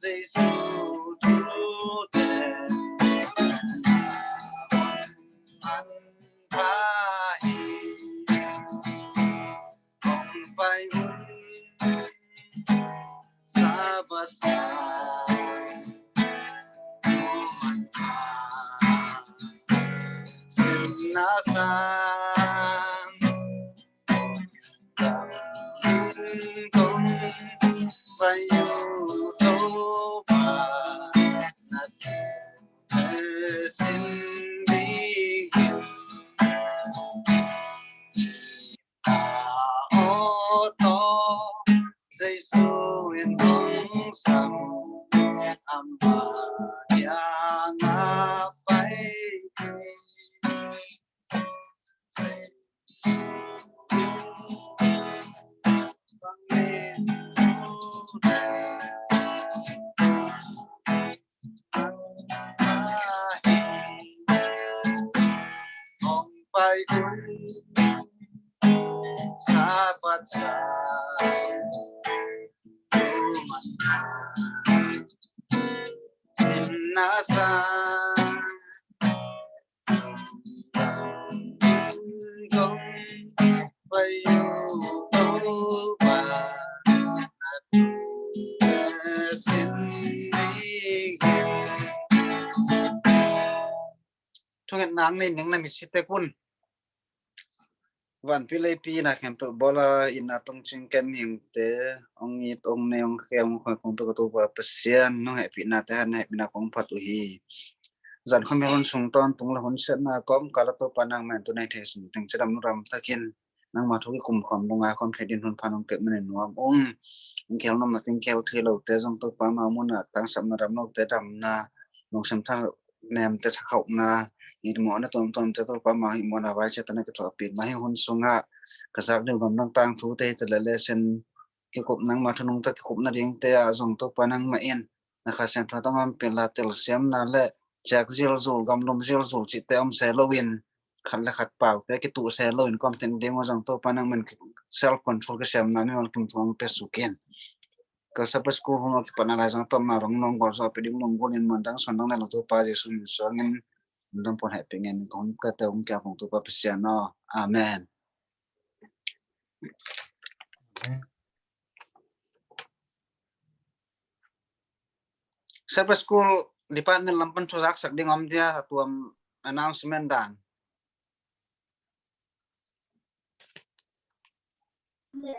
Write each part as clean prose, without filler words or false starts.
Giêsu tu te an pai không phải sabat sa sinasan không phải yêu đâu mà xin đi ô tô Giêsu yên vững sam amba yang apai Pai sabat sa mata sinasa gong bayu ba sin thong nang nei nang na mi site kunวันพิเลยปีนะแคมเปบอลอินอาตงชิงแกนหิงเตองอีตองเนองเขียมคอยคงตัวตัวเปเซียนน้องให้ปีนาแต่ให้ปีนาของพัตุฮีจันเขามีคนส่งตอนตรงละคนเส้นนาก้อมกาลตัวปานังแมนตัวในเทสุถึงจะดำรำตะกินนั่งมาทุกกลุ่มความลงอาความเทดินทุนพานองเกิดมันในนัวองเกี่ยวน้ำมาเป็นแก้วเทเราเตจงตัวปามามุนตั้งสำนักดำนกเตดำนาลงสมท่าแนมเตเขานาอีหมอนะตอมจะตัวปามาหิมอนาไว้จะตอนนี้ก็ถอดปิดมาให้คนสงะกระซักเดิมกำลังตั้งทูเตจะเลเลเซนเกี่ยวกับนังมาทนุงตะกบนาเรียงเตะส่งตัวปานังมาเอ็นนะคะเซนพระต้องเป็นลาเตลเซียมนั่นแหละจากเจลซูกำลมเจลซูจิตเตอมเซโลวินขัดและขัดเปล่าแต่กิตุเซโลวินก็เป็นเดโมส่งตัวปานังมันเซลฟ์คอนโทรลก็เซมนั่นนี่มันเป็นตัวมันเป็นสุกินก็สับสกูของเราคิดปนอะไรจังตัวมาร้องน้องก็สอบไปดิ้งลงบนมันดังส่วนน้องในหลังตัวปาเจสุนส่วนเงินต้องผลให้เป็นเงินของกระเตงแก่ของตัวปาเปเซียนออาเมนSabtu school department lampan susak sak ding om dia satu announcement dan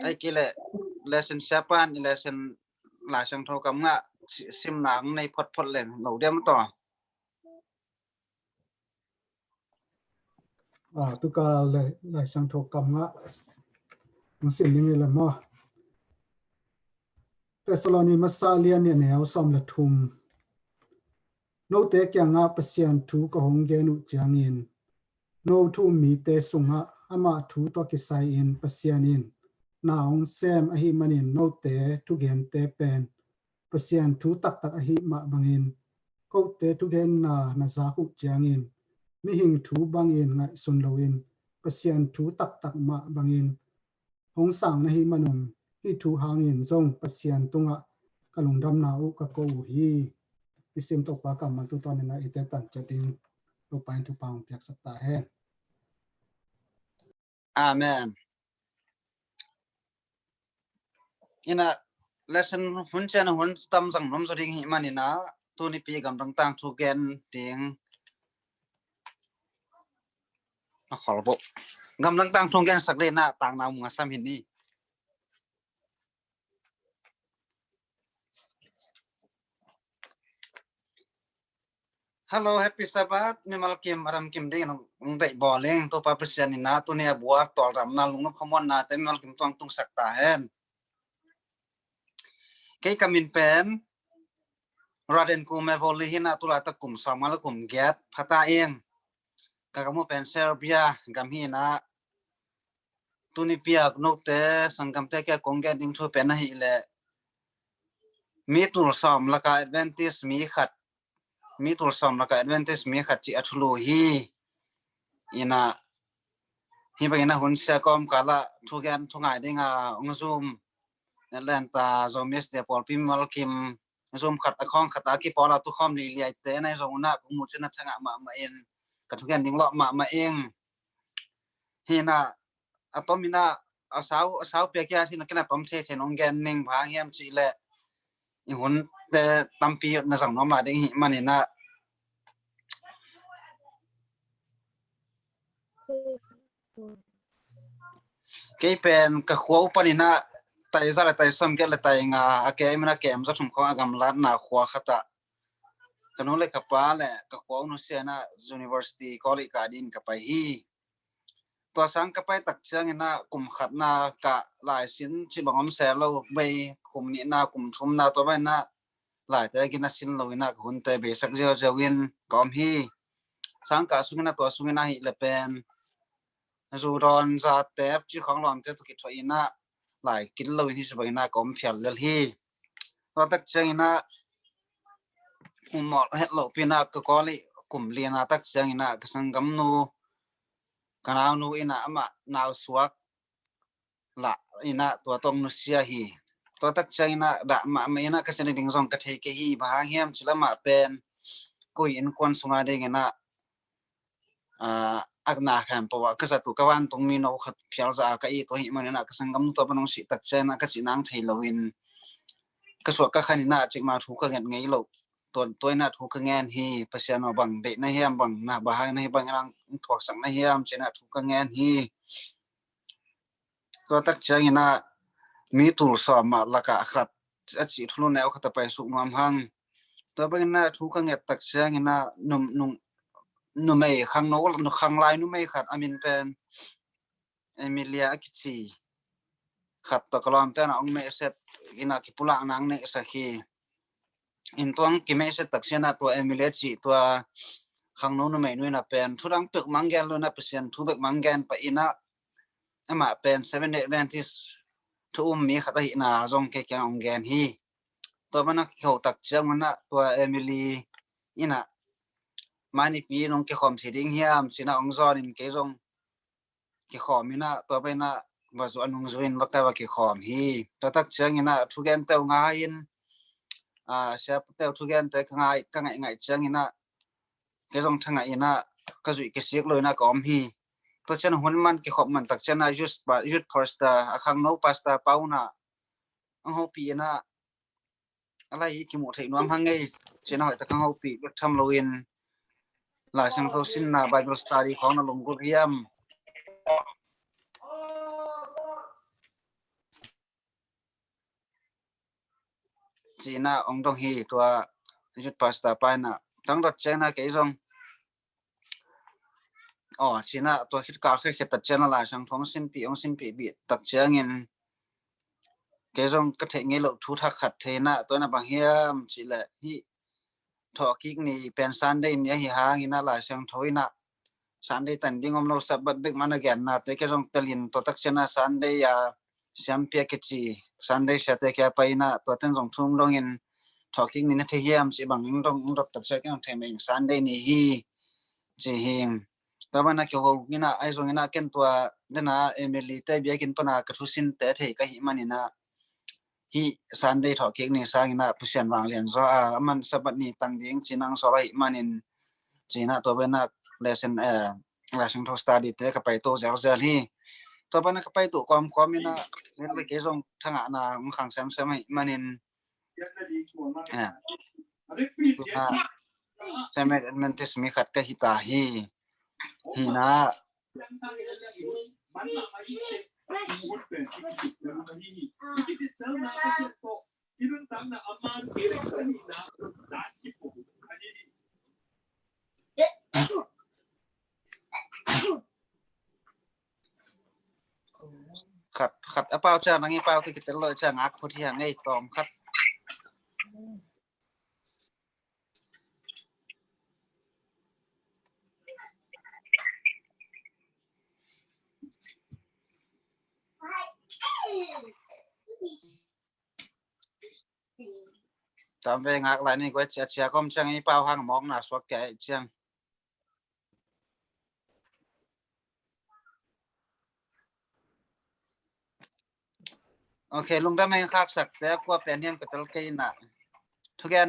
ai kile lesson siapan lesson la sang tho kam nga sim nang nei phot len lo dem to tu ka le sang tho kam nga sim ni le mo Tesaloni masalian ne ne som la thum no te kya nga pasien thu ko hong ge nu changin no thu mi te sunga ama thu to ki sai in pasien in na ong sem a hi manin no te thu gen te pen pasien thu tak tak a hi ma bangin ko te thu gen na za ku changin mi hing thu bangin ngai sun loin pasien thu tak tak ma bangin hong sang na hi manum hi thu hangin zong pasien tunga kalung dam na u ka ko hi isim to pa ka man tu to na ite tan chating to pain tu paung pyak sakta he amen ina lesson hun chen hun stam sang nom so ding hi manina tu ni pi gam dang tang thu gen ting a khol bo gam dang tang thu gen sak le na tang na mu sam hin ni Hello, happy Sabbath. Mimal kim aram kim ding nong dai bowling to pa presyan ni na to ne buak tol ram na lung no khomon na te mimal kim tong tung sakta hen. Kay kamin pen raden ku me voli hina tu la ta kum samal kum gap phata eng. Ka kamu pen Serbia gam hina tu ni piak no te sangam te ka kongge ding thu pen hi le mi tul som la ka advantage mi khat mi tul som la ka advantage mi khat chi athulu hi ina hi bagina hun sia kom kala thu gan thu ngai dinga ong zoom Atlanta zomis de pol pim mal kim zoom khat akhong khata ki pora tu khom li li te nai zong na ku mu chena thanga ma en ka thu gen ding lo ma eng hina atomina asau pe kya sin kana tom the nong gen ning bha hiam chi le i hun te tampi na sang no ma ding hi manina ke pen ka khwa upanina tai zara tai som ke le tai nga ake mina kem za thum kho agam lat na khwa khata kanu le ka pa le ka khwa nu se na university college ka din ka pai hi to sang ka pai tak chang na kum khat na ka lai sin chi bangom se lo bei kum ni na kum thum na to bai na lai te gi na sin lo na hun te be sak jo jo win kom hi sang ka sungina to sungina hi le pen zu ron za tep chi khong lom te to ki thoi na lai kin lo hi sabai na kom phial lel hi to tak chang na umol het lo pina ka koli kum liana tak chang na ka sangam nu kanau nu ina ama naw suak la ina to tong nu sia hi to tak chang na da ma ina ka sen ding zong ka thei ke hi ba hiam chilama pen ko in kon sunga de na agna kham pawa ka satu kawan tung mi no khat phial za ka i to hi manena ka sangam to panong si tak chena ka chinang thei loin ka so ka khanina chikma thu ka ngen ngei lo ton toina thu ka ngen hi pasiano bang de na hiam bang na ba ha na bang rang thok sang na hiam chena thu ka ngen hi to tak changina mi tur so ma laka khat achi thulu na o khata pai su mam hang to bang na thu ka nget tak changina num nung nu mei khang no nu khang lai nu mei khat amin pen Emilia Akichi khat to kalom tan ong me set ina ki pula nang ne sa khi in tong ki me set tak sena to Emilia chi to khang no nu mei nu na pen thurang pek manggen lo na pesen thu bek manggen pa ina ama pen 7 advantage thu mi khata hi na zong ke kyang ong gen hi to bana ki ho tak chang na to Emily ina mani pi nong ke khom thiding hiam sina ong zon in ke zong ki khom ina to bena wa zo anung zoin bakta wa ki khom hi to tak chang ina thu gen taw nga in sha taw thu gen te ngai ka ngai chang ina ke zong thanga ina ka zui ke siek loina kom hi to chen hun man ki khom man tak chana just ba yut first akhang no pasta pauna ho pi na ala yi ki mo thei nuam hangai chen hoi ta khang ho pi tham loin la sang tho sin na bible study khong na lung gu riam china ong dong hi to yut pasta pa na tang dot chena ke zong china to hit ka khe ta chena la sang thong sin pi ong sin pi bi tak changin ke zong ka the nge lo thu tha khat the na to na bang hiam chi la hi tho ki ni pen sunday ni hi hang ina la sang thoina sunday tan ding om lo sabat bek mana gen na te ke zong telin to tak chena sunday ya champia ke chi sunday sa te ka paina to ten zong thum dong in tho ki ni na the hiam chi bang dong dot tak sa ke the meng sunday ni hi chi hing ta bana ke ho ina ai zong ina ken to dena emily te bia kin pana ka thusin te the ka hi manina hi sunday tho ki ni sang ina pusian wang lian zo aman sabat ni tang ding chinang so lai manin china to bena lesson lesson to study te ka pai to zel zel hi to bana ka pai to kom kom ina le ke zong thanga na khang sam sam hi manin na same advantage mi khat ka hita hi hina khát bao cha nang bao ki kitel lo cha ngak phu thi ngai tom khát tam ve ngak lại ni ko cha cha kom chang ai bao hang mong na swak ke chang okay lung da mai khak sak te ko pen hiam kitel ke na ทุกแกน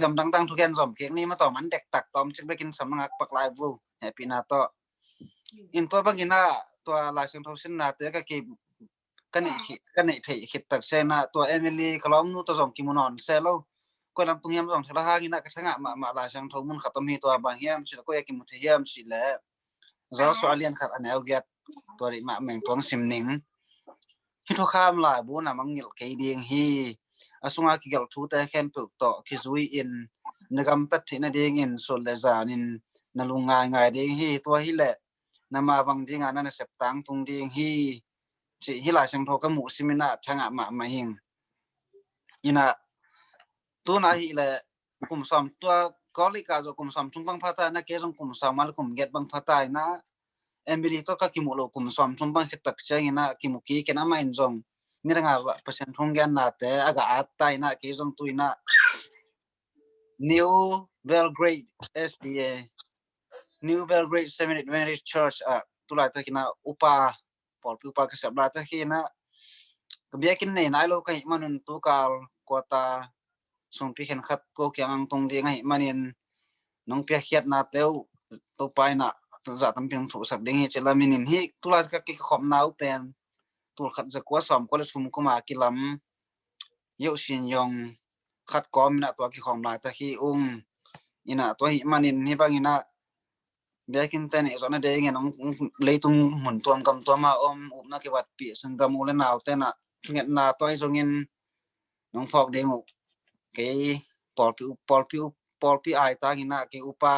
กำตั้งทุกแกนสมเกียงนี่มาต่อมันเด็กตักตอมจึงไปกินสำนักปักลายบูแฮปปี้นาต่ออินตัวบางกินนะตัวลายเชิงทองสินนาเตะก็กีกันนี่ขิดตักเซนะตัวเอมิลี่คลอมนู่ตัวสองกิมอนเซโลก็ลำตุงเฮียมสองทะเลาะกินนะก็ช่างมาลายเชิงทองมุนขับต้มฮีตัวบางเฮียมสิแล้วก็อยากกินมุทเฮียมสิแล้วจะสวาเลียนขัดอันเอลเกียตัวริมาแมงตัวสิมนิงที่ทุกข้ามลายบูน่ะมังยิลเกยดีงฮีอาสุงอากิเกลทูแต่แคมป์ปลูกต่อคิซุยอินนกำตัดที่นาดีงินส่วนเลจานินนลุงง่ายดีงฮีตัวฮิเล่นามาบางดีงานนั้นเสพตังตุงดีงฮีสิฮิลาเชิงโทกมุสิมินาช่างมาหิงอินะตัวนาฮิเล่กุมสามตัวก็ลิกาโจกุมสามชุมบังพัตานะเกจงกุมสามมาลกุมเกตบังพัตานะเอ็มบิลิโตก็กิมุโลกุมสามชุมบังคิดตักเชงนะกิมุกีเกนะมาอินจงนี่ระงาเปอร์เซ็นต์ทงแกนนาเตอากาอัตไตนะเกจงตุยนะ New Belgrade SDA New Belgrade Seminary Adventist Church ตุลาตะกินะอุปาปอลอุปาก็สับลาตะกินะก็เบียกินเนี่ยนายโลกให้มันตุกาลกวตาส่งพิเข็นขัดโกเกียงตรงดีให้มันยันน้องเปียเขียดนาเตวตัวไปนะจะทำเพียงถูกสับดิ้งให้เจลามินินฮิตุลาก็กิขอมนาวเป็นตัวขัดจะกวาสอมก็เลยชุมกุมากิลำเยอะชินยองขัดกอมนะตัวกิขอมลาตะกี้อินะตัวหิมันยันฮิบังอินะเบียกินแต่เนี่ยตอนนั้นเด็กน้องเลยตุงหมุนตัวกำตัวมาอุบนักวัดปีสังกามูเลนาวแต่น่ะเงี้ยนาตัวไอ้ทรงเงินน้องพอกเด้งกเกยปอลปีไอตากินะเกอุปา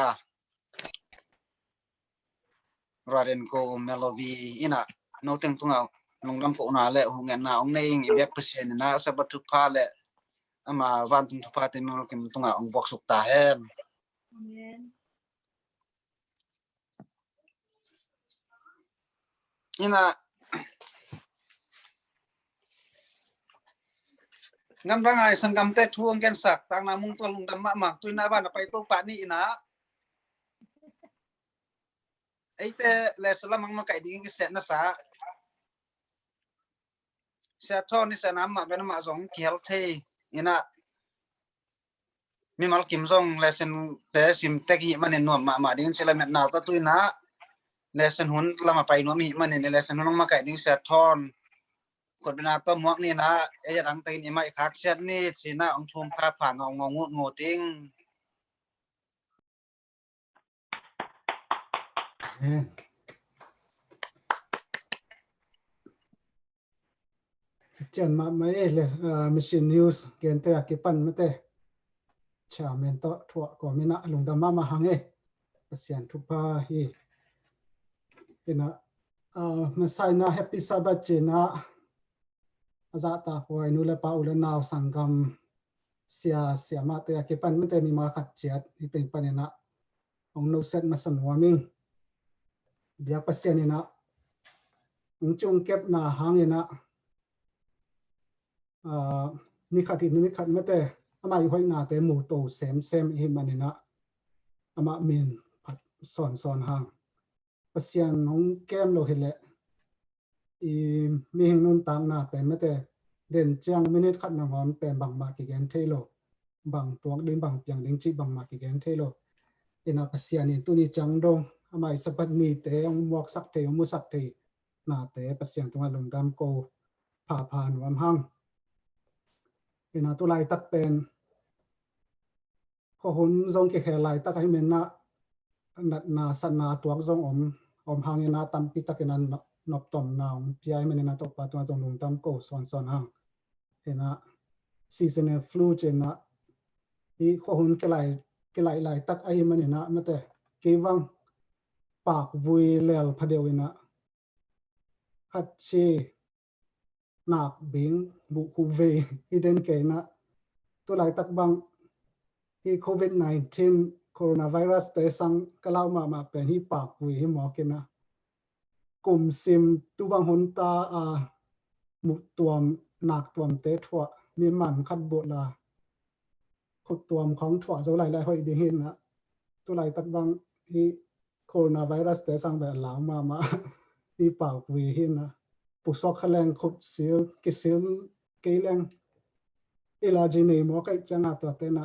ราเดนโกเมโลวีอินะโนเต็งตุงเอาลงดำโผนาเละหงเงินนาองเนงเบียกเปอร์เซ็นต์นะสับทุกพาเละอามาวันตุงทุกพาเต็มมันกิมตุงเอาองบอกสุกตาเฮนนี่นะงำร่างไงสังกำเตทวงแกนสักต่างนามุงตัวลุงดำมะหมักตุยนาบ้านไปตัวป่านี่นะไอ้แต่เลสละมังมาไก่ดิ้งเสนสาเสียท่อนี่เสน้ำมาเป็นมาสองเขียวเทนี่นะมีมัลกิมซงเลสนแต่สิมเตกิมันเนนวมมาดิ้งเสลเม็ดนาวตะตุยนะเลสนหุ่นละมาไปนวมหิมันเนเลสนหุ่นมาไก่ดิ้งเสียท่อนกดเป็นอาต้มหมอกนี่นะไอ้ยันตีนี่ไม่คักเช่นนี่สินะองชมพาผ่างงงูติ้งเจนมาไม่เลยมิชชันนิวส์เกณฑ์เตะกี่ปันไม่เตะชาเมนโตถั่วก็มีนะลงดำมาหังเสียนทุพาฮีนะมันใส่นะแฮปปี้ซาบัตเจนะอาจารย์ตาหวยนูเลปาอุเลนาวสังกัมเสียมาเตะกี่ปันไม่เตะนี่มาขัดเจียดที่เป็นปันนะองนูเซตมาสนวมิงเบียปัสเซียนี่นะองจงเก็บนาหางนะนี่ขัดที่นี่ขัดไม่แต่อามาอยู่ห้อยนาแต่หมู่โตเซมเฮมันนี่นะอามาเมนผัดสอนหางปัสเซียนน้องแก้มเราเห็นแหละมีหิงนุ่นตามนาแต่ไม่แต่เด่นจังมินิขัดน้ำหอมเป็นบางมากิเกนเทโลบางตัวดึงบางอย่างดึงจีบางมากิเกนเทโลนะปัสเซียนนี่ตัวนี้จังดงอามาสับปัดมีแต่องมอกสักเทองมุสักเทนาแต่ปัสเซียนตรงนั้นลงดำโกผ่านวันห้างนะตัวลายตักเป็นข้อหุ่นทรงเกี่ยวลายตักให้เมนนาสันนาตัวทรงอมหางนะตั้มปิตักนั้นนบต่อมนาวพี่ไอ้เมนนะตกปลาตัวทรงลงตั้มโกสอนห้างนะซีซันฟลูเจนะที่ข้อหุ่นเกี่ยวลายตักไอ้เมนนะไม่แต่เกี่ยวปากวุยเลลพเดียวนะฮัตเชนักบิงบุคูเวที่เดินเกนะตัวหลายตักบังที่โควิด-19 โคโรนาไวรัสแต่สังก็เล่ามาเป็นที่ปากวุยให้หมอเกนะกลุ่มซิมตัวบางหนตามุตัวหนักตัวเตะถั่วมีมันคัดบดละขุดตัวของถั่วจะหลายห้อยดีเห็นนะตัวหลายตักบังที่โคโรนาไวรัสแต่สังแบบหลังมาที่ปากวุยเห็นนะปุกซอกแรงขุดเสียกิเสียกี่แรง ilaji nei mo kai changa to te na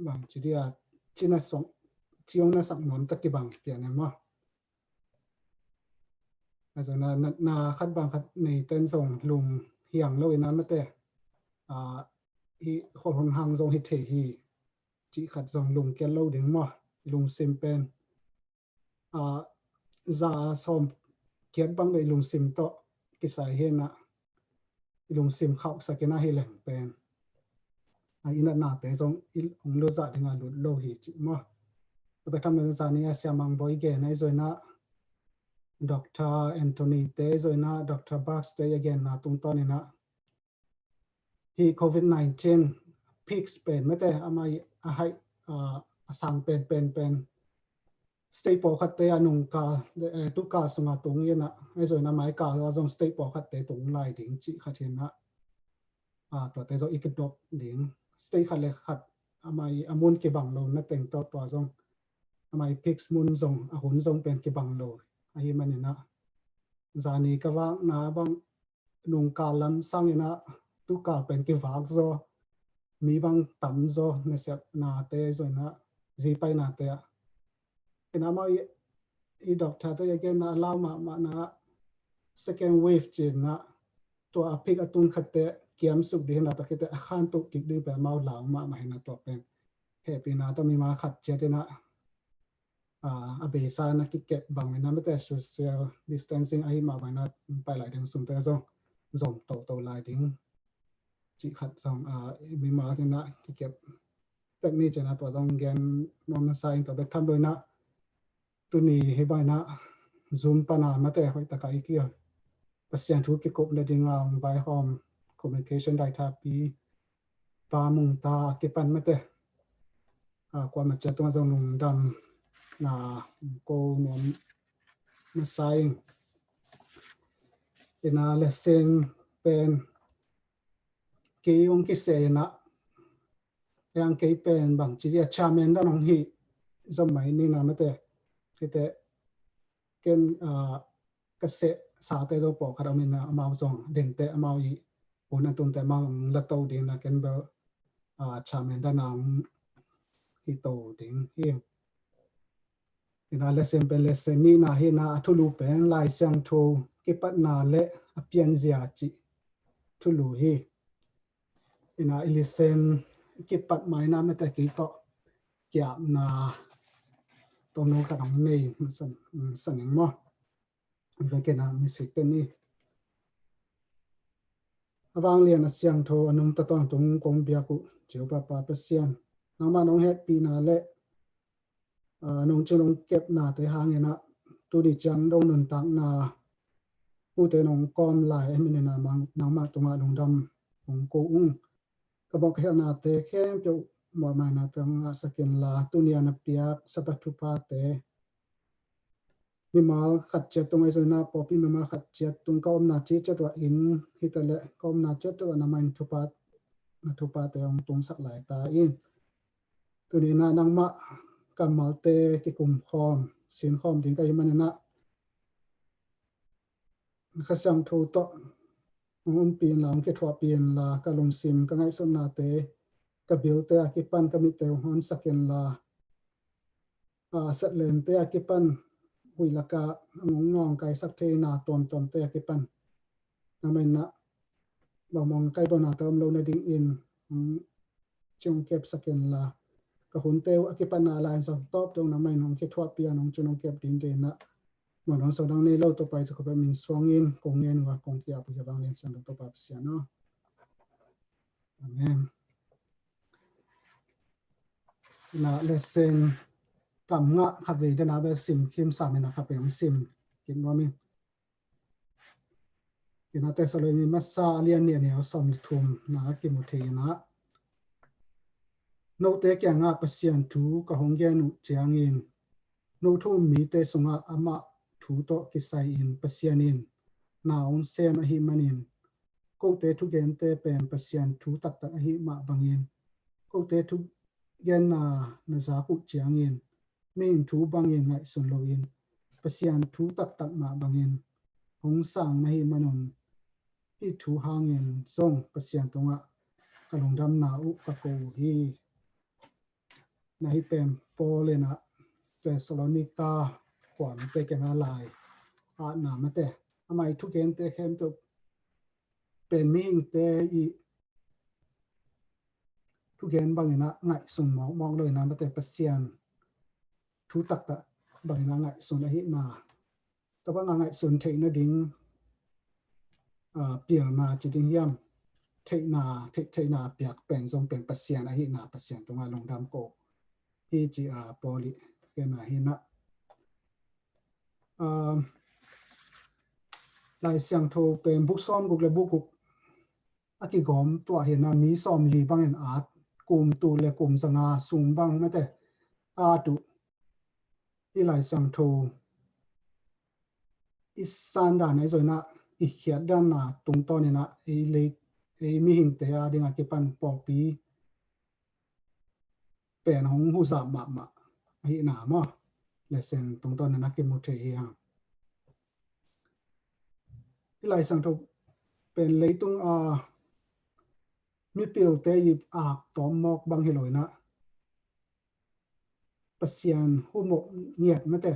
bang chi dia china song chiong na sak non ta ki bang ti ne ma azo na khat bang khat nei ten song lung hiang lo ina ma te hi khol hon hang zong hi the hi chi khat zong lung ken lo ding ma lung sim pen za som kiat bang le lung sim to ki sai he na lung sim khau sakena hi leng pen ina na te zong ong lo za dinga lo hi chi maไปทำในสถานีเสียมังบอยเกนในส่วนน่ะดร.แอนโทนีเตส่วนน่ะดร.บัคส์เตย์เกนน่ะตรงตอนนี้น่ะที่โควิด-19 พีคสเปนไม่แต่อามาให้สั่งเป็นสเตปอคัดเตยนุ่งกาตุกาสงาตรงนี้น่ะในส่วนน่ะหมายกาเราส่งสเตปอคัดเตยตรงไล่ดิ่งจิขัดเห็นน่ะตัวเตยส่งอีกดอกดิ่งสเตปขัดเลยขัดอามามุนเก็บังลงนั่นแต่งตัวส่งไม่พิกซ์มุนซงหุ่นซงเป็นกิบังโลไอ้มันนี่นะจานีก็ว่านาบังนุ่งกาลันสังนะตุกาเป็นกิวากโซมีบังตั้มโซในเสียนาเตยโซนะจีไปนาเตยเป็นอามาอีด็อกเตอร์ตัวยังนะเล่ามานะ second wave จีนนะตัวอภิกตุนขัดเตะเกี่ยมสุดดีนะตะเกียบข้านตุกิดดีแบบเมาเหลามาเห็นนะตัวเป็นเหตุนะต้องมีมาขัดเจตนะเบสานักเก็บบางเวลาไม่แต่ social distancing ไอ้มาวันนั้นไปหลายถึงสุดแต่ส่งโตหลายถึงจิขัดส่งมีมาที่นะเก็บแต่นี่จะนะตัวส่งแกนนอนสายตัวแบบทำโดยนะตัวนี้ให้ไปนะ zoom ปนามาแต่หอยตะไคร้เกี่ยวปัจจัยทุกข์กบในดิ่งอ่างใบหอม communication ได้ทับปีปามุงตาเก็บปันมาแต่ความมันจะตัวส่งลงดำna ko nom na saying ina lesson pen ke yong ki se na yang ke pen bang chi ya chairman da nong hi zamai ni na mate kite ken ka se sa te do po khara min na amao zong den te amao yi onan tun te ma la to ding na ken ba chairman da na hi to ding hi ina lesson pen lesson ni na hi na thulu pen lai siang tho ki pat na le apian zia chi thulu hi ina lesson ki pat mai na meta ki to kya na to no ka dong nei san mo ve ke na mi sik te ni awang lian siang tho anum ta tong tung kong bia ku chiu pa sian na ma nong happy na le nông trường nông kẹp na tới hàng như na tu đi chăng đâu nền tảng na u tới nông com lại em mình na mang nang ma tung nông đâm nông cô các bậc hiện na tới khem cho mọi mai na tung sakin la tu nia na piak sabatu pa te mi mal khat che tung ai na popi mi mal khat che tung kom na chi che to in hitale kom na che to na main thu pa te ong tung sak lại ta in tu ni na nang ma kamal te ki kum khom sin khom ding kai manana khasang thu to pin lang ke thwa pin la ka lung sim ka ngai som na te ka bil te ki pan ka mi te hon saken la sat len te ki pan hui la ka ngong kai sak the na tom te ki pan na mai na ba mong kai ba na tom lo na ding in chung kep saken la ka hun teu akipan na line sa top dong na mai nong ke thwa pia nong chunong kep ding de na ma nong so dang nei lo to pai ko min swang in kong ngen wa kong kia pu bang len san to pa sia no amen na lesson kam nga khat ve de na be sim kim sa me na kha pe sim kin wa min ina te so le ni ma sa lian ne som thum na ki mu the na no te kya nga pasien thu ka hong gen nu chiang in no thu mi te sunga ama thu to ki sai in pasien in na on sem a hi manin ko te thu gen te pen pasien thu tak a hi ma bangin ko te thu gen na za ku chiang in min thu bangin ngai sun lo in pasien thu tak ma bangin hong sang na hi manon hi thu hangin song pasien tonga ka long dam na u ka ko hi na hi pem Paul na Thessalonica kwam te ke nga lai a na ma te amai thu ken te khem to pen ming te i thu ken bang ina ngai sun mong loi na ma te pasian thu tak ta bang ina ngai sun a hi na to ba ngai sun the na ding pial na chi ding yam the na piak pen zong pen pasian a hi na pasian to nga long dam ko hi chi a poli ke na hi na lai siang tho pen buk som guk le buk guk aki gom to hi na mi som li bang en art kum tu le kum sanga sum bang ma te a tu i lai siang tho is san da nei zo na i khiat dan na tung to ni na e le e mi hing te a ding a ke pan po pi pen hong hu za ma hi na mo le sen tung to na ke mu the hi ha i lai siang tho pen le tung a mi pil te i a tom mok bang hi loi na pasian hu mo nghiat ma te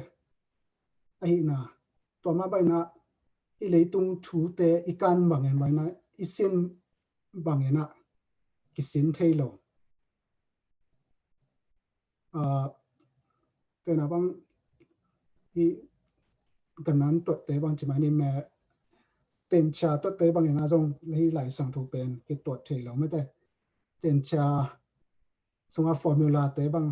a hi na to ma bai na i le tung thu te i kan bang en bai na i sin bang en na ki sin thei lo te na bang i kan nan to te bang chi mai ni me ten cha to te bang en na zong hi lai sang thu pen ki to thei lo ma te ten cha songa formula te bang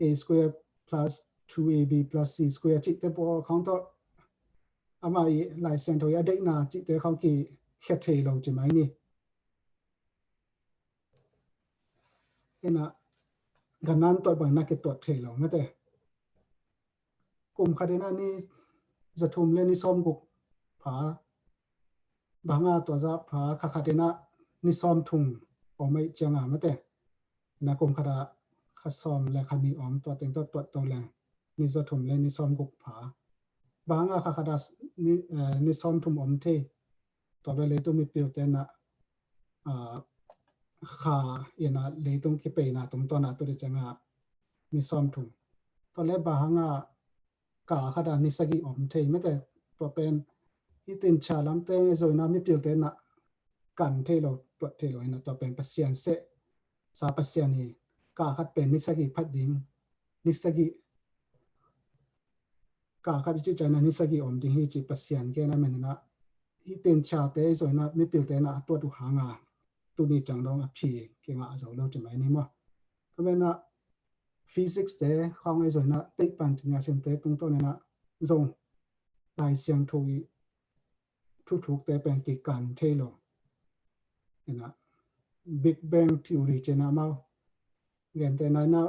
a square plus 2ab plus c square chi te po khang to ama i lai sang thu ya de na chi te khang ki khet thei lo chi mai ni ena ganan to bang na ke to thei lo ma te kum khadena ni zathum le ni som guk pha banga to za pha kha khadena ni som thung o mai changa ma te na kum khada kha som le khani om to teng to le ni zathum le ni som guk pha banga kha khada ni som thum om the to le to mi pil te na kha ina le tung ki pe na tum to na to de changa ni som thum to le banga ka khada ni sagi om the me te to pen i tin cha lam te zo na mi pil te na kan the lo to the lo na to pen pasian se sa pasian ni ka khat pen ni sagi phat ding ni sagi ka khat chi cha na ni sagi om ding hi chi pasian ke na men na i tin cha te zo na mi pil te na to tu hanga tu ni chang dong a phi ke nga zo lo chi mai ni mo to men na physics te khang ai zo na te pan ti nga sim te tung to na zong lai siang thu i thu te pen ki kan the lo ina big bang theory chena ma gen te na na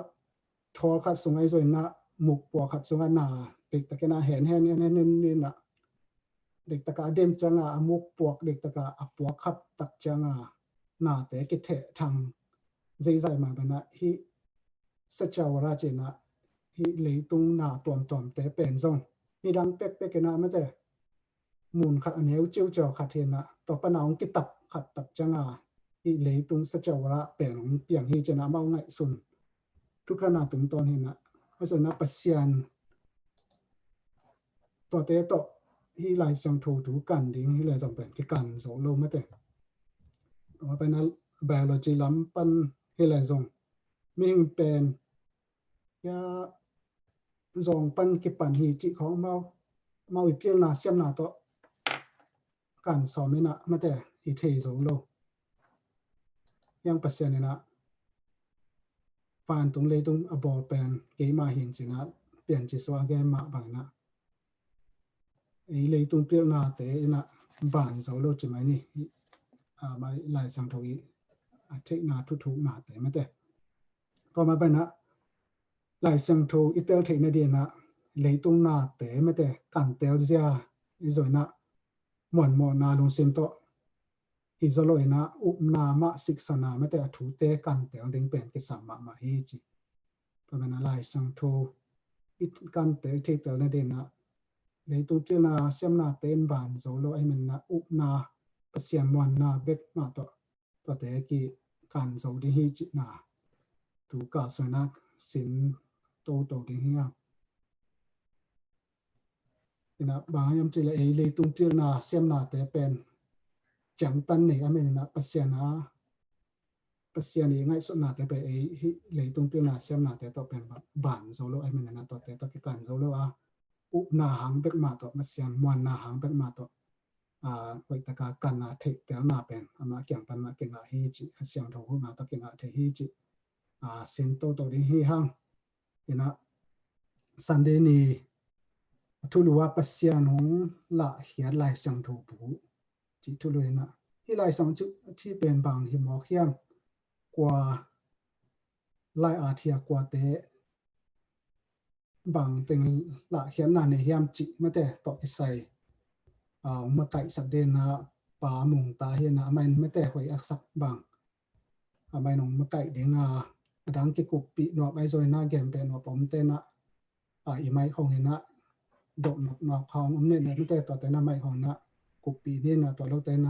thor khat sung ai zo na muk po khat sung na dik ta ke na hen ni na dik ta ka dem changa amuk puak dik ta ka apuak khat tak changa na te ki the thang zai zai ma ba na hi sa chawara chena hi leitung na tom te pen zong ni dang pek na ma te mun khat aneu chiu chaw khat he na to pa naung ki tap khat tak changa hi leitung sa chawara pen ong piang hi chena mau ngai sun tu kana tum ton hi na aso na pasian to te to hi lai sang tho tu kan ding hi le jam pen ki kan zo lo ma te to pa na biology lam pan hi le zong ming pen ya zong pan ki pan hi chi khong mau i piel na siam na to kan so me na ma te hi thei zo lo yang pasian na pan tung le tung abol pen ke ma hin china pian chi so ge ma bang na ei le tung piel na te na ban zo lo chi mai ni mai lai sang tho i a thei na thu na te ma te to ma ba na lai sang tho i tel thei na de na le tung na te ma te kan tel zia i zo na mon mo na lung sim to hi zo lo na up na ma sik sana ma te thu te kan tel ding pen ke sa ma hi chi to na lai sang tho i kan te thei tel na de na le tu tel na siam na ten ban zo lo ai men na up na pasian mon na bek ma to te ki kan zo di hi chi na tu ka so na sin to di hi ya ina ba yam chi le le tung tir na sem na te pen chang tan nei amen na pasian ni ngai so na te pe hi le tung tir na sem na te to pen ban zo lo amen na to te to ki kan zo lo a u na hang bek ma to ma sian muan na hang bek ma to vậy ta cả cần là thể kéo nạp bên mà kiểm pan mà kiểm ngã hi chị khách xem thầu hôm nào ta kiểm ngã thể hi chị xin tô đi hi hang thì nó Sunday ni thu lúa pasian hong là hiện lại sang thầu bù chị thu lúa na hi lại sang chữ chi bên bằng hi mò khiam qua lại thia qua tế bằng tình là hiện là này hiam chị mà để tọt cái say mà tại sắc đen bà mùng ta hiện là mình mới để hồi sắc bằng mình nông mà tại đến đang cái cục bị nó bây giờ na game bên nó bấm tên ý máy không hiện động nó không nên là mới để tọt tên máy không cục bị nên là tọt lâu tên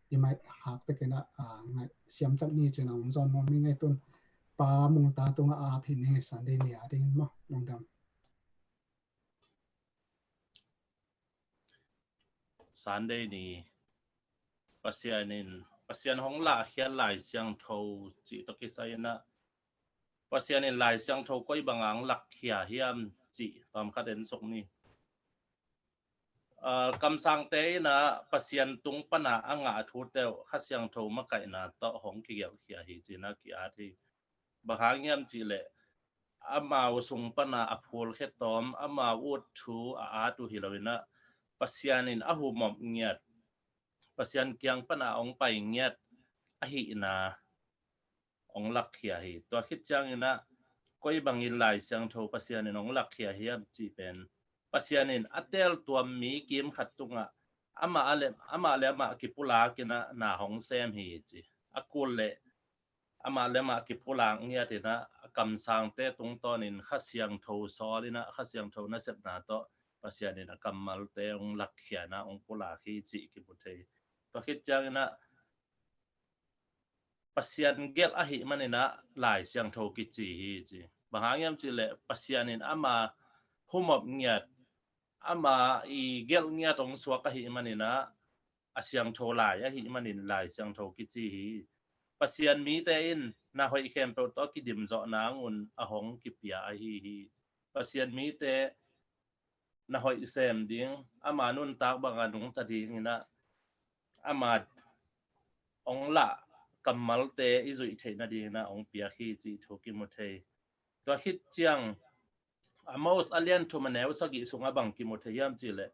ý máy học cái ngày xem tập như thế nào do nó mình ngay tuần bà mùng ta tung thì nên sáng đến nhà đi mà lòng đầm Sunday ni pasian hong la hian lai siang tho chi to ki sai na pasian in lai siang tho koi bangang lak khia hiam chi tom kha den sok ni kam sang te na pasian tung pana anga thu te kha siang tho ma kai na to hong ki gel khia hi chi na ki a thi ba hang yam chi le ama sung pana aphul khe tom ama ut thu a tu hilowina pasianin ahumom ngiat pasian kyang pana ong pai ngiat ahi na ong lakhia hi to khit chang ina koi bangin lai sang tho pasianin ong lakhia hiam chi pen pasianin atel tuam mi kim khatunga ama le ma ki pula kina na hong sem hi chi akul le ama le ma ki pula ngiat ina kam sang te tung tonin khasiang tho solina khasiang tho na set na to pasianin kamal te ong lakhia na ong pula khi chi ki buthe to khit chang na pasian gel ahi manina lai siang tho ki chi hi chi bahangam chi le pasianin ama humop ngiat ama I gel ngiat ong suak ahi manina asyang tho lai ahi manin lai siang tho ki chi hi pasian mi te in na hoi khem to to ki dim zo na ngun ahong ki pia hi pasian mi te na hoi sem ding ama nun tak banga nung ta ding ina ama ong la kamal te izui the na ding na ong pia khi chi thoki mo the to hit chiang amos alian thu manew sagi sunga bang ki mo the yam chi le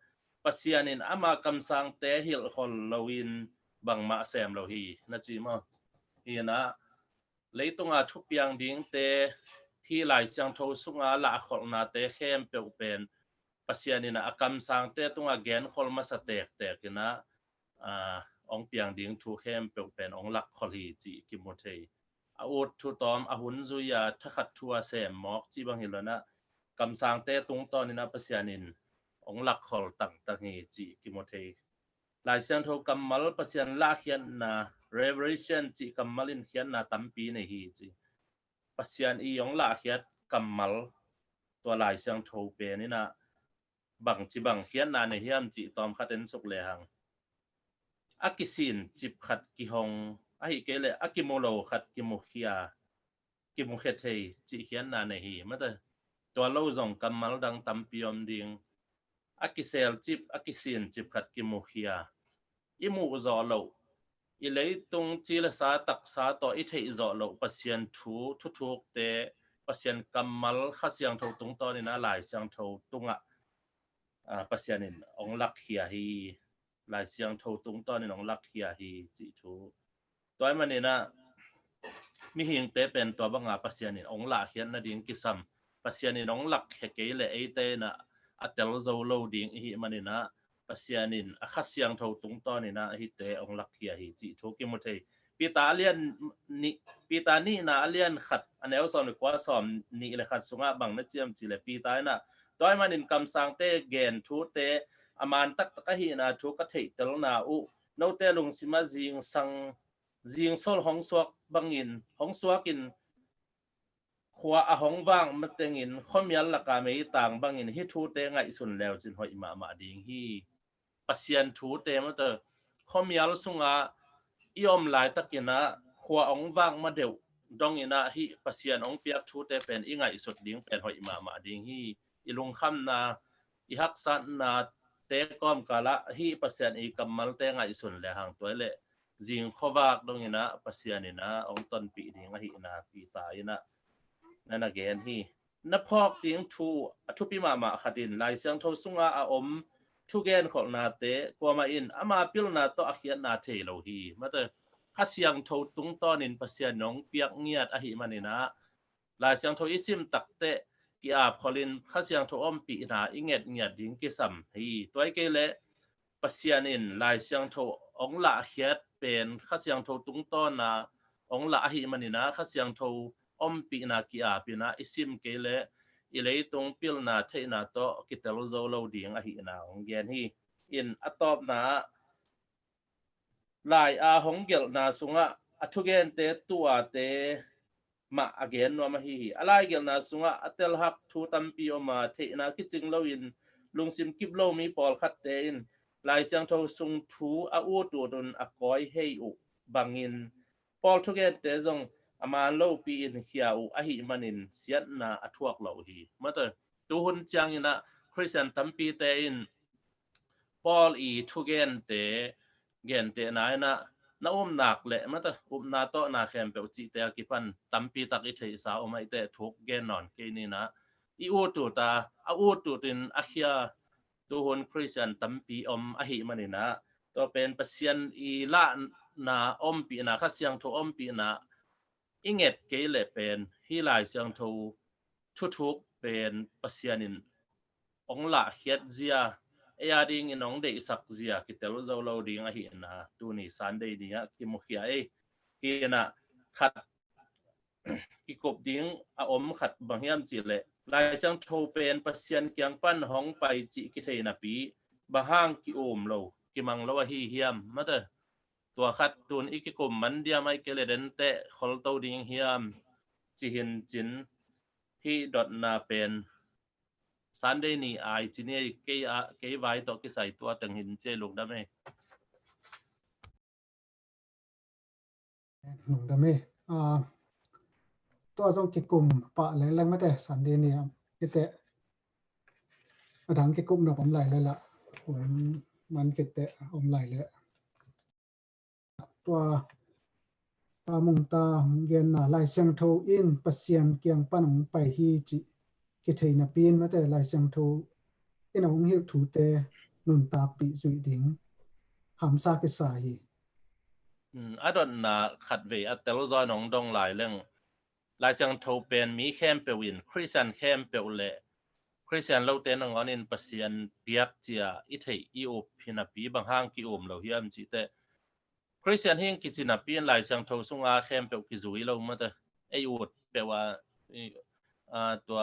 pasianin ama kam sang te hil khol lowin bang ma sem lo hi na chi mo hi na leitunga thu piang ding te hi lai siang tho sunga la khol na te khem pe pen pasianina akam sang te tunga gen khol ma sa tek tek na ong piang ding thu khem pe pen ong lak khol hi chi ki mo thei a ut thu tom a hun zu ya thakhat thua sem mok chi bang hilona kam sang te tung ton ina pasianin ong lak khol tang tang hi chi ki mo thei lai siang tho kamal pasian la khian na revelation chi kamalin khian na tampi nei hi chi pasian I ong la khiat kamal to lai siang tho pe ni na bang chi bang khian na ne hiam chi tom khaten suk le hang akisin chip khat ki hong ahi kele akimolo khat ki mukhia ki mukhethei chi khian na ne hi mata to lo zong kamal dang tampiom ding akisel chip akisin chip khat ki mukhia imu zo lo I lei tung chi la sa tak sa to I thei zo lo pasian thu thuk te pasian kamal khasiang tho tung to ni na lai siang tho tunga pasianin ong lak hia hi lai siang tho tung to ni ong lak hia hi chi thu toy manina mi hing te pen to banga pasianin ong la hian na ding kisam pasianin ong lak he ke le e te na atel zo lo ding hi manina pasianin akhasiang tho tung to ni na hi te ong lak hia hi chi thu ki mo thei pita ni na alian khat aneu som kwa som ni le khat sunga bang na chiam chi le pita na toy manin kam sang te gen thu te aman tak tak hi na thu ka thei tel na u no te lung sima jing sang riêng sol hong suak bangin hong suakin khwa a hong wang matengin khomial laka mei tang bangin hi thu te ngai sun lew chin hoi ma ding hi pasian thu te ma ta khomial sunga iom lai takina khwa ong wang ma deu dong ina hi pasian ong piak thu te pen ingai sut ding pen hoi ma ding hi ilung kham na i hak san na te kom kala hi pasian i kamal te ngai sun le hang toile jing khowak dong ina pasian ina ong ton pi ding hi na pi ta inaนั่น again ฮีนับพอกติ้งทูทุปีมาขัดินลายเสียงทอสุงอาอมทุเกนของนาเตกว่ามาอินอามาพิลนาโตอเขียนนาเทโลฮีมาเตข้าเสียงทอตุงตอนินปัสยานงเปียกเงียดอหิมันนะลายเสียงทออิซิมตักเตกีอาบคอลินข้าเสียงทออมปีนาอิเงียดดิ้งกิสัมฮีตัวไอเกเลปัสยานินลายเสียงทอองละเขียดเป็นข้าเสียงทอตุงตอนาองละอหิมันนะข้าเสียงทออมปีนากีอาปีนาอิซิมเกเลอิเลยตรงพิลนาเทนาโตกิเตลโซโลดิงอหินาองเกนฮีอินอตอบนาลายอาหงเกลนาสุงะอทุเกนเตตัวเตมาอเกนนัวมาฮีอะไรเกลนาสุงะอเตลฮักทูตัมปีอมาเทนาคิจิงโลอินลุงซิมกิบโลมีปอลคัดเตนลายเสียงโทสุงทูอาอูตัวดนอกอยเฮอุบังอินปอลทุเกนเตจงอามาโลปีอินเขียวอหิมันินเสียนาอทวกเหล่าฮีมาเตอตูหุนจังอินะคริสเตียนตัมปีเตอินปอลอีทุเกนเตเกนเตนายนะนานักเละมาเตอนาโตนาเข้มเปวจิเตกิปันตัมปีตักอิเทสาวมาอิเตทุกเกนนอนเกนี่นะอีอูตูตาอูตูตินอเขียตูหุนคริสเตียนตัมปีออหิมันินะตัวเป็นเปเซียนอีละนาปีนาข้าเสียงทุปีนาอิงเอ็ดเกลเลเป็นฮิลายเสียงทูทุกเป็นปัสยานินองละเฮียดเซียเอียดิงอินองเดสักเซียกิเตลโซโลดิงอหินะตูนี่ซันเดย์นี่กิมุขยากินะขัดกิกบดิงอมขัดบางยามจิเลลายเสียงทูเป็นปัสยานเกียงปั้นห้องไปจิกิเทนาปีบะห้างกิโอมโลกิมังโลวะฮีเฮียมมาเตอตัวขัดตูนอีกกลุ่มมันเดียไม่เกลเดนเตะคอลโตดิงเฮียมจิหินจินที่ดอทนาเป็นซันเดนี่ไอจินเอเกยไว้ต่อกิใส่ตัวตึงหินเจลุงได้ไหมหนุ่มดำเมตัวทรงกิกลุ่มปะเลยแรงไม่ได้สันเดนี่กิเตะมาดังกิกลุ่มเนาะผมไหลเลยละผมมันกิเตะผมไหลเลยตัวตามุงตาเย็นน่ะลายเสียงโทอินปัสยานเกียงปั้นของไปฮีจิกิเทนปีนมาแต่ลายเสียงโทอินของเฮียถูเตนุนตาปีสุยดิงหำซากิสาฮีอัดน่ะขัดเวอเตลซอยน้องดงหลายเรื่องลายเสียงโทเป็นมีแคมเปวินคริสเตียนแคมเปลเล่คริสเตียนเราเต้นงอนินปัสยานเปียกเจียอิเทอีโอพินาปีบางห้างกิโอมเราเฮียมจิเตคริสเตียนเฮงกิจินาปีนลายเสียงโทสุงอาเข้มเปลกิจุยเรามาแต่ไออูดแปลว่าตัว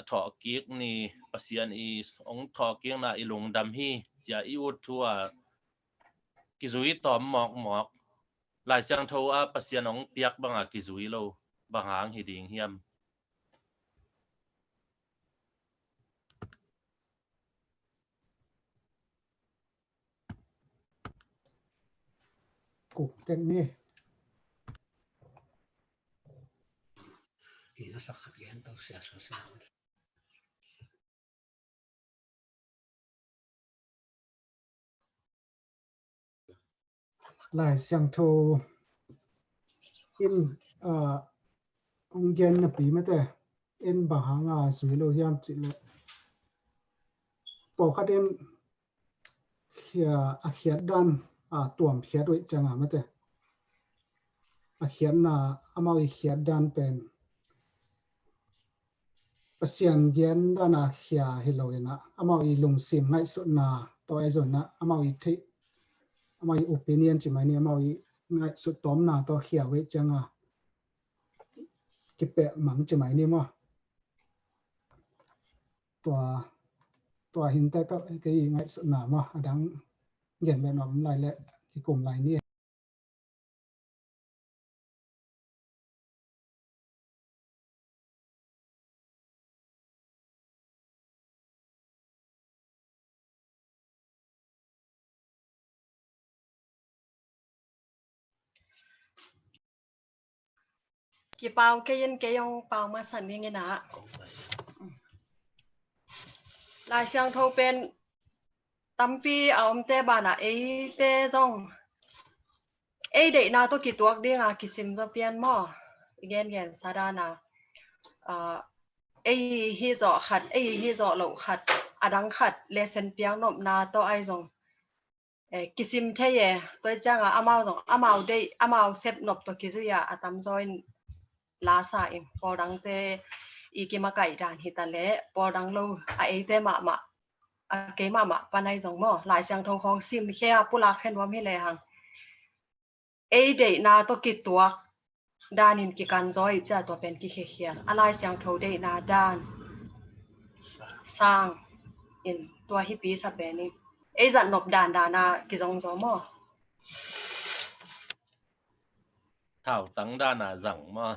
ถอกิกนี่ปัสยานอีองถอกิกน่ะอีหลงดำฮีจะอีอูดทัวกิจุยตอมหมอกลายเสียงโทปัสยานองเปียกบางกิจุยเราบางหางหิดิงเฮียมกุกเต็งนี่ลายเสียงโทอินองเย็นนะปีมาแต่อินบางหางสุยโลยามจิเลยปอคัดเอ็นเขียดันตัวมเขียด้วยจังมาแต่เขียนอามาอีเขียดันเป็นปัสยานเย็นด้านเขียฮิโลยนะอามาอีลงซิมไงสุดนาตัวไอจนนะอามาอีที่อามาอีโอปิเนียนจิไหมเนี่ยอามาอีไงสุดต้อมนาตัวเขียไว้จังกิเปะหมังจิไหมเนี่ยมั้งตัวหินแต่ก็ไอ้ไงสุดนามั้งดังเย็นแบบนั้นไรและที่กลุ่มไรเนี่ย กี่เปล่าแกยันแกยองเปล่ามาสั่นยังไงนะลายเสียงโทรเป็นตั้มปีเอาเตบานะเอเตซองเอเดนาตัวกี่ตัวเดียงกิซิมจะเปลี่ยนหม้อเย็นสารานาเอฮิจอขัดเอฮิจอเหลาขัดอดังขัดเลเซนเปียงนบนาตัวไอซองกิซิมเทเยตัวจังอามาซองอามาได้อามาเซตนบตัวกิจุยาอาตัมซอยลาซาอิมพอดังเตอีกิมาไก่ดานฮิตาเลพอดังโลเอเตมาเกมาปานไอซองหม้อหลายเสียงทองของซิมแค่ปุลาเห็นว่าไม่เลยหังเอเดนาตัวกี่ตัวด้านินกิกันจอยจะตัวเป็นกิเขียนอะไรเสียงโทเดนาด้านสร้างอินตัวฮิปีสับเบนี่เอจันนบด้านดานากิจงจอมอ เท่าตั้งด้านสั่งมา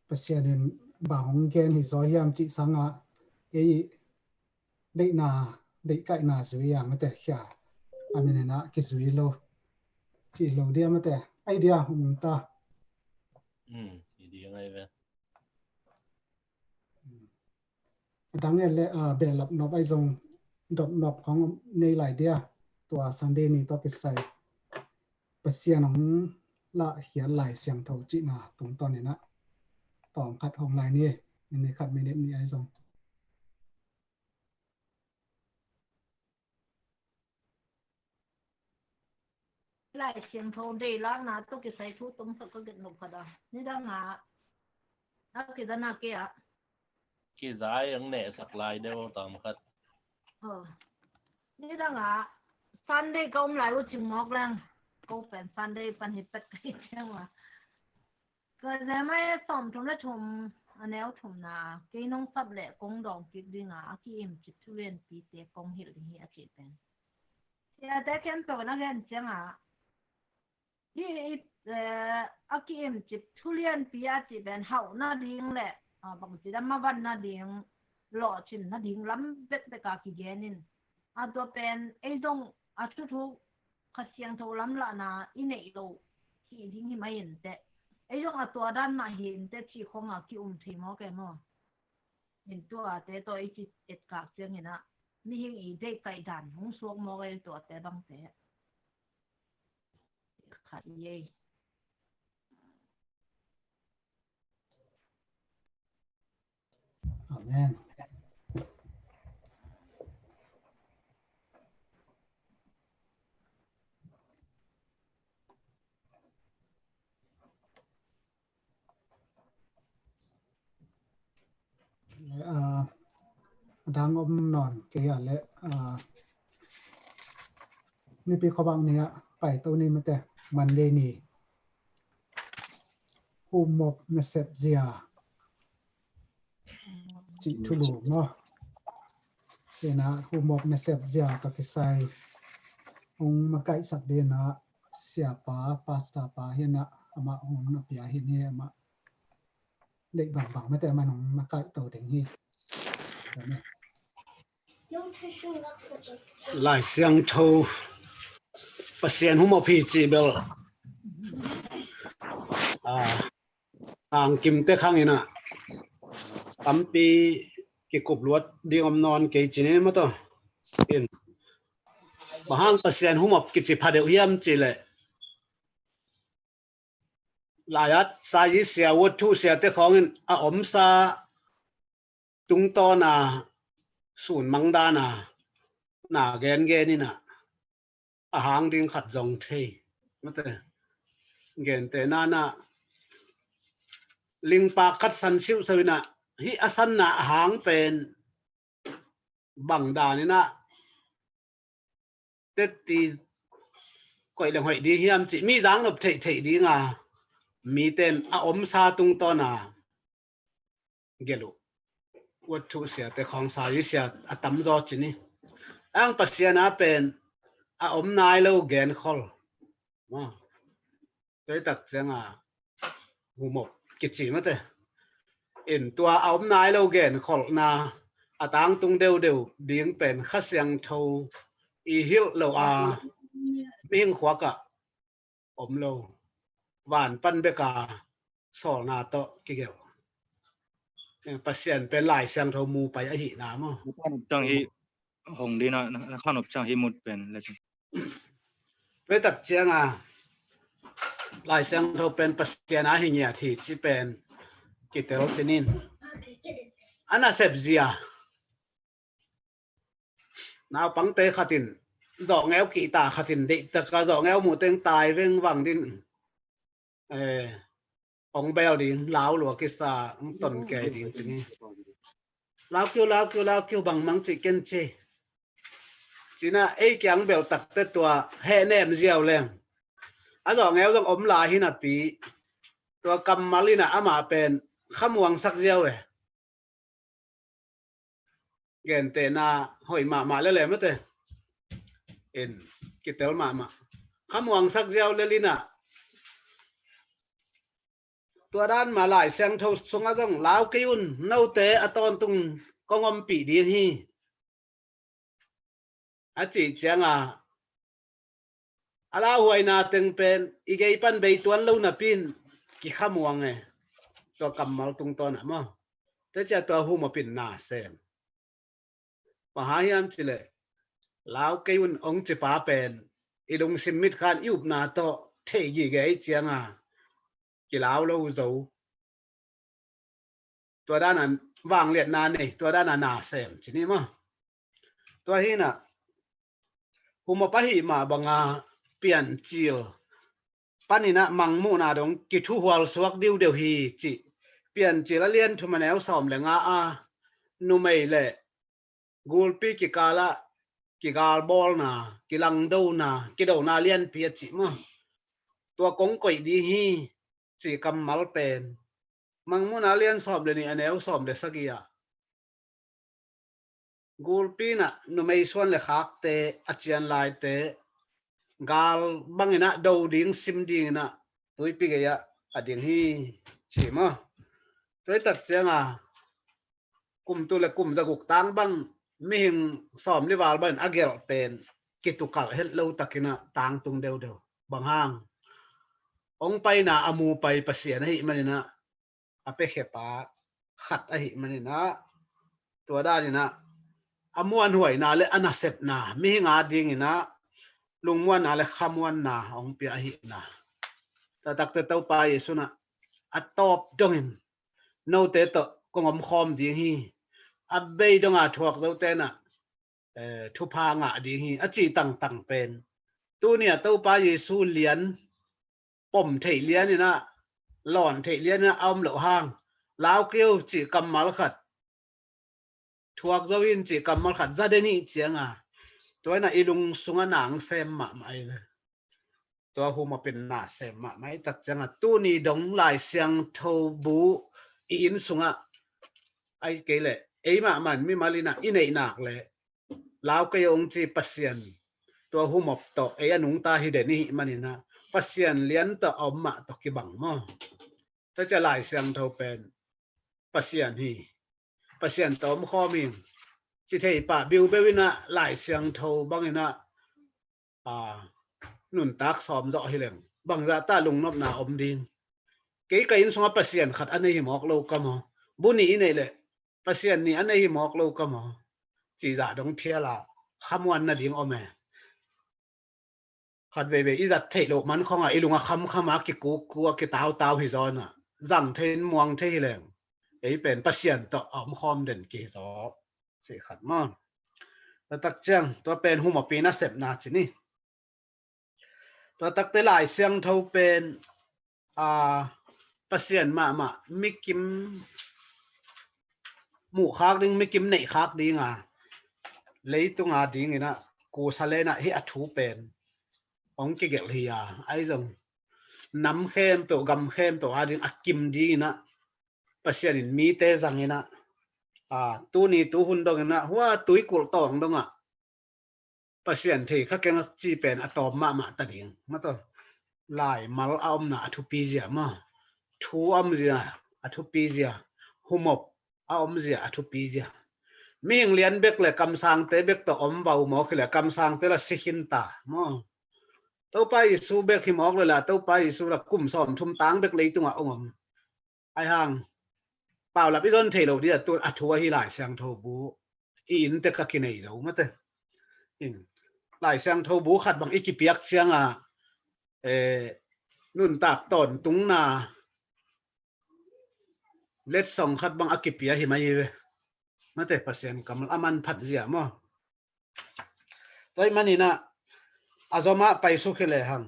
ปัสยาเดนบางของแกนหิซอยยามจิสังอะเอได้นาได้ไก่นาสวยอย่างไม่แต่แค่อามินนะกิสวยโลจีโลเดียไม่แต่ไอเดียของตาดียังไงเว้ยดังนั้นเลยเบลล์นอบไอซงดอกนอบของในหลายเดียตัวซันเดย์นี่ตัวกิใส่ปัสยาของละเขียนหลายเสียงโทจินาตรงตอนนี้นะต่อขัดของลายนี่ในขัดเมเนตนี่ไอซงลายเสียงโทนดีล้างนะต้องกิใส่ทุกตรงสักก็เกิดหนุกพอดนี่ดังนะนักกิจนาเกียกี่สายยังเนสักลายเดียวตามคัดนี่ดังอ่ะซันเดย์ก็ไม่ไหลว่าจิมมอกแรงก็เป็นซันเดย์ปันหิเป็ดกันใช่ไหมก็จะไม่สมทุนและชมอันนี้ชมนะกี่น้องซับแหละกงดองกิดดิ้งอ่ะกี่อิมจิตทุเรียนปีเตะกงหิลที่อาจิตเป็นแต่แค่ตัวนักเรียนจังอ่ะที่อากิมจิตทุเรียนปีอาจิตเป็นเห่าหน้าดิ้งแหละบางทีดำมาวันหน้าดิ้งหล่อชินหน้าดิ้งล้ำเป็ดไปกากิเกนินตัวเป็นไอ้ตรงทุกขเสียงโทรล้ำละนะอินเนโลที่ทิ้งที่ไม่เห็นแต่ไอ้ตรงตัวด้านมาเห็นแต่ที่ของกิทีมอแกมั้งเห็นตัวแต่ตัวไอ้จิตเอ็ดกากเสียงนี่นะนี่ยังอีได้ไก่ดันหงสวงมอไอ้ตัวแต่บางแต่ขัดเย่อาเมนดังอมนอนเกียร์และนี่ปีขบังเนี้ยไปตัวนี้มันแต่มันเลนีอุมบนเซปเซียจิทุลูเนาะเดี๋ยวนะอุมบนเซปเซียตะกิไซองมาไกสักเดียนะเสียป้าปาสตาป้าเห็นนะอามาองนับยาเห็นเนี่ยมาเด็กบางไม่แต่มันของมาไกตัวเด็กนี่หลายเสียงโทปัสยานหุมพีจีเบลต่างกิมเตข้างนี้นะตั้มปีกิกบลวดดีอมนอนเกจินี่มาต่อเห็นบางปัสยานหุมกิจิพาเดียมจีเลยหลายสายเสียวัตถุเสียเตของอมซาตุงตอนาศูนย์มังดานาหนาแกนนี่นะอาหารดิ้งขัดจงเทมาแต่เกนแต่นานะลิงปากขัดสันชิวสวินะฮิอสันนะอาหารเป็นบังดานี่นะเต็ดตีก่อยเดงหอยดีเฮียมจิมีจังหลบเทดีงามีเต็นอมซาตุงตอนาเกลุวัตถุเสียแต่ของสายเสียตั้มจอจินี่อังปัสยานะเป็นอมนายเลวแกนคอลมาโดยตักเสียงหูหมกกิจมาแต่อินตัวอมนายเลวแกนคอลนาตั้งตุงเดียวดิ้งเป็นข้าเสียงโทอีฮิลเลว มีหิงขวากะอมโลหวานปั้นเบกาสอนาโตกิเกลปัสเซียนเป็นหลายเสียงเทามูไปอหินามอ จังฮีหงดีเนาะข้านบจังฮีมุดเป็นเลย ไปตัดเจียงหลายเสียงเทาเป็นปัสเซียนอาหิเนียที่ที่เป็นกิเตโรตินินอันน่ะเซบเซียนาวปังเตขัดินจอกแงวกีตาขัดินดิตะกะจอกแงวหมูเต็งตายเว้งวังดินองเบลดินลาวหลวกิสาต้นแก่ดินทีนี้ลาวคิวบังมังจิเกนเจจีน่ะไอ้แกงเบลตักเตตัวแห่แนมเจียวแรงอ่ะจอกแงวต้องอมลาหินะปีตัวกำมาลินะอามาเป็นขมวงสักเจียวเกนเตนาหอยมาเล่ๆมั้ยเตเอ็นกิเตลมาขมวงสักเจียวเลลินะตัวด้านมาหลายเสียงเท่าสงอาจังลาวกิยุนเนาเตอตอนตุงกงอมปีดีที่อาจิเจียงอาลาหวยนาตึงเป็นอีเกยปันใบตัวนลูนาปินกิขมวงตัวกำมาตุงตอนน่ะมั้งแต่จะตัวหูมาปินนาเซมมหาหิมจิเลลาวกิยุนองจิปาเป็นอีลุงซิมิดขันยุบนาโตเทยีเกยเจียงกิลาวเราโจตัวด้านนั้นวางเลียดนานนี่ตัวด้านนั้นนาเซมทีนี้มั้งตัวที่น่ะหุมปะหิมาบังเปลี่ยนจิลปันนี่นะมังมูนาดงกิทูหัวสวักดิวเดียวฮีจิเปลี่ยนจิละเลียนทุมาแนวสอมแหลงนุไม่เล่กูลปีกิกาละกิกาลบอลนากิลังดูนากิดาวนาเลียนเปียจิมั้งตัวกงก่อยดีฮีจีกำมัลเป็นมังมุนาเลียนสอบเลยนี่อันเอวสอบเดสกี้กูลปีน่ะนุไม่ส่วนเลยคักเตอาจารย์ลายเตกาลบังอินะดูดิ้งซิมดิ้งน่ะตัวปีกยะอดิ้งฮีใช่มั้ยตัวตัดเจ้ากุมตัวเล็กกุมจะกุกตังบังไม่หิงสอบลิวาลบันอาเกลเป็นกิตุกัลเฮลโลตักินะตังตุงเดียวบางห้างองไปนะอามูไปปัสเซียนให้มันนะอาเปเขปาขัดให้มันนะตัวด้านนี่นะอาม้วนหวยนะเลอนาเซปนะมีงาดิ่งนะลุงม้วนนะเลขม้วนนะองเปียหินะแต่ตักเตต้าไปสุนะอัตตอบดงอินโนเตตก็งอมคอมดิ่งฮีอับเบยดงอาทวกเจ้าเตนะทุพางะดิ่งฮีอจีตังเป็นตัวเนี่ยต้าไปเยซูเลียนปมเทเลียนนี่นะหล่อนเทเลียนนะเอาเหล่าห้างลาวเกลียวจีกำมาลขัดทวกเจ้าวินจีกำมาลขัดซาเดนี่เจียงตัวน่ะอีลุงสุงหนังเซมมาไม่เลยตัวหูมาเป็นหน้าเซมมาไม่ตัดจังตู้นี้ดงหลายเสียงทบูอินสุงไอเกลเอมามันไม่มาลีนะอินเอนักเลยลาวเกลียวองจีปัสเซียนตัวหูมบโตเอนุงตาฮิเดนี่มันนี่นะปัสเซียนเลี้ยนต่ออมมาตกิบังมั้งถ้าจะหลายเสียงเท่าเป็นปัสเซียนฮีปัสเซียนต่อมข้อมิงจิเทปะบิวเบวินะหลายเสียงเท่าบางนะหนุนตักซ้อมเจาะให้เหลงบางจะตาลุงนบนาอมดินเก๋ไก่ยินสงปัสเซียนขัดอันนี้หมอกโลกมั้งบุญนี่เนี่ยเลยปัสเซียนนี่อันนี้หมอกโลกมั้งจีจ่าดงเพียละขมวันน่ะดิ้งอมแม่ขัดเวอีจัดเทโลมันของไอ้ลุงขมากิกูกิตาวฮิซอนจังเทนมวงเทแรงไอ้เป็นปัสเซียนต่ออมคอมเด่นกิซอสิขัดมั้งแล้วตักเจียงตัวเป็นหูมาปีน่าเสพนาจินี่ตัวตักเตหลายเสียงเท่าเป็นปัสเซียนมาไม่กิมหมู่คักดิ้งไม่กิมไหนคักดิ้งเลยตรงดิ้งนี่นะกูทะเลนะให้อัฐูเป็นองค์เกลเฮียไอ้จังน้ำเข้มตัวกำเข้มตัวดิ้งอักกิมดีนะปัสเซียนมีเตจังนี่นะตัวนี้ตัวหุ่นดองนะหัวตัวกุลตองดองปัสเซียนที่เขาเก่งจีเป็นอะตอมมาตัดเองมาตัวลายมัลอมนะทุปีเจียมาทูอมเจียอะทุปีเจียหุมบอมเจียอะทุปีเจียมีเรียนเบกเลยกำสังเตเบกตัวอมเบาหมอคือเลยกำสังเตละสิขินตามา tàu bay su bek hi mok le la tàu bay su la kum som thum tang bek lei tunga ongom ai hang pau la bizon thelo dia tu athua hi lai sang tho bu in te ka kinai zo mate in lai sang tho bu khat bang ikipiak chiang a nun tak ton tung na let song khat bang akipia hi mai ve mate pasien kamal aman phat zia mo toy manina azoma paisu khile hang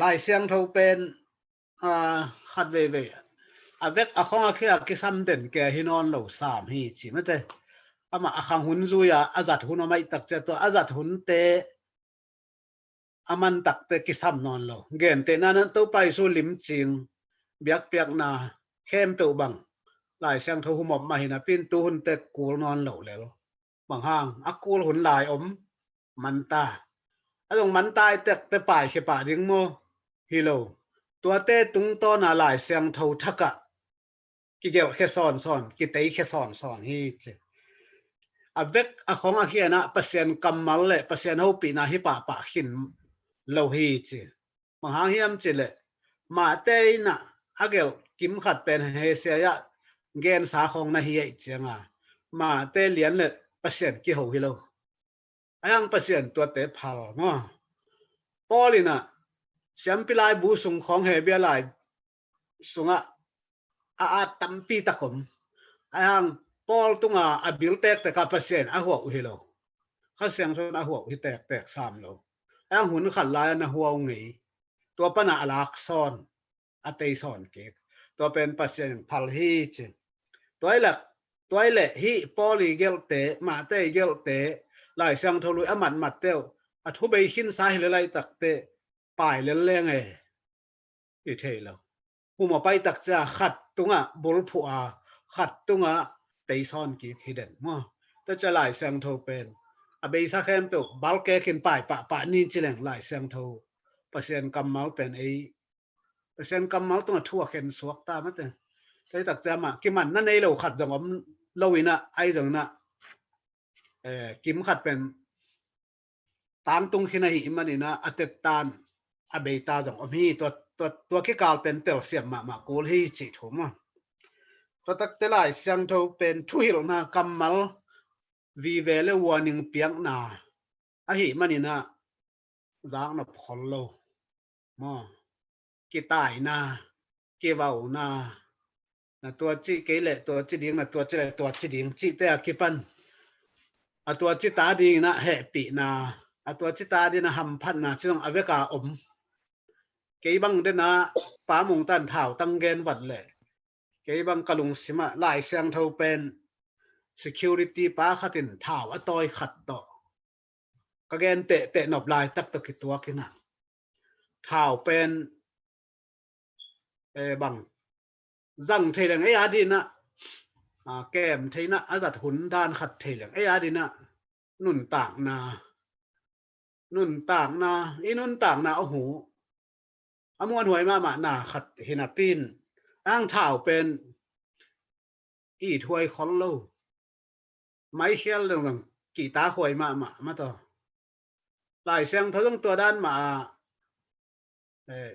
lai siang tho pen khat ve ve avek akhong akhia kisam den ke hinon lo sam hi chi mate ama akhang hun zuya azat hun mai tak che to azat hun te aman tak te kisam non lo gen te nan to paisu lim ching biak piak na khem pe bang lai siang tho humom ma hina pin tu hun te kul non lo le bang hang akul hun lai om man ta along man tai tek te pai khe pa ding mo hi lo tua te tung to na lai siang tho thaka ki gel khe son son ki tei khe son son hi che avek akhong a khiana pasien kamal le pasien ho pi na hi pa pa hin lo hi che ma hang hiam che le ma te na agel kim khat pen he se ya gen sa khong na hi ai chenga ma te lian le pasien ki ho hi lo ayang pasien tua te phal ngo polina siam pilai bu sung khong he bia lai sunga a tampi takom ayang pol tunga abil tek te ka pasien a ho hi lo kha siang thon a ho hi tek tek sam lo ayang hun khat lai na huaw ngei tua pana alak son a tei son ke tua pen pasien phal hi che toilet hi poli gel te ma te gel te lai siang tho lui aman mat teo a thu bei hin sa hi le lai tak te pai le leng e i thei lo huma pai tak cha khat tunga bul phu a khat tunga tei son ki hiden mo ta cha lai siang tho pen a bei sa khem pe bal ke kin pai pa ni chileng lai siang tho pasien kamal pen ei pasien kamal tunga thua khen suak ta ma te thế thật ra mà cái màn nó này lâu khát giống ấm lâu ina ai giống na kiếm khát bên tang tung khi này mà nè atet tan abeta giống ấm hi tua cái cal bên tel xiêm mà cố hi chỉ thua mà tua tắc thế lại sang thâu bên thu hiểu na kamal vì về là warning piang na à hi mà nè giang nó phol lâu mà cái tai na cái vào na tua chi cái lệ tua chi điếng là tua chi lệ tua chi điếng chi te akipan tua chi ta đi na hệ bị na tua chi ta đi na ham phan na chi dong aveka om cái băng đến na phá mùng tan thảo tăng gen vật lệ cái băng kalung sima lại sang thâu pen security phá khatin thảo atoi khat to cái gen tệ nộp lại tắc tắc cái tua cái na thảo pen bằng rằng thầy là ấy đi na kèm thầy na azat hun dan khát thầy là ấy đi na nun tảng na nun tảng na ô hú amuan huay ma na khát hina pin ang thảo pen ít huay khol lâu máy khel rằng kỳ tá huay ma to lại sang thấu trong tua đan mà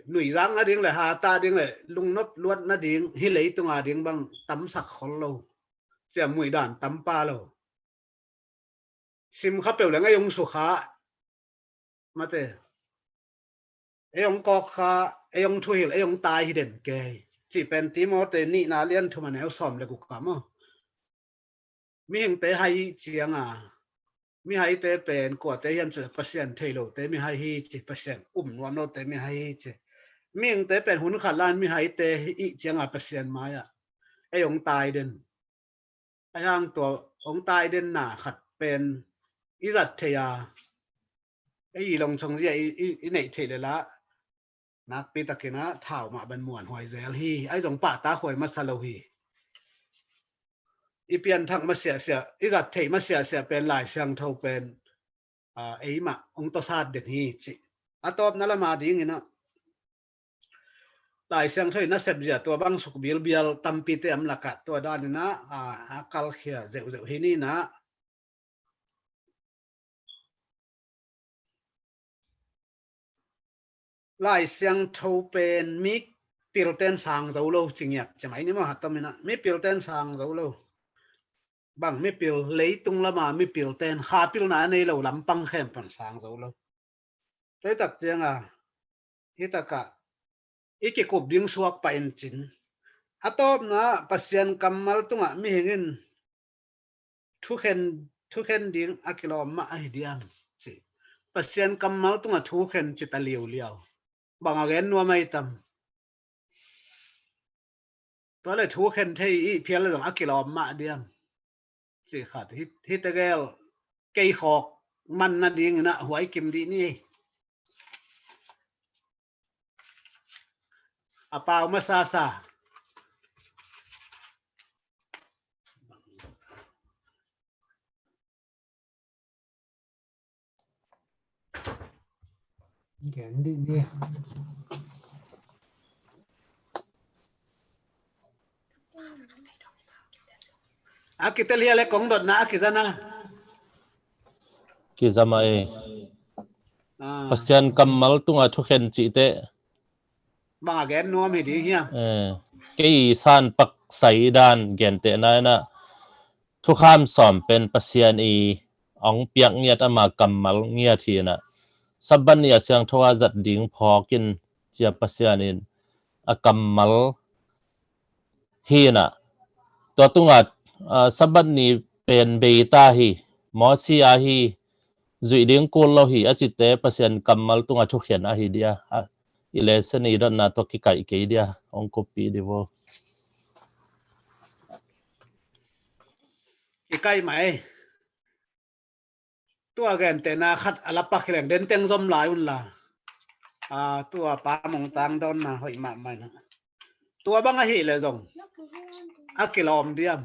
nụy giang á điếng là hà ta điếng là lung nốt luốt nó điếng hi lấy tung à điếng bằng tắm sặc khol lâu xe mùi đàn tắm pa lâu sim khắp biểu là ngay ông số khá mà thế ông có khá ông thui là ông tai hi đến kề chỉ bên tí mò thế nị na liên thu mà nếu xòm là cục cảm không mi hình tế hay chiang mi hay tế bên của tế hiện sự patient thầy lộ tế mi hay hi chỉ patient nuam nó tế mi hay chỉ mi hình tế bên hun khát lan mi hay tế hi chiang patient mai ông tai đến hang tua ông tai đến na khát bên ý giật thầy ý lòng song gì ý này thầy là nát pi ta kia na thảo mà bên muộn hoài dễ hi ai giống bà ta hoài mất sao hiอีเปียนทักมาเสียอีจัดเทมาเสียเป็นหลายเสียงเท่าเป็นไอ้มาองค์ตัวชาติเด่นฮีจิตอบนั่นละมาดีงี้นะหลายเสียงเท่านั้นเสพจะตัวบางสุกบิลตั้มปีเตมลักะตัวด้านนี้นะกัลเขียเจ้าฮีนี่นะ lại sang thâu bên mi biểu tên sang dấu lâu chừng nhật chẳng mấy nếu mà hạt tâm mình mi biểu tên sang dấu lâu bằng mi biểu lấy tung là mà mi biểu tên khá biểu nãy này lâu lắm băng khen phần sang dấu lâu đấy thật chăng à ít cả ít cái cục điên suộc bền chín atop na pasien kamal tunga mi hingin thu khen ding akilo ma ai diam chi pasien kamal tunga thu khen chita liu liu bang again no mai tam to le thu khen thei i phial le akilo ma diam chi khat hit tegel cây khok man na ding na huai kim di ni apao ma sa Gen đi nè. kita lihat le kong dot na kizana kizama e pasien kamal tunga thu khen chi te bang again no mi di hiam cái san pak sai dan gen te na na thu kham som pen pasien i ong piak ngiat ama kamal ngia thi na saban ya siang thowa zat ding phokin chia pasien in a kamal hi na to tunga saban ni pen beita hi mo si a hi zui ding ko lo hi a chite pasien kamal tunga thu khian a hi dia election ni ran na to ki kai ke dia ong copy divo ikai mai tua gen te na khat alapa khileng den teng zom lai un la tua pa mong tang don na hoi ma mai na tua bang a hi le zong akilom diam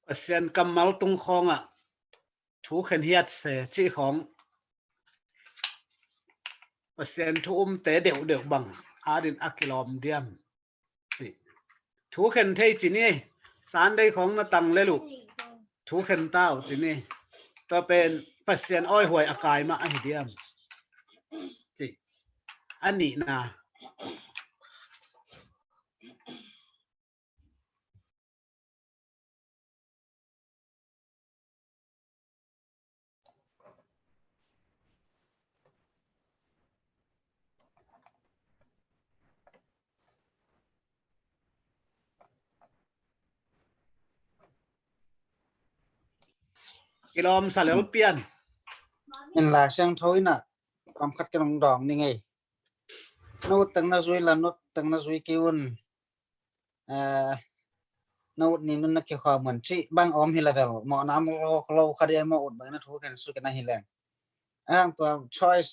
pasien kamal tung khong a thu khen hiat se chi khong pasien thu te deu deu bang adin akilom diam chi thu khen thei chi ni san dei khong na tang le lu thu khen tao chi ni to pen pasien oi huai akai ma ai diam chi ani na kilom salel pian in la sang thoi na kam khat kan dong ni ngai no tang na zui la no tang na zui kiun no ni nun na ki kha man chi bang om hi level mo nam lo khadi mo ut ba na thu kan su kan hi leng ang to choice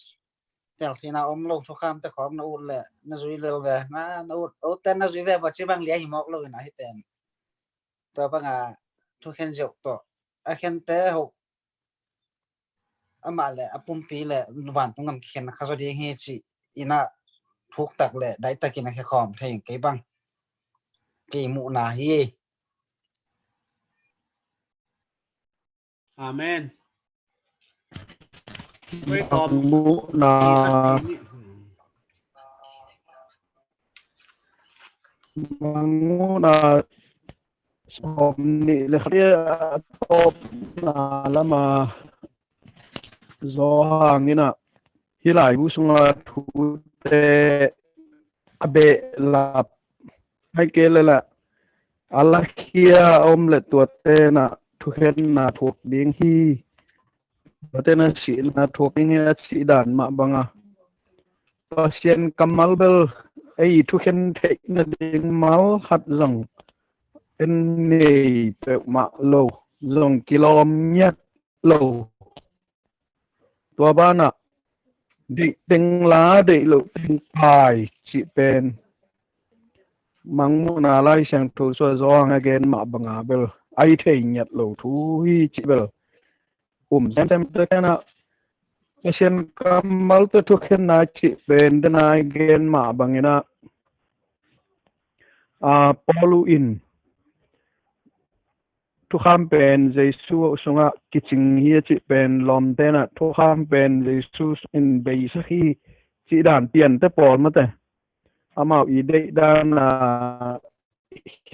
tel khi na om lo thu kham ta khom na ut le na zui le ve na ut o ten na zui ve ba chi bang lia hi mok lo na hi pen to bang a thu khen jok to a khen te ho ama le apum pi le wan tung ngam khen kha so di hi chi ina phuk tak le dai takin khe khom thei ke bang ke mu na hi amen với tóm mu na mu na som ni le khia top na lama zo hangina hilai bu sunga thu te abe lap hai ke la ala khia om le tu te na thu khen na thuk ding hi te na si na thuk ding hi si dan ma banga pasien kamal bel ai thu khen the na ding mal hat zong en nei pe ma lo zong kilom nyat lo tua bana định tình lá để lộ tình phải chị pen mang mu na lai sang thu so zong again ma banga bel ai thei nyat lo thu hi chị bel xem te na pasien kamal te thu khen na chị pen de na again ma bangina polu in ทุกคำเป็นเยซูสงะกิจงเฮียจิเป็นลมเตนะทุกคำเป็นเยซูอินเบย์สักทีจิด่านเปลี่ยนแต่ปอลมาแต่อามาอีเดด้าน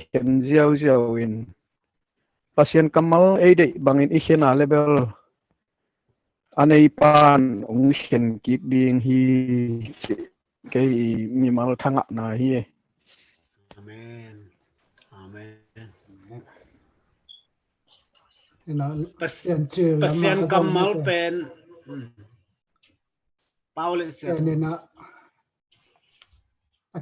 เห็นเจียวอินpasien kamal ede bangin ikhena level anei pan ong hen kik ding hi ke mi mal thanga na hi amen amen nó tiền trừ là pasien mà kamal pen Paul nên nó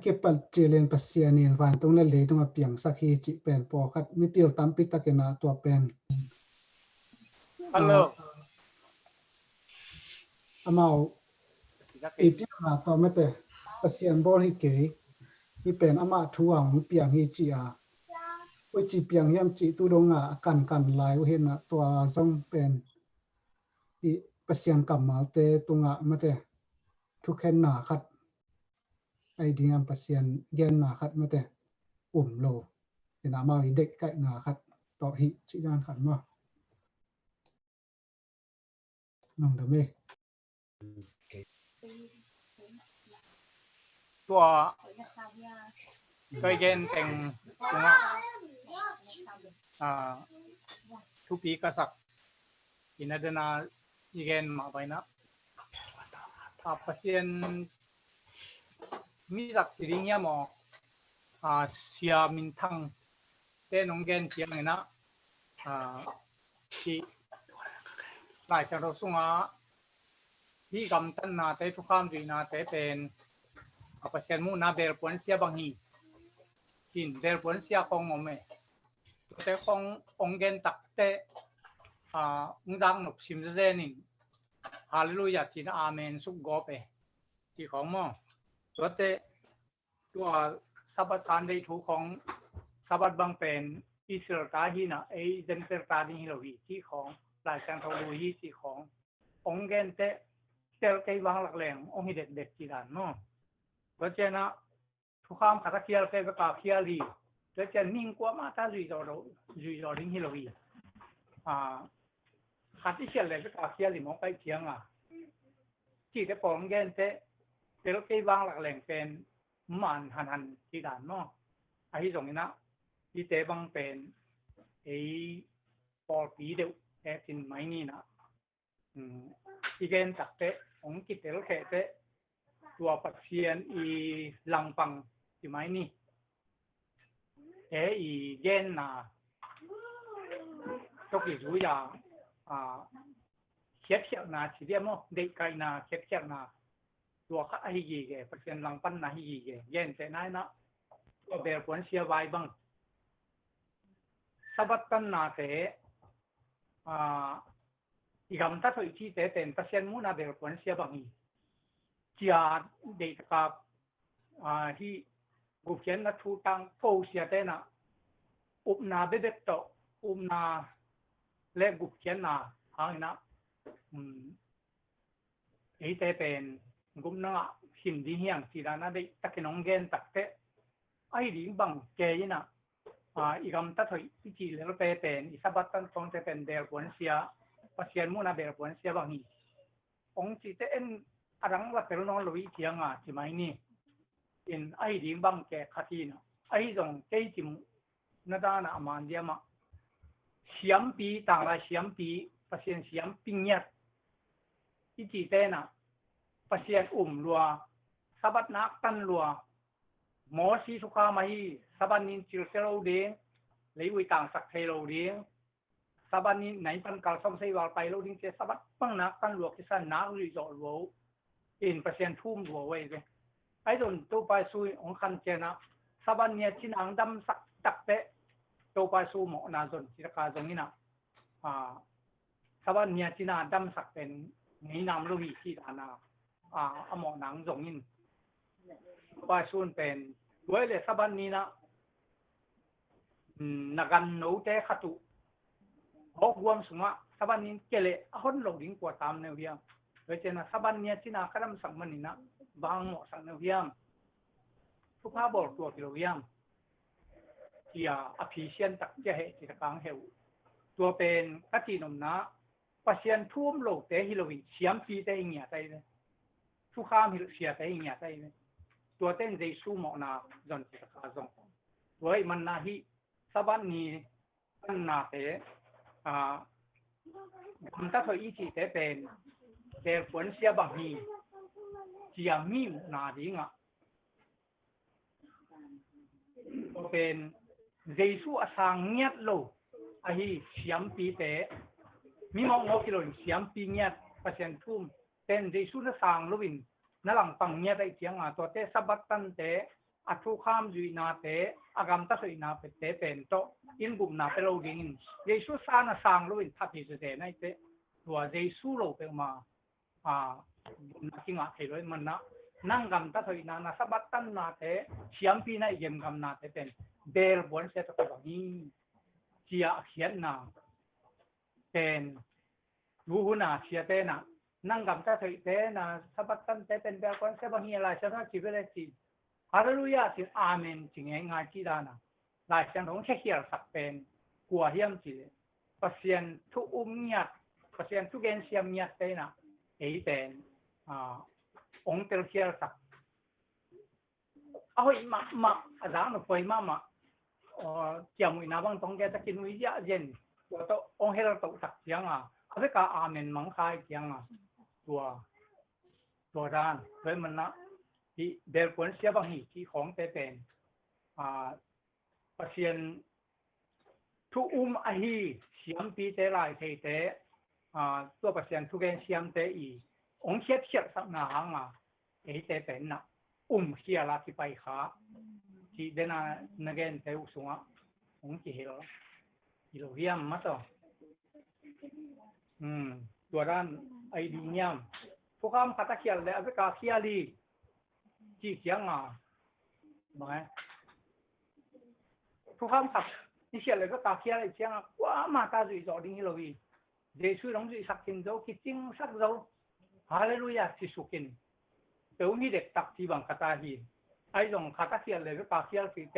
cái bal trừ lên pasien nên van tung lên lấy tung mà piang sắc hi chỉ pen po khát mi tiêu tam pita cái nó tua pen Hello. amau ipi na to mate pasien bol hi ke hi pen ama thuang mi piang hi chi a oi chi piang yam chi tu dong a kan lai u hen na to zong pen i pasien kamal te tunga mate thu khen na khat ai diam pasien gen na khat mate lo ina ma hi dek kai na khat to hi chi dan khat ma nong da me Tua tôi gen teng tunga thu pi ka sak inadana igen ma baina pasien mi sak tiringya mo sia min thang te nong gen chiang ina ki lai cha ro sunga hi gam tan na te thu kham ri na te pen pasien mu na ber pon sia bang hi kin ber pon sia kong mo me te kong ong gen tak te ung jang nop sim ze nin hallelujah chin amen suk go pe chi khong mo so te tua sabat kan dei thu khong sabat bang pen Israel ta hi na ei zen ter ta ni lo hi chi khong lai chang thau lu hi chi khong ong gen te tel kai wang lak leng ong hi det chi dan noก็เจนะทุกคำขัดเคียลเกย์กับเคียลีแล้วจะนิ่งกว่ามาถ้าจุยจอดิ้งฮิโลวีขัดที่เชียเลยกับเคียลีมองไปเทียงที่ได้ปองเงินเตะเดี๋ยวเกย์วางหลักแหล่งเป็นมันหันที่ด่านเนาะไอ้ที่ตรงนี้นะที่เตะบางเป็นไอ้ปอปีเดียวแต่ทิ้งไม่นี่นะที่เกณฑ์ตักเตะของกิจเตะเตะตัวปัจเจียนอีลังปังที่ไหมนี่อีเย็นนะทุกอย่างอย่างเขียบนะที่เรียกว่าเด็กไก่นะเขียบนะตัวข้าไอ้ยี่แกปัจเจียนลังปันนะไอ้ยี่แกเย็นแต่ไหนนะตัวเบลผลเสียไว้บ้างสับตันนะแต่อีกคำตัดตัวอีกที่แต่เป็นปัจเจียนมูนะเบลผลเสียบางอีจีอาเด็กกับที่บุคคลนักทุตังโฟเสียแต่นะอุปนาเบ็ดโตอุปนาเล็กบุคคลนะหางนะแต่เป็นกลุ่มนั้นหินดีเฮียงสีด้านนั้นได้ตะเกียงเงินตักเตะไอ้ดิ่งบังเกยนะอีกคำตัดถอยที่จีแล้วเป็นอิสบัตตันตรงจะเป็นเดลผลเสียปัจเจียนมูนาเดลผลเสียบางทีองค์จีเตนอะไรว่าแต่ละน้องลุยเทียงใช่ไหมนี่อินไอ้ดิ่งบังแกขัดทีนะไอ้ตรงเกยจิมนั่นด้านอามันเดียมาเสียมปีต่างไรเสียมปีปัจเจียนเสียมปิงเงียดที่จีเตนะปัจเจียนรัวสะบัดนักตันรัวหมอสีสุขามาฮีสะบัดนินจิลเซโลเดียงเลยวิต่างสักเทโลเดียงสะบัดนินไหนปันกาลสมเสวาไปโลดิ้งเจสะบัดปังนักตันรัวกิสันนักรีจอดรัวอินปัจเจียนทุ่มรัวไว้เลยไอ้ตนตัวไปซุยองคันเจนะสะบัดเนี่ยชินังดำสักตักเตะตัวไปสู้หมอนาจนจิตกาจงนี้นะสะบัดเนี่ยชินังดำสักเป็นนี้นำลูกอีที่ฐานะหมอหนังจงนี้ไปสู้เป็นด้วยเลยสะบัดนี้นะนักการโน้ตเตะขัตุหกวันสมะสะบัดนี้เกลี่ยคนหลงดิ้งกว่าตามแนวเดียวโดยเฉพาะสะบัดเนี่ยชินังกระดมสังมันนี่นะบางหมอสังแนวเดียวทุกภาพบอกตัวกิโลเดียวที่อภิเษกตักเจเหจิตกลางเหว ตัวเป็นกัจจินมนะปัจจัยทุ่มโลกแต่ฮิโลวินเสียมปีแต่เงี้ยใจเลยทุกข้ามฮิโลเสียแต่เงี้ยใจเลยตัวเต้นใจสู้หมอนาจนจะขาดส่งตัวมันนาฮิสบันนี้อันนาเตมันถ้าเธออีจีเตเป็นเดี๋ยวฝนเสียบางทีเจียมีนาดิงอ่ะตัวเป็นเจสุอาสังเงียดโลไอ้เสียมปีเตมีมองงอกิโลเสียมปีเงียดเปอร์เซ็นต์ทุ่มเต้นเจสุน่ะสังโลวินนั่งหลังปังเงียดได้เจียงอ่ะตัวเตสบัดตันเตอัทุข้ามจุยนาเตอากามตะสุยนาเปเตเป็นโตอินบุมนาเปโลกินเจสุสาน่ะสังโลวินทับพิเศษในเตตัวเจสุโลเปมาจริงอ่ะเห็นเลยมันนะนั่งกำตะสุยนานะสบัดตันนาเตเสียมปีน่ะเยี่ยมกำนาเตเป็นเบลบวนเสตะกบนี้เจียเขียนนาเป็นรู้หัวนาเสียเตนะนั่งกำตะสุยเตนะสบัดตันเตเป็นเบลบวนเสบางอย่างไรฉันว่าจีเวเลจีฮาเลลูยาสิอาเมนจริงง่ายจีดานะหลายเสียงของเชียร์สักเป็นกลัวเฮียมจีเปอร์เซ็นต์ทุกเงียบเปอร์เซ็นต์ทุกเกณฑ์เสียมเงียบเตนะเป็นองค์เตลเชียร์สักเอาอีมาอาจารย์หนูไปมาเจียมอีน้ำบางตรงแกจะกินวิญญาเย็นตัวองค์ให้เราตกสักเสียงเอาไปกาอาเมนมังคายเสียงตัวด้านเลยมันนะที่เดลผลเสียบางที่ของเตเป็นเปอร์เซ็นต์ทุกไอฮีเสียมปีเตลายเตตัวเปอร์เซ็นต์ทุกเกณฑ์เสียมเตอีองค์เชียร์สักหนาหางเตเป็นนะเชียร์ลาที่ไปขาที่เดน่านักเรียนเตอุสุงองค์ที่เฮโลเฮียมมาต่อตัวด้านไอดีเนียมพวกเขาขัดเขียนเลยอเมริกาเขียลีที่เสียงไหมพวกเขาขัดที่เขียนเลยก็ตาเขียนเลยเสียงว่ามาตาจุยจอดิ้งฮิโลวีเดช่วยน้องจุยสักกินเจ้าคิดจริงสักเจ้าฮาเลลูยาที่สุกินเดี๋ยวนี้เด็กตักที่บังคตาฮีไอ้ตรงขัดเขียนเลยก็ตาเขียนสิเต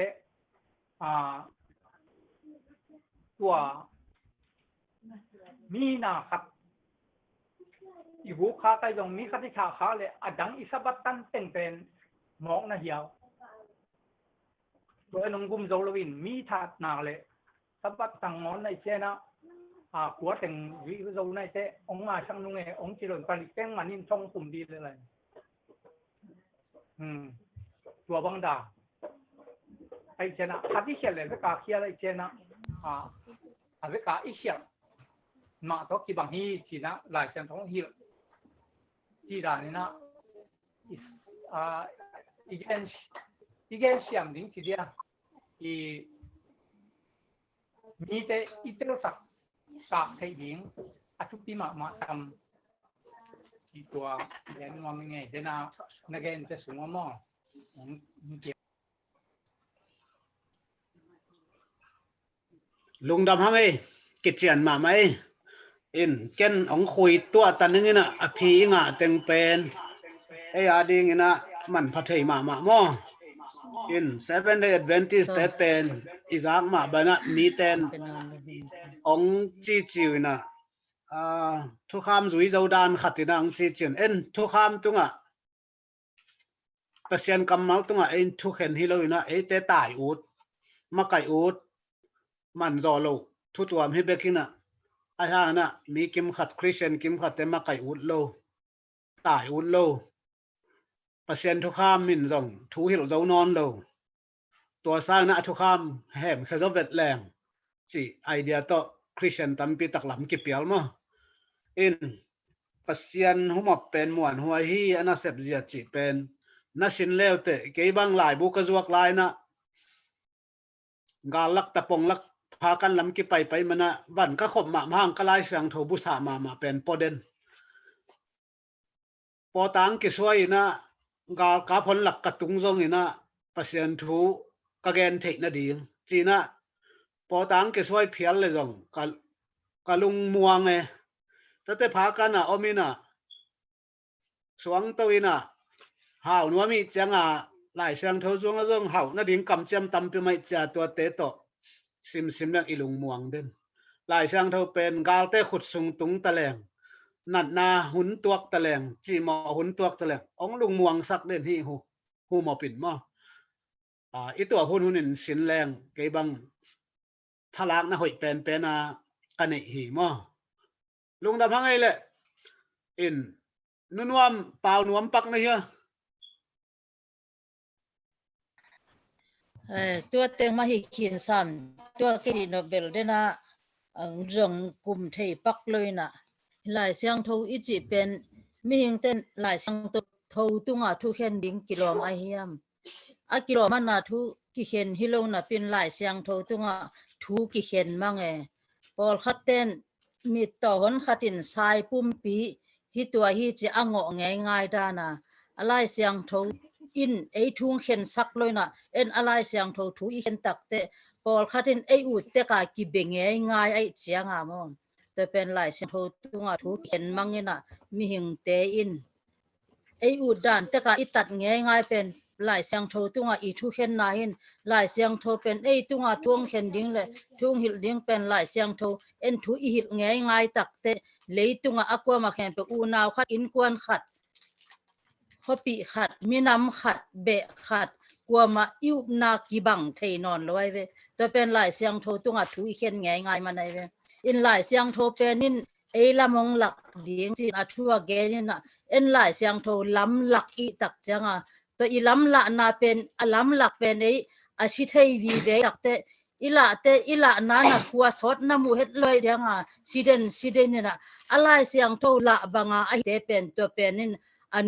ตัวมีนาขัดอีบุคคาไตตรงมีขัดที่ขาเลยอดังอิสบัตตันเป็นหมอกนะเหี่ยวโดยน้องกุมโจลวินมีถาดนาเลยสบัตตังงอนในเจนะหัวแต่งวิโจในเจองมาช่างนุ่งองจิโรนปนิเต้งมันนินช่องกลุ่มดีเลยตัวบังดาไอเจนะขัดที่เขียนเลยก็กาเขียนไอเจนะอะไรกาอิเชียมาต้องกี่บางทีจีนะหลายเส้นท้องฮีจีดานี่นะอีกเสียมดิ้งทีเดียวมีแต่อีเตลสักไทยดิ้งทุกที่มาทำที่ตัวเรียนว่าไม่ไงเดน่านักเรียนจะสูงมากลุงดำฮะไงกิจเจียนมาไหมอินเก้นองคุยตัวตันนึงนะอภิงะเต็งเป็นไอ้อาดิงนะมันพัฒนามาหม้ออิน Seven Day Adventist แต่เป็นอิสากมาบ้านมีเต็นองจีจิวนะทุกคำจุยเจ้าดานขัดตินังจีจิวทุกคำตรงเปอร์เซ็นต์กำมัลตรงทุกเห็นฮิโลนะเตตายอูดมาไก่อูดมันรอโลทุกตัวมีเบกินะไอ้ห่านะมีกิมขัดคริสเตียนกิมขัดแต่มาไก่อุดโลตายอุดโลเปอร์เซ็นต์ทุกข้ามมินส่งทูหิลเจ้านอนโลตัวสร้างนะทุกข้ามแหมแค่จะเวทแรงสิไอเดียต่อคริสเตียนตั้มปีตักหลำกิบเปียลมั้งอินเปอร์เซ็นต์หัวเป็นมวนหัวฮีอันนั้นเสพเสียจิเป็นน่าสินเลวเตะเกี่ยบังหลายบุกจวกลายนะกาลักตะปงลักพากันลำกิไปมันนะวันก็ขบมาห้างก็ไล่เสียงโทบุษามาเป็นปอเดนปอตังกิสวยนะกาพลหลักกระตุงทรงนี่นะเปอร์เซ็นต์ทูกเกนเทคนะดีจีนะปอตังกิสวยเพียรเลยทรงกลุงมัวไงแต่พากันนะอมินะสวงตัวนะหาวนัวมีจังหลายเสียงโทจงก็ต้องหาวนาดิ่งกำเจียมตำไปไม่จ่าตัวเตโตซิมเรื่องอีลุงมวงเด่น หลายช่างเท่าเป็นกาลเตขุดสุงตุงตะแหลงนัดนาหุนตวกตะแหลงจีหมอหุนตวกตะแหลงองลุงมวงสักเด่นฮีหูหมอปิ่นมออีตัวหุนนินสินแรงเกบังทลากนะหอยเป็นกันไอหีมอลุงดำพังไงแหละอินนุ่นวมเปล่านวมปักนะเฮีย ตัวเต็งมาหิขินสันตัวกินโนเบลเดนะเรื่องกลุ่มไทยปักเลยนะหลายเสียงทูอีจีเป็นมีหิงเต้นหลายเสียงทูตุงทุเข็นดิ้งกิโลมาเฮียมกิโลมันนะทุกิเข็นฮิโลนะเป็นหลายเสียงทูตุงทุกิเข็นมั่งพอขัดเต้นมีต่อหนขัดินสายปุ่มปีฮิตัวฮิจีอ่างง่ายๆด้านะหลายเสียงทูอินไอทุ่งเข็นสักเลยนะอะไรเสียงทูทุอีเข็นตักเตพอขัดินไออุดเตกากิเบงง่ายไอเสียงมองแต่เป็นหลายเสียงทูตุงทุเข็นมั่งนะมีหิงเตอินไออุดด่านเตกาอิตัดง่ายเป็นหลายเสียงทูตุงอีทุเข็นนายหลายเสียงทูเป็นไอตุงทุ่งเข็นดิ้งเลยทุ่งหิลดิ้งเป็นหลายเสียงทูทุอีหิลง่ายตักเตเลยตุงอักว่ามาแข่งไปอูนาวขัดอินกวนขัดข้อปีขัดมีน้ำขัดเบะขัดกลัวมาอิวนากีบังเทนอนเลยเว้แต่เป็นหลายเสียงโทตุงทุอีเข็นง่ายมาในเว้อินหลายเสียงโทเป็นนินละมงหลักดีจีนทัวเกนินะหลายเสียงโทล้ำหลักอีตักจังตัวอีล้ำหลักนาเป็นล้ำหลักเป็นอาชิเทวีเวตักเตอีละนานะคัวสดน้ำมูเฮ็ดเลยเดียงซีเดนนี่นะอะไรเสียงโทละบางไอเตเป็นตัวเป็นนิน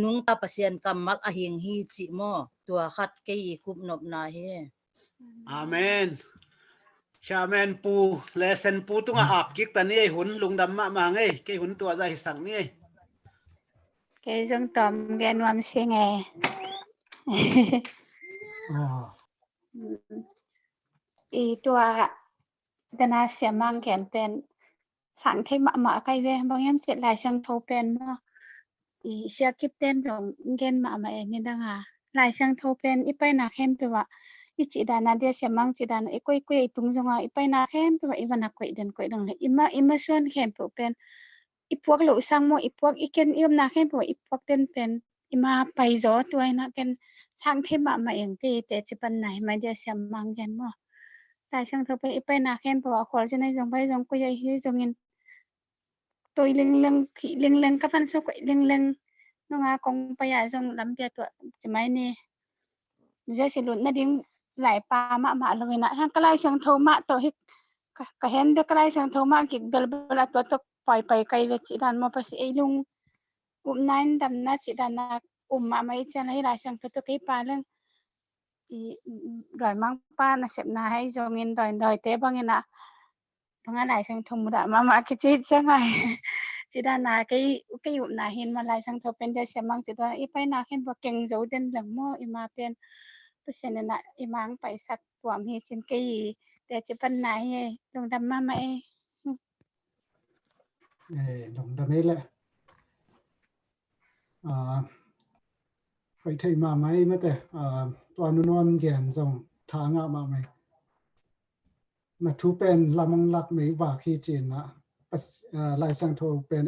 นุงตาปเสียนกำมักอหิงฮีจิโมตัวขัดเกยกุบนบนาเฮอาเมนชาเมนปูเลเซนปูตุงอาบกิกตานี่หุนลุงดำมาไงเกหุนตัวใจสั่งนี่เกจงตอมแกนวมเสียงอีตัวดนาเสียมังแขนเป็นสังเทมาไกเวบางยามเสร็จหลายช่างโทเป็นเนาะอีเสียกิบเต้นจงเกนมาเองนี่ดังหลายช่างโทเป็นอีไปนาเข้มไปว่าอีจิดานาเดียเสียมังจิดานาอีก้อยตุงจงอีไปนาเข้มไปว่าอีวันนักก้อยเดินก้อยดังเลยอีมาส่วนเข้มเป็นอีพวกหลุสังโมอีพวกอีเกนนาเข้มไปว่าอีพวกเต้นเป็นอีมาไปจอตัวนะเกนช่างเทมาเองที่แต่จะปันไหนมาเดียเสียมังเกนมั้งหลายช่างโทเป็นอีไปนาเข้มไปว่าขอจะในจงไปจงก้อยฮีจงเงินตัวเรื่องกับฟันสุกเรื่องน้องกงไปยาจงลำเปียตัวจะไม่เนี่ยจะสิลุนนั่นดิ้งหลายปลามาเลยนะทั้งกระไรเสียงโทมาตัวฮิก็เห็นด้วยกระไรเสียงโทมากินเบลตัวตกปล่อยไปไกลเวจิดันมาภาษีไอ้ลุงนั้นดำนัดจิดันนะมาไม่เจอให้หลายเสียงตัวกี่ปลาเรื่องดอยมังป้านะเสพนาให้จงเงินดอยเตะบางเงินนะบางอันหลายเสียงโทมามาคิดใช่ไหมจิดานาcáiนาเห็นมาหลายสังเทเป็นเดเสียมังจิดาอีไปนาเห็นบ่เก่งโจเด่นหลังหม้ออีมาเป็นเพราะฉะนั้นอีมังไปสักตัวมีจินกยแต่จะปันไหนลงดำมาไหมลงดำนี่แหละไปไทยมาไหมไม่แต่ตัวนุ่นวมแกนส่งทางมาไหมนักทุเป็นลำมังลักไม่ว่าขี้จีนนะลายสังโทเป็น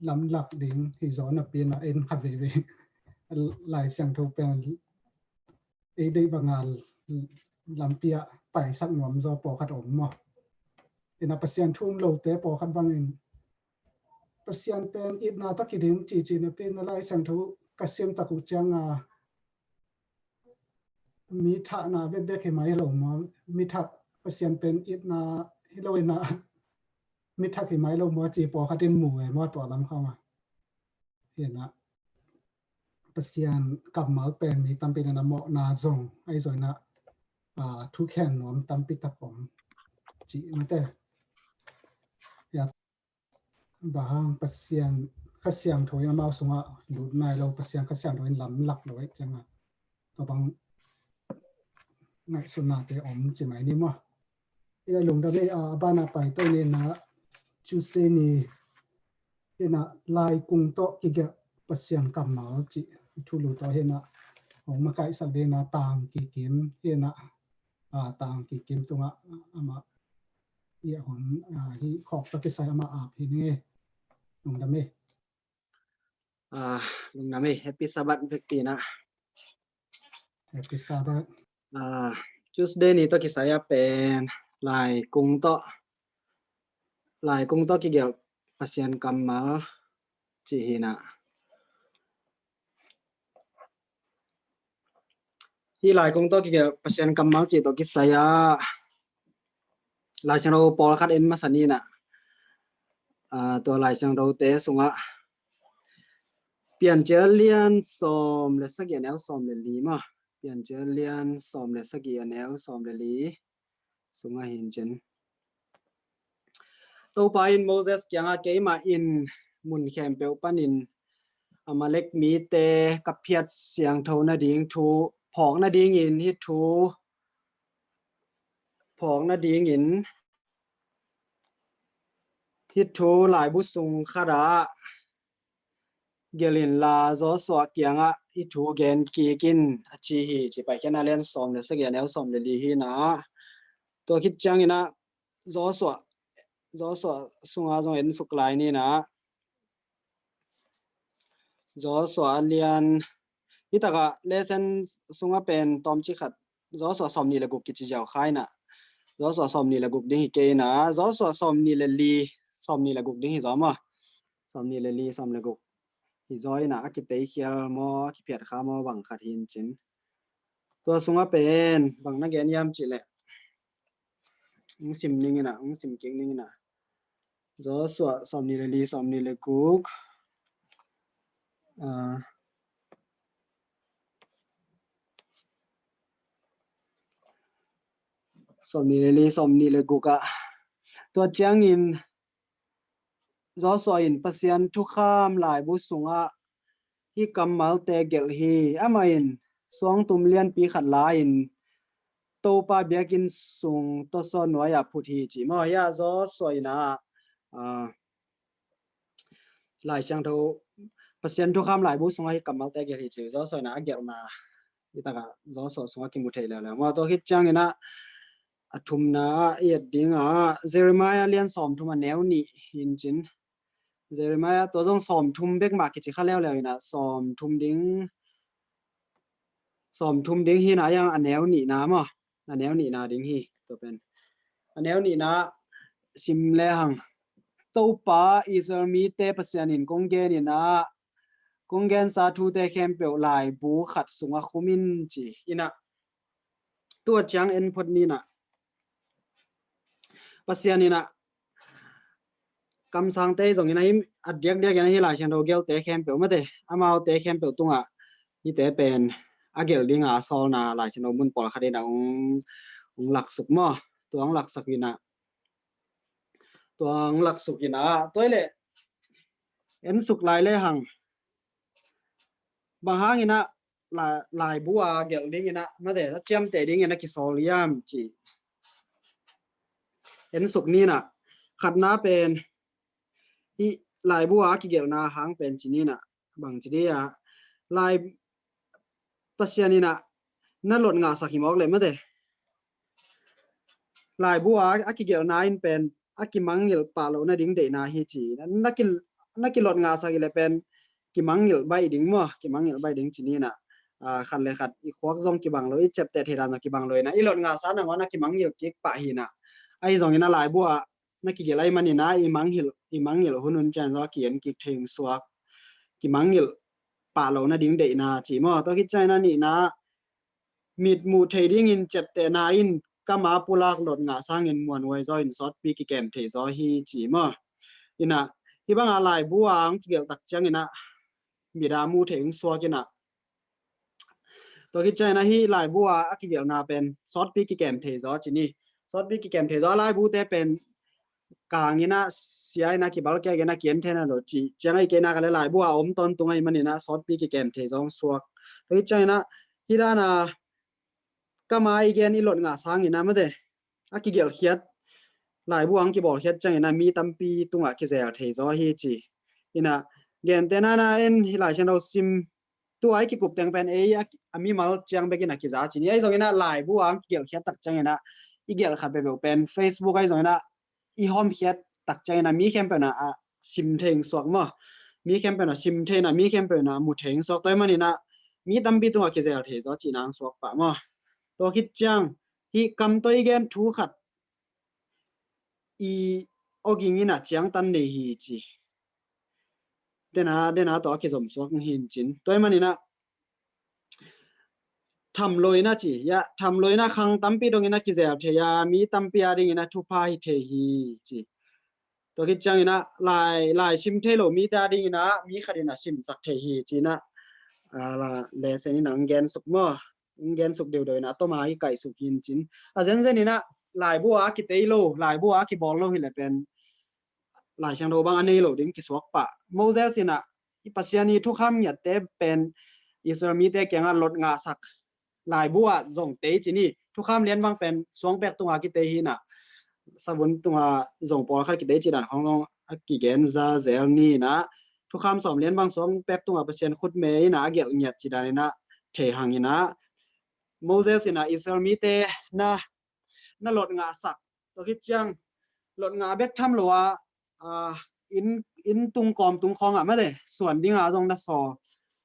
ลำหลักดิ่งที่สอนเป็นขัดเวลายสังโทเป็นได้บางงานลำเปียไปสักหน่วมจอปอขัดอมมั้งเป็นปัสยันทุ่มโลเตปอขัดบางอินปัสยันเป็นอิบนาตะกิดิมจีนเป็นลายสังโทกัสเซียมตะกุจังมีท่านาเบ๊กให้ไหมหลงมั้งมีท่าปัสยันเป็นอิบนาฮิโลอินามิทักที่ไม้ลงมอจีปอคัดเด่นหมู่มอตัวล้ำเข้ามาเห็นนะปัสยานกับหมาเป็นมีตั้มเป็นนะหมอนาจงไอ้ส่วนนะทุกแห่งน้อมตั้มปิตะของจีมันแต่อยากบางปัสยานข้าเสียงถอยมาเอาสงะหลุดในเราปัสยานข้าเสียงถอยล้ำหลักเลยจังอ่ะตัวบางในส่วนนาเตอมจีไหมนี่มั้งที่ลงได้บ้านไปตัวนี้นะTuesday นี่เห็นลายกุ้งโตกิเกปัสยันกับหมาจีทุลุตัวเห็นของมาไก่สักเดนะต่างกี่กิมเห็นต่างกี่กิมตรงมา ia hon hi khok ta ki sai ama ap hi ne nong da me lung nami happy sabat vekti na happy sabat Tuesday ni to ki saya pen lai kung to ki gel pasien kamal chi hina hi lai kung to ki gel pasien kamal chi to ki saya lai chang ro pol khat en masani na to lai chang ro te sunga pian che lian som le sakya neu som le li ma pian che lian som le sakya neu som le li sunga hin chen to pa in Moses kyanga ke ma in mun khem pe panin amalek mi te kaphiat siang tho na ding thu phok na ding in hi thu phok na ding in hi thu lai bu sung khara gelin la zo so kyanga hi thu gen ki kin achi hi chi pa khena len som le sakya neu som le li hi na to khit chang ina zo so sunga zo en suklai ni na zo so alian itaka lesson sunga pen tom chi khat zo so som ni la guk ki chi jaw khai na zo so som ni la guk ding hi ke na zo so som ni la li som ni la guk ding hi zo ma som ni la li som la guk hi zoi na ki te khial mo ki phiat kha mo bang khat hin chin to sunga pen bang na gen yam chi le sim ning ina sim king ning ina zo so som ni la li som ni la guk som ni le guka to chang in zo so in pasian thu kham lai bu sunga hi kamal te gel hi amain song tum lian pi khat la in to pa biakin sung to so noya phuthi chi mo ya zo so ina lai chang tho pasian thu kham lai bu sunga hi kamal te gel hi chi zo so na gel na itaka zo so sunga ki mu thei la mo to hi chang ina athum na yet dinga Jeremiah lian som thuma neu ni hin chin Jeremiah to jong som thum bek ma ki chi kha lew lew ina som thum ding hi na yang aneu ni na ma aneu ni na ding hi to pen aneu ni na sim le hang to pa Israel mi te pasian in konggen ni na konggen sa thu te khem pe lai bu khat sunga khumin chi ina to chang en phot ni na pasian ina kam sang te jong ina him adyak dyak ina hi lai chang ro gel te khem pe ma te amao te khem pe tunga hi te pen agel dinga sol na lai chang ro mun pol khade na ung lak suk mo tuang lak sakina tuang lak sukina toile en suk lai le hang bang hang ina lai bua gel ding ina ma te chem te ding ina ki soliam chi en suk ni na khat na pen hi lai bua ki gel na hang pen chi ni na bang chi dia lai pasian ina na lot nga sakhi mok le ma te lai bua aki gel na in pen aki mangil pa lo na ding de na hi chi na ki lot nga sakhi le pen ki mangil bai ding mo ki mangil bai ding chi ni na khan le khat i khwak jong ki bang lo i chep te thera na ki bang lo na i lot nga sa na ngona ki mangil ki pa hi na ai jong ina lai bua na ki gelai mani na i mangil hunun chan zo ki en ki thing suak ki mangil pa lo na ding de na chi mo to ki chai na ni na mit mu thei ding in chep te na in kama pulak lot nga sang in muan wai zo in sot pi ki kem thei zo hi chi mo ina hi bang a lai buang ki gel tak chang ina mi da mu thei ung suak ina to ki chai na hi lai bua ki gel na pen sot pi ki kem thei zo chi ni sot pi ki kem thei zo lai bu te pen kang ina siai na ki bal ke na kien the na lo chi chang ai ke na ka lai bua om ton tungai mani na sot pi ki kem thei zong suak to ki chai na hi da na kamai gen i lot nga sang ina ma de aki gel khiat lai buang ki bol khiat chang ina mi tampi tunga ki zel thei zo hi chi ina gen te na en hi lai chen sim tu ai ki kup teng pen e ami mal chang be ki na ki za chi ni ai zong ina lai buang ki gel khiat tak chang ina i gel khat be pen Facebook ai zong ina อีหอมเขียดตักใจนะมีแคมเปญนะซิมเทงสวกมั้มีแคมเปญนะซิมเทนะมีแคมเปญนะมุเทงสวกตัวมันนี่นะมีตั้มปีตัวกิเซลเทซอจีนางสวกปะมั้ตัวคิดจังฮีกำตัวอีแกนทูขัดอีโอกิงินะจังตันเนฮีจีเดนะตัวคิดสมสวกหินจินตัวมันนี่นะทำลอยนะจียะทำลอยนะขังตั้มปีตรงนี้นะกิเซลเทยามีตั้มปีอะไรงี้นะทุพายเทฮีจีตัวคิดจังนะลายชิมเทโลมีตาดีนะมีคดีนะชิมสักเทฮีจีนะละเลเซนี่นังแกนสุกมั้งแกนสุกเดียวนะตัวมาอีไก่สุกหินจินเซนนี่นะลายบัวกิเตโลลายบัวกิบอลโลหิเลเป็นลายช่างโดบางอันนี้โลดิ้งกิสวกปะโมเสสนะอีปัสยานีทุกคำเนี่ยเตเป็นอิสรามีเตแกงลดงาสักลายบัวส่งเตจินี่ทุกคำเลี้ยนบางเป็นสวงแปกตัวกิเตหินะสมุนตัวส่งปอลขัดกิเตจิดันของน้องกิเกนซาเซลนี่นะทุกคำสอมเลี้ยนบางสวงแปกตัวเปอร์เซ็นต์ขุดเมย์นะเกี่ยวเงียดจิดานนะเทหังนี่นะโมเสสนะอิสรามีเตนะลดงาสักตัวคิดจังลดงาเบ็ดทำหรือว่าอินตุงกอมตุงคองไม่ได้ส่วนดิ้งอาตรงนั้นสอ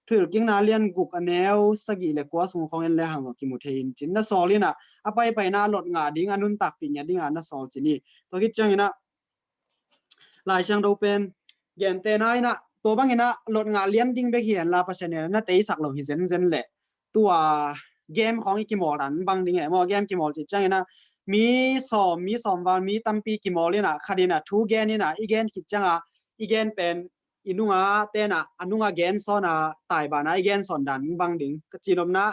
ถือกิ้งนาเลียนกุกอันแนวสกิเลกัวสุงคองเอ็นเลหังกิมุเทนจินนั้นสอเลยนะไปนาลดงาดิ้งอันนุนตักปีเนี่ยดิ้งอันนั้นสอจินี่ตัวคิดจังนะหลายช่างดูเป็นเย็นเตนายนะตัวบางนะลดงาเลียนดิ้งไปเขียนลาเปอร์เซ็นต์เนี่ยนั่นเตยสักเหล่าหิเซนแหละตัวเกมของอีกิมอลันบางดิ้งไงมอเกมกิมอลจิจังนะมีสอมวันมีตั้มปีกิมอลเลยนะคดีนะทูเกนนี่นะอีเกนคิดจังอีเกนเป็นอินุงาเตนะอนุงาเกนซอนะตายบานะอีเกนสอนดันบางดิ้งก็จีนอมนะ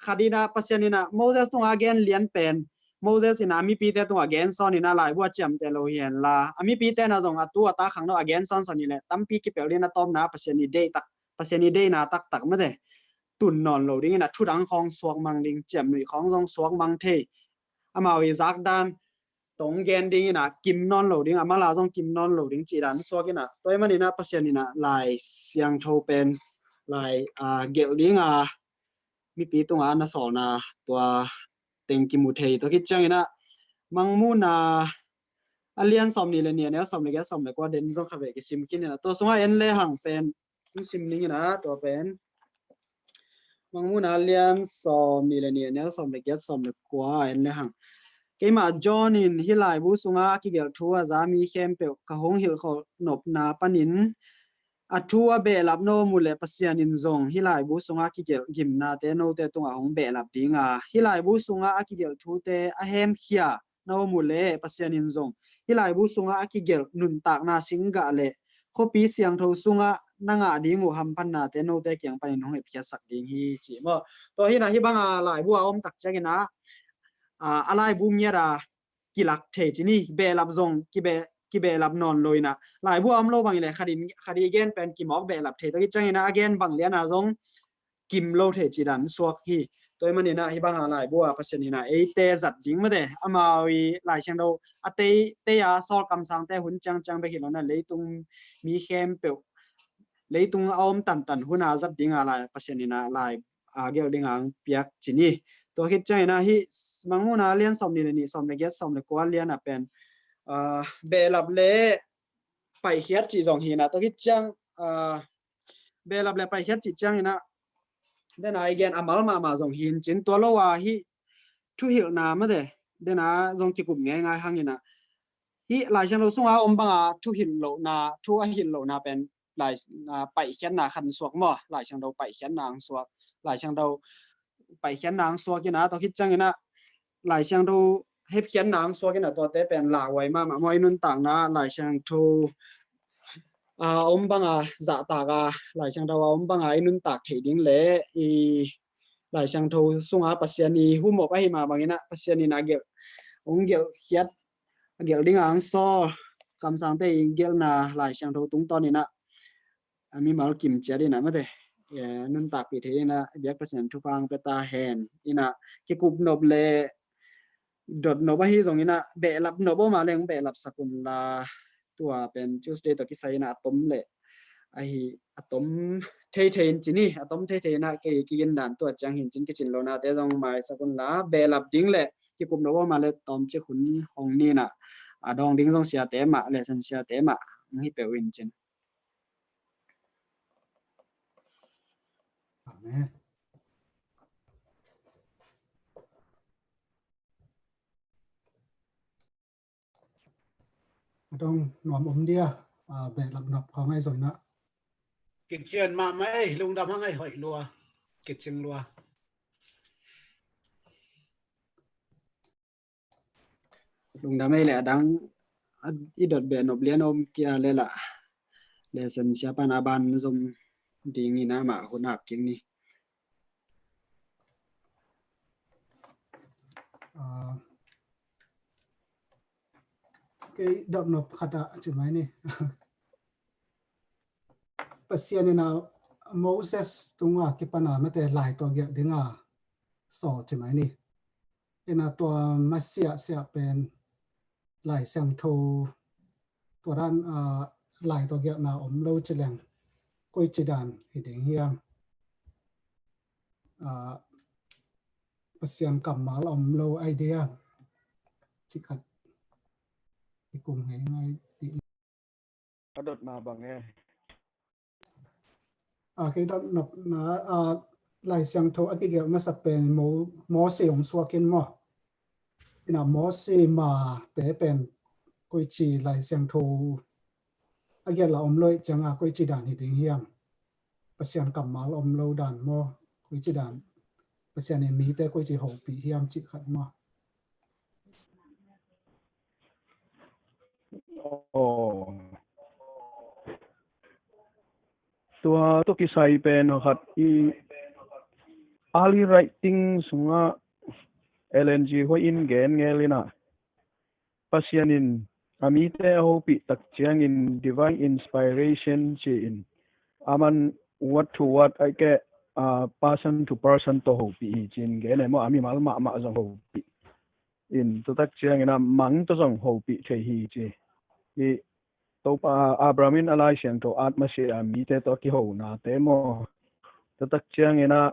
คดีนะปัสยานี่นะโมเสสตุงอาเกนเลียนเป็นโมเสสนะมีปีเตตุงอาเกนซอนนี่นะหลายบัวจำเตโลเฮียนละมีปีเตนะจงอัตัวตาขังโนอาเกนซอนสอนนี่แหละตั้มปีกิเปลเลียนตอมนะปัสยานี่เดตักปัสยานี่เดนะตักไม่ได้ตุนนอนโลดิ้งนะทุดังของสวงมังดิ้งจำหรือของจงสวงมังเทอามาวิจักดันตรงเกนดิ้งนะกิมนอนโหลดิ้งอามาลาจงกิมนอนโหลดิ้งจีดันสวกินะตัวมันนี่นะปัสยานี่นะลายเสียงโทเป็นลายเกลดิ้งมีปีตรงนะสอนะตัวเต็งกิมุเทตัวคิดจังนะมังมูนะเลียนสอมนี่เลยเนี่ยสอมเลยแกสอมเลยกว่าเดนจงขับไปซิมกินนะตัวสงฆ์เอ็นเลยหังเป็นซิมนี่นะตัวเป็นมังมูนะเลียนสอมนี่เลยเนี่ยสอมเลยแกสอมเลยกว่าเอ็นเลยหังเกมาจอนินฮิลายบุสุงากิเกลทัวจามีเข้มเปลกะหงฮิลเขาหนบนาปนินอัทัวเบลับโนมุเลปัสยานินซงฮิลายบุสุงากิเกลกิมนาเตโนเตตุงหงเบลับดิงาฮิลายบุสุงากิเกลทูเตอะเฮมเขียโนมุเลปัสยานินซงฮิลายบุสุงากิเกลนุนตากนาสิงกะเลโคปีเสียงโทสุงานางดิงูหัมพันนาเตโนเตเกียงปนินหงเอเพียสักดิงฮีจิมตัวฮินาฮิบังหลายบัวอมตักใจกันนะอะไรบุญเนี่ยรากิลักเทจินี่เบลับซงกิเบลับนอนลอยนะหลายบัวอมโลบางเลยคดีเกนเป็นกิมอกเบลับเทตะกิจังนะเกนบางเลียนะซงกิมโลเทจิดันสวกฮีตัวมันนี่นะฮิบังหลายบัวพัชนีนะเตจัดดิ้งมาเดอามาวีหลายเชิงเราเตยาซอลกำสังเตหุ่นจังไปเห็นแล้วนะเลยตุงมีเข้มเปลเลยตุงอมตันหุ่นอาจัดดิ้งอะไรพัชนีนะหลายเกลดิ้งอังเปียกจินี่ตัวคิดใจนะฮิมังงูนาเลียนสอมนี่เลยนี่สอมเลยเกสสอมเลยกวนเลียนเป็นเบลับเล่ไปเขียดจีจงฮีนะตัวคิดจังเบลับเล่ไปเขียดจีจังนะเดนายเกนอามัลมาจงหินจินตัวโลวาฮิทุหิลนามาเดเดนะจงกิกุมง่ายหังนี่นะฮิหลายเช่นเราส่งอาบังทุหิลโลนาทุหิลโลนาเป็นหลายไปเขียนนาคันสวกมั่วหลายเช่นเราไปเขียนนางสวกหลายเช่นเราไปเขียนนางสวกินะตัวคิดจังนะหลายเช่นเราให้เขียนนางสวกินะตัวเตเป็นหลากไว้มามวยนุนต่างนะหลายเช่นทูบังจะตากหลายเช่นเราบังนุนตากเทดิ้งเละหลายเช่นทูสุงาปัสยานีหุ่มบอกไปมาบางนะปัสยานีนาเกลเกลเขียดเกลดิ้งอังซอกำสังเตอิงเกลนาหลายเช่นทูตุงตอนนี้นะมีมาลกิมเจดีนะไม่ได้นุนตากปีเทนะเบียกเปอร์เซ็นต์ทุพังเปตาแฮนนี่นะกิกุบนบเลดดนบฮีตรงนี้นะเบลับนบมาเลี้ยงเบลับสกุลลาตัวเป็นจูสเดย์ตัวกิไซนะอะตอมเลไออะตอมเทนจินี่อะตอมเทนะเกกินดันตัวจังหินจินกิจินโลนาเตตรงมาสกุลลาเบลับดิ้งเลกิกุบนบมาเลตอมเจขุนหงนี่นะ dong ding jong sia te ma le san sia te ma hi pe win chin Amen. Dong nom dia be lam nop khong ai rồi na. kitchen ma mai lung dam hangai hoi lua kitchen lua lung da mai le dang i dot be nop lian om kia le la le san sia pan aban zom ding ni na ma hun hap king ni Cái đậm nộp khata chỉ mấy nè. Pasien na Moses tunga kipana mate lai to gya dinga so chỉ mấy nè. Ina to masia sia pen lai sang tho to dan lai to gya na lo chilang koi chidan hi ding hiam. Pasien kamal lo idea chỉ khát cùng ngày ngay adot na bang nghe cái đó nó lại sang thô cái kiểu mà sắp bên mô xe ông xua kinh mò là mô xe mà để bên coi chỉ lại sang thô cái kiểu là ông lôi chẳng coi chỉ đàn thì tiếng hiểm bác sĩ cầm máu ông lâu đàn mò coi chỉ đàn bác sĩ này mỹ tới coi chỉ hậu bị hiểm chỉ khát mò tua ki sai pen hat I early writing sunga LNG ho in gen ngelina pasianin ami te ho pi tak chiang in divine inspiration chi in aman what to what I ke person to person to ho pi chin gen mo ami mal ma jong ho pi in to tak chiang ina mang to jong ho pi the hi chi I to pa abramin alai siang to atmosphere ami te to ki ho na te mo to tak chiang ina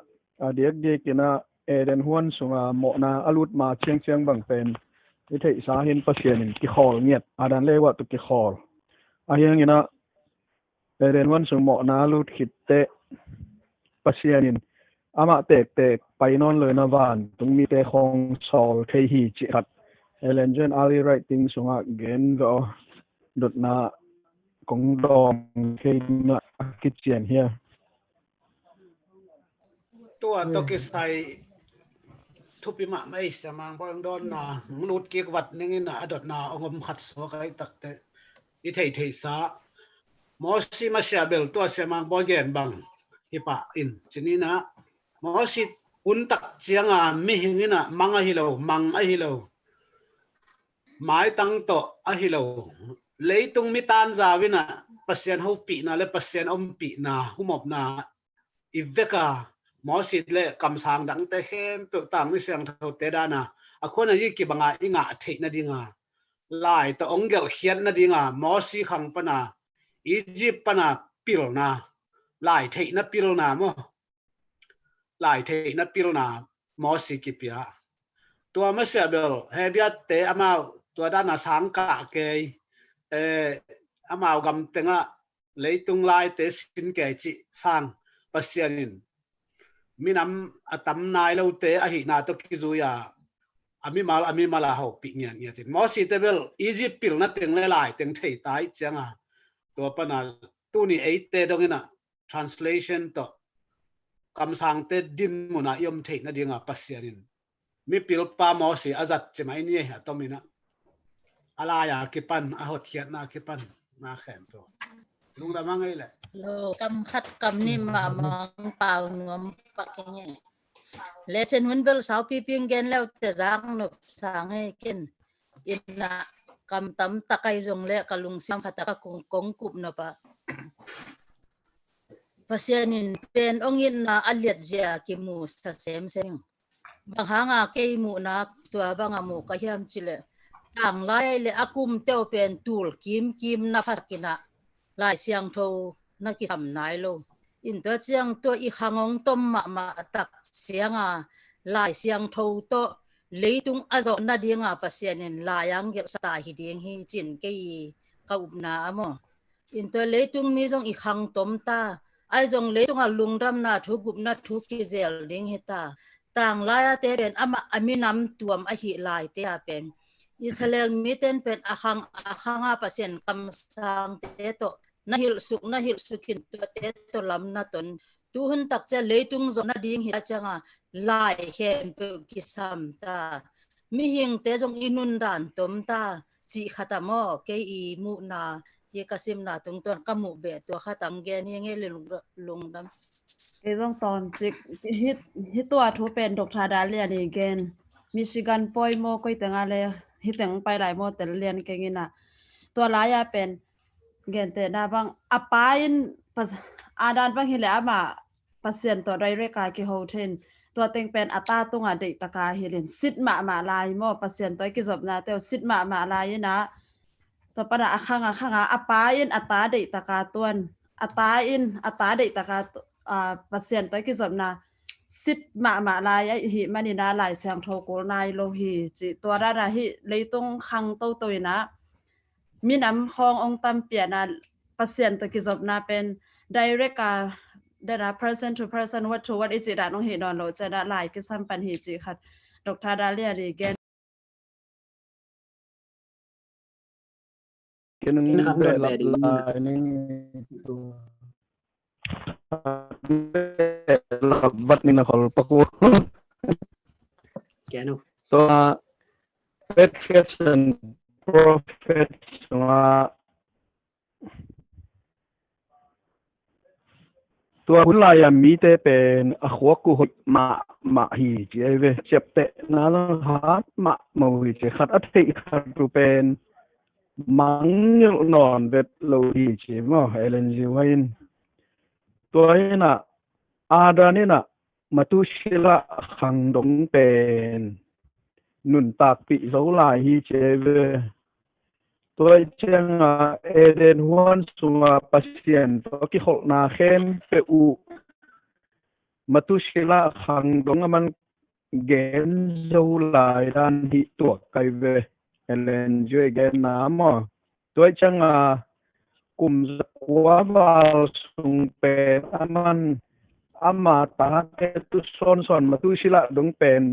diak ina eden huan sunga mo na alut ma chiang bang pen I thei sa hin pasien ki khol ngiat adan lewa to ki khol ahiang ina eden huan sung mo na alut khitte pasien ama tek pai non le na van tung mi te khong sol thei hi chi khat elengen early writing sunga gen go dot na kong dom ke na kitchen here tua to ki sai thupi ma mai samang bang don na lut ki wat ning na adot na ongom khat so kai tak te I thei sa mo si ma sia bel to samang bo gen bang hi pa in chini na mo si un tak chianga mi hingina manga hilo mang a hilo mai tang to a hilo leitung mi tan zawina pasien ho pi na le pasien om pi na humop na iveka mo sit le kam sang dang te hem pe tam mi siang tho te dana a khona yi ki banga inga thei na dinga lai to ongel hian na dinga mo si khang pana Egypt pana pil na lai thei na pil na mo lai thei na pil na mo si ki pia tua ma sia bel he bia te ama tua dana sang ka ke amao gam tenga leitung lai te sin ke chi sang pasianin minam atam nai lo te a hi na to ki zuya ami mala ho pi ngian ngia tin mo si te bel Egypt pil na teng le lai teng thei tai changa to pana tu ni ei te dongina translation to kam sang te din muna yom thei na dinga pasianin mi pil pa mo si azat chemai ni ha to mina ala ya kipan a hot hiat na kipan na khem to lung da mangai le lo kam khat kam ni ma mang pau ngom pakenge lesson hun bel sau pi ping gen leo te jang no sang he ken ina kam tam takai jong le kalung sim khata ka kong kup na pa pasianin pen ongin na aliat ja ki mu sa sem bang hanga ke mu na tua bang amu ka hiam chile tang lai le akum teo pen tul kim na phakina lai siang tho na ki sam nai lo in to chiang to I hangong tom ma tak sianga lai siang tho to leitung azo na dinga pasianin layang gel sa hi ding hi chin ke kaupna amo into leitung mi jong I khang tom ta ai jong leitung a lungdam na thu gup na thu ki zel ding hi ta tang laya te ben ama aminam tuam a hi lai te a pen Israel miten pen akhanga pasien kam sang te to na hil sukin to te to lam na ton tu hun tak cha leitung zo na ding hi changa lai khem pe kisam ta mi hing te jong inun dan tom ta chi khatamo ke I mu na ye kasim na tung ton kamu be to khatam gen ye nge lungdam cái dòng tòn chỉ hit hit tua thu pen độc thà đá liền đi gen Michigan poi mo coi tiếng ale hit tiếng bay lại mo tiếng liền cáiงี้na tua lá ya pen gen te na bang apain pas adan bang hile ama pasien to dai re ka ki ho then tua teng pen ata tunga de taka hilen sit ma lai mo pasien to ki job na te sit ma lai na to para akhanga apain ata de taka tuan ata de taka pasien tới cái giọng na sit mà lại hi mani na lại sang thâu cổ này lo hi chỉ tua ra là hi lấy tung khang tâu tôi na mi nắm hong ông tam pia na pasien tới cái giọng na pen direct that person to person what to what is it that no hi don lo cha da lại cái sam pan hi chỉ khat doctor dalia đi gen cái nâng khăn bè đòn lặp bè đi lại nên tụi bắt mình là khỏi paku cái nào so prophets and prophetsตัวคุณลายมีแต่เป็นขวกุหดมาหีเจเวเจ็บเตะนั่นฮะมาหีเจขัดอัฐิขัดรูเป็นมังนอนเวทโลหีเจมาเอเลนจิวายนตัวนี้น่ะอาดานี่น่ะมาตุชิละขังดงเป็นนุนตากปีโซลายฮีเจเวตัวเจ้าเอเดนฮวนสุมาปัสเซียนตัวที่หกนาเข้มเปอูมาตุชิละขังดงมันเกนโซลายด้านที่ตัวไกเวเอเลนจวยเกนน้ำตัวเจ้ากลุ่มสกัวบาลสุงเป็นอามาตาเตตุซอนมาตุชิละดงเป็น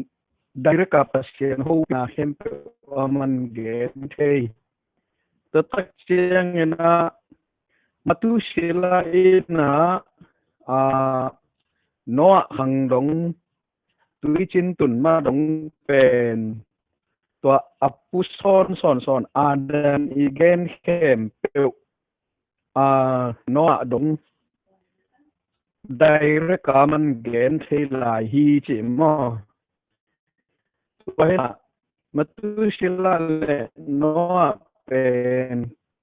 direct pasien ho na hempe man gen thei tatak chiang ina matu shila ina noa hangdong tui chin tun ma dong pen tua apu son adan igen hempe noa dong direct man gen thei lai hi chi moมาตุชิลาเลโนเป็น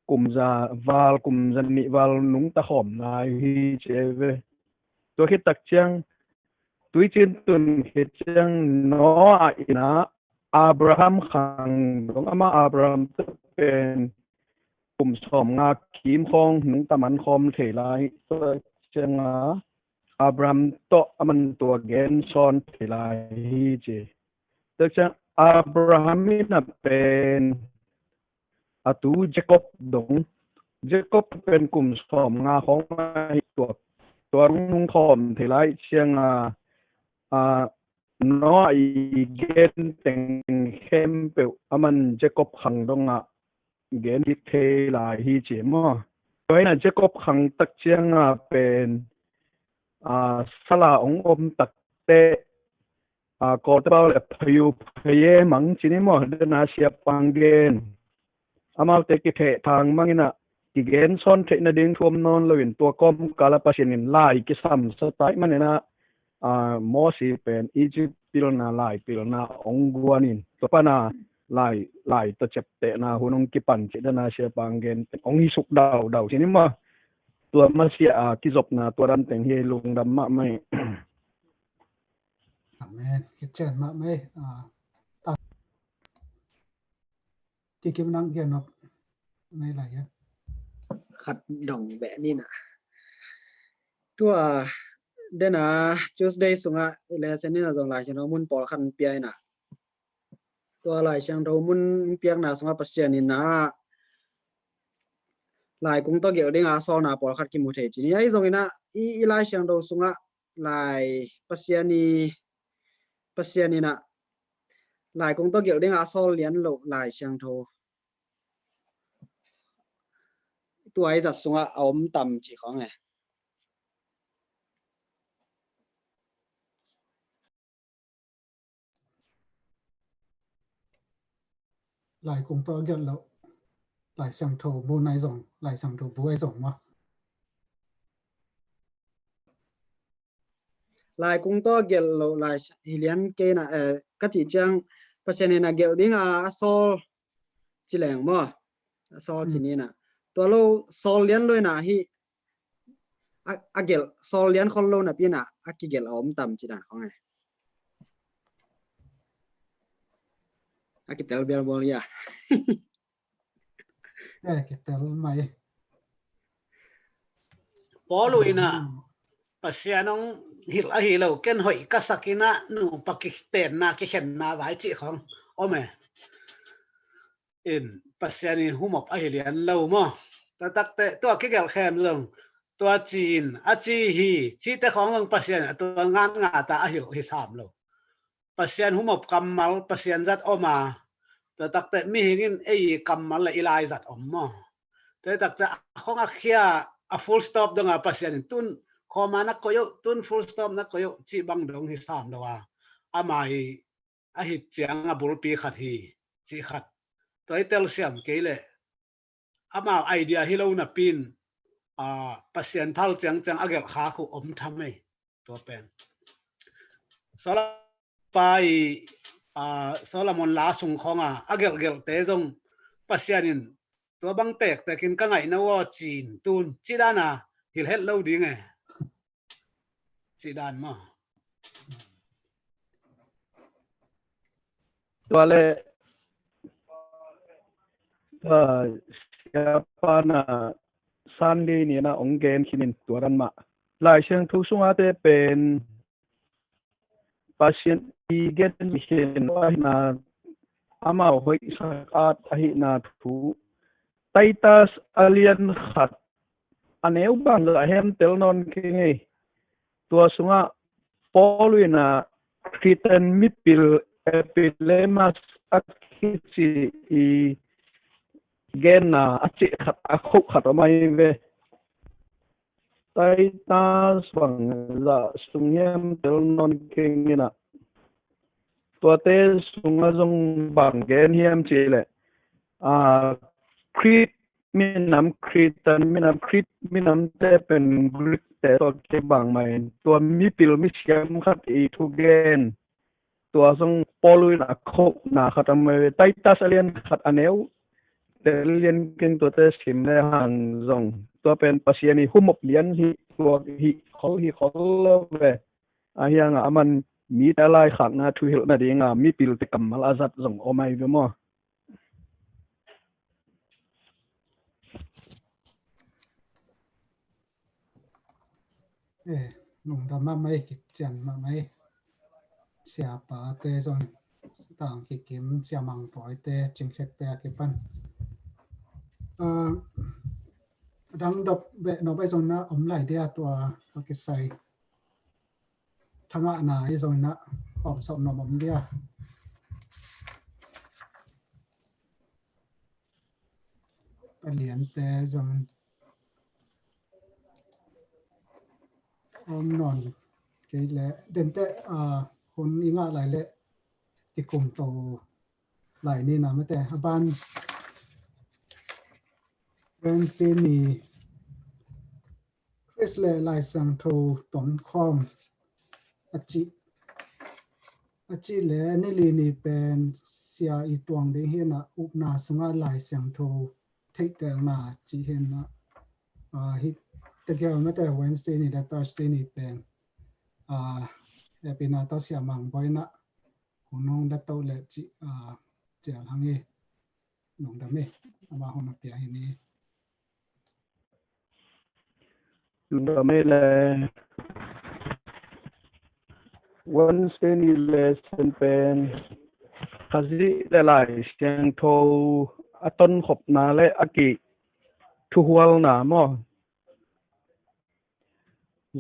กลุ่มจาวาลกลุ่มจันนิวาลนุงตะขอมนายฮีเจเวตัวคิดตักเชียงตุยจินตุนคิดเชียงโนอินะอับราฮัมขังดงอามาอับราฮัมเป็นกลุ่มสอมงาขีมคองนุงตะมันคอมเทลายตัวเชียงอับราฮัมโตมันตัวเกนซอนเทลายฮีเจตัวเชียงอับราฮัมนี่น่ะเป็นตูเจคอบดงเจคอบเป็นกลุ่มสอมงาของตัวนุ่งคอมเทไลเชียงน้อยเกนเต็งเข้มเปลมันเจคอบขังดงเกนที่เทไลฮีเจมอตัวนั้นเจคอบขังตักเชียงเป็นสลาองอมตักเตก็จะเอาเลยพยุพยมังจีนี่มั้งเดินอาเซียปังเกนอามาเตกิเททางมังอินะกิเกนซ้อนเทนดิ่งท่วมนอนเลยตัวก้มกาลปัสยินไล่กิสัมสไตล์มันเนี่ยนะมอสีเป็นอียิปต์พิลนาไล่พิลนาองกวานินตัวปนาไล่ตัวเจ็บเตนะหุ่นองกิปันจีเดินอาเซียปังเกนเป็นองฮิสุกดาวจีนี่มั้งตัวมาเสียกิจบนะตัวดันแต่งเฮลุงดำมะไม่Amen. Kitchen ma maiที่กิมนังเกียนนกไม่ไหลอ่ะ khát đồng bẹ đi nè tua đây là Tuesday sunga ile sen ni zong la chano mun pol khan pi ai na ตัวหลายเชียงโทมุนเปียงนาสงะปัสเซียนินะหลายกงตัวเกี่ยวได้งาซอนาปอลคัดกิมุเทจินี่ไอ้ตรงนี้นะอีหลายเชียงโทสงะหลายปัสเซียนีนะหลายกงตัวเกี่ยวได้งาซอเลียนโลหลายเชียงโทตัวไอ้จัดสงะเอามต่ำจีของไงหลายกงตัวเกี่ยวแล้วหลายสังโทบูนายส่งหลายสังโทบูไอส่งวะหลายกงตัวเกี่ยวแล้วหลายฮิเลียนเกนะก็จีจังปัสเซียนีนะเกี่ยวได้งาซอจีแหลงมั้งซอจีนี่นะตัวเราซอเลียนเลยนะฮีอาเกลซอเลียนคนเรานะพี่นะอากิเกลเอามต่ำจีด่านของไงอากิเตลเบลบอลยากิเตลไม่ปอลุยนะปัสยานองฮิลฮิโลเกนหอยกัสกินะนูปากีสถานนะกิเห็นนาไว้จีของโอเมอินปัสยานีหุมอบอหิเลียนเลวมั้งแต่ตักเตตัวกิเกลแคมลงตัวจีนอาจีฮีจีเตของลงปัสยานตัวงานงาตาอหิลฮิสามโลปัสยานหุมอบกำมัลปัสยานจัดออกมาแต่ตักเตมีหินไอ้กำมัลและอีไลจัดออกมาแต่ตักเตของอาเคียfull stop ดงปัสยานตุนขอมานักก็ยตุน full stop นักก็ยจีบังดงฮิสามโลว่าอามาอหิเจียงบุรปีขัดฮีจีขัดตัวไอ้เตลเซียมเกลอามาไอเดียที่เราหน้าปีนปัสยานพัลจังอเกลขาคู่อมทำไมตัวเป็นสลับไปสลับมันลาสุงของอเกลเตจงปัสยานินตัวบังเตกแต่กินกังไงนะว่าจีนตูนจีด้านะฮิลเฮลเล่าดีไงจีด้านมาตัวเลsiapa na Sunday ni na onggen kinin tuaran ma lai siang thu sunga te pen pasien i get mission wa na ama hoi sa at ahi na thu taitas alien khat aneu bang la hem tel non ke ngai tua sunga poluina kritan mipil epilemas akhichi i gen na achi khat akhu khat mai ve taitas bang la sunghem tel non ke ngina tua te sunga jong bang gen hiam chi le krit minam kritan minam krit minam te pen grit te to ke bang mai tua mi pil mi siam khat i thu gen tua song poluin akho na khatam mai taitas alien khat aneu te lien ken tua te sim le hang jong tua pen pasiani humop lian hi tua hi khol ve ahianga aman mi ta lai khak na thu hil na dinga mi pil te kamal azat jong omai ve mo nung dama mai kitchen ma mai siapa te zon tang kikim siamang poi te chingchek te akipan dang dop be no bai zon na lai dia tua pakisai thanga na ai zon na om som no om dia alian te zon om non ke le den te hun inga lai le ti kum to lai ni na mate ban Wednesday ni Chris le lai sang tho ton khom achi le ni li ni pen sia i tuang de he na up na sunga lai sang tho thei tel na chi hen na hi te ge ma te Wednesday ni da Thursday ni pen le pina to sia mang boy na hunong da to le chi ja hangi nong da me ama hona pia hi ni da me le Wednesday ni lesson pen khazi le lai siang tho aton khop na le aki thu hual na mo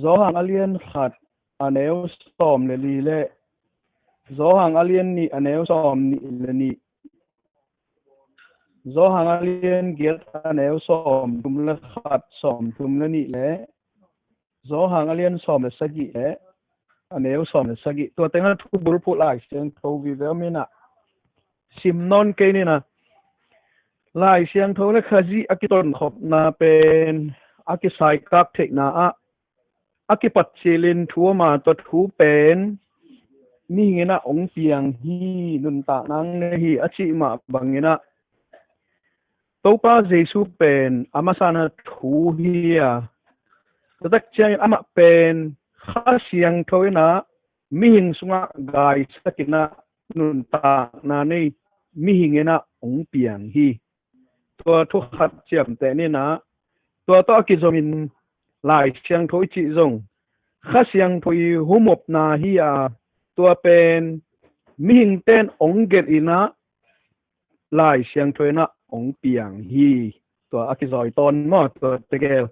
zo hang alien khat aneu som le li le zo hang alien ni aneu som ni le ni zo hang alien get aneu som tum le khat som tum le ni le zo hang alien som le sagi le aneu som le sagi to tenga thu bul pu lai siang tho vi ve mi na sim non ke ni na lai siang tho le khazi akiton khop na pen aki sai kap thek na a aki pat chilin thu ma to thu pen ni ngena ong piang hi nun ta nang ne hi achi ma bangena topa jesu pen amasana thu hi a tadak chang ama pen kha siang thoina mi hing sunga gai sakina nun ta na nei mi hingena ong piang hi to thu khat chiam te ni na to ki zomin lai siang thoi chi zong kha siang thoi humop na hi a to pen mi hing ten ong get ina lai siang thoi na ong piang hi to aki zoi ton mo to tegel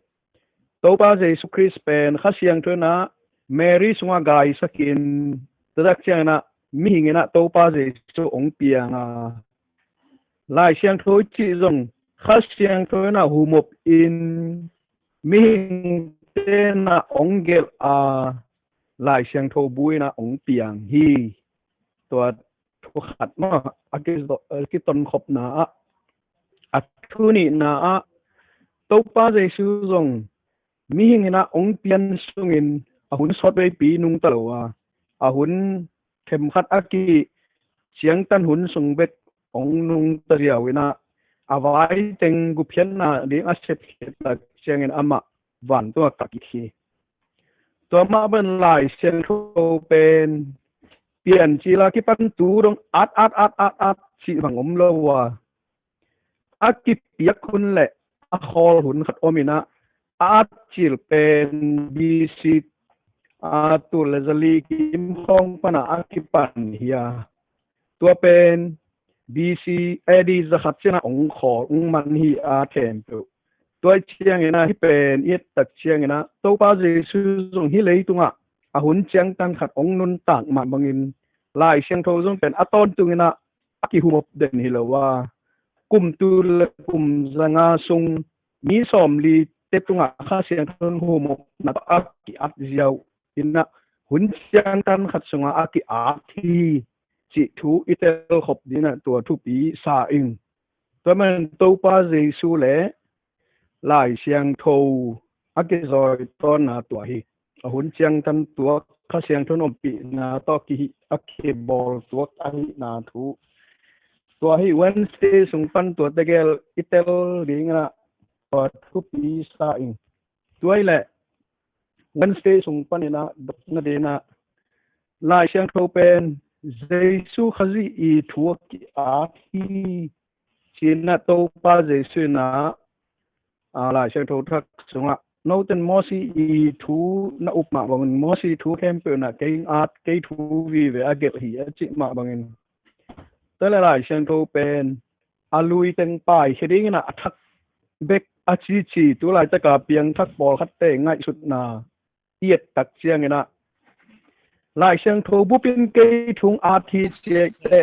to pa jesu christ pen kha siang thoi na mary sunga gai sakin tadak chang na mi hingena to pa jesu ong piang a lai siang thoi chi zong kha siang thoi na humop in mi hing ten na ong gel a lai siang tho bui na ong piang hi to thu khat ma aki ton khop na a thu ni na a to pa jesu zong mi hing na ong pian sungin a hun sot bei pi nung talowa a hun them khat aki chiang tan hun sung bet ong nung tariawina avai teng gu phian na ding a set ta chiangin ama van to ka ki to ma ban lai siang tho pen pian chi la ki pan tu dong at chi bang om lo wa aki piak hun le a khol hun khat omina at chil pen bc a tu le zali kim khong pana aki pan hiya to pen bc edi zakhat chena ong khol ong man hi a them tu toy chiang ina hi pen it tak chiang ina to pa jesu zong hi lei tunga a hun chiang tan khat ong nun tak ma bangin lai siang tho zong pen aton tungina aki humop den hi lawa kum tu le kum zanga sung mi som li te tunga kha siang thon humop na aki at ziau ina hun chiang tan khat sunga aki a thi chi thu itel khop dina to thu pi sa ing to man to pa jesu le lai siang tho aki zoi ton na to hi a hun chiang tan to kha siang thon om pi na to ki aki bol to ai na thu to hi wednesday sung pan to tegel itel ringa to thu pi sa ing to le wednesday sung pan ina na de na lai siang tho pen jesu khazi i thu ki a hi china to pa jesu na lai siang tho thak sunga no ten mosi i thu na upma bangin mosi thu kempe na ke art ke thu vi ve agel hi chi ma bangin tele lai siang tho pen alui teng pai heding na athak bek achi chi tu lai ta ka piang thak bol khat te ngai sut na tiet tak chiang ina lai siang tho bu pin ke thung a thi che te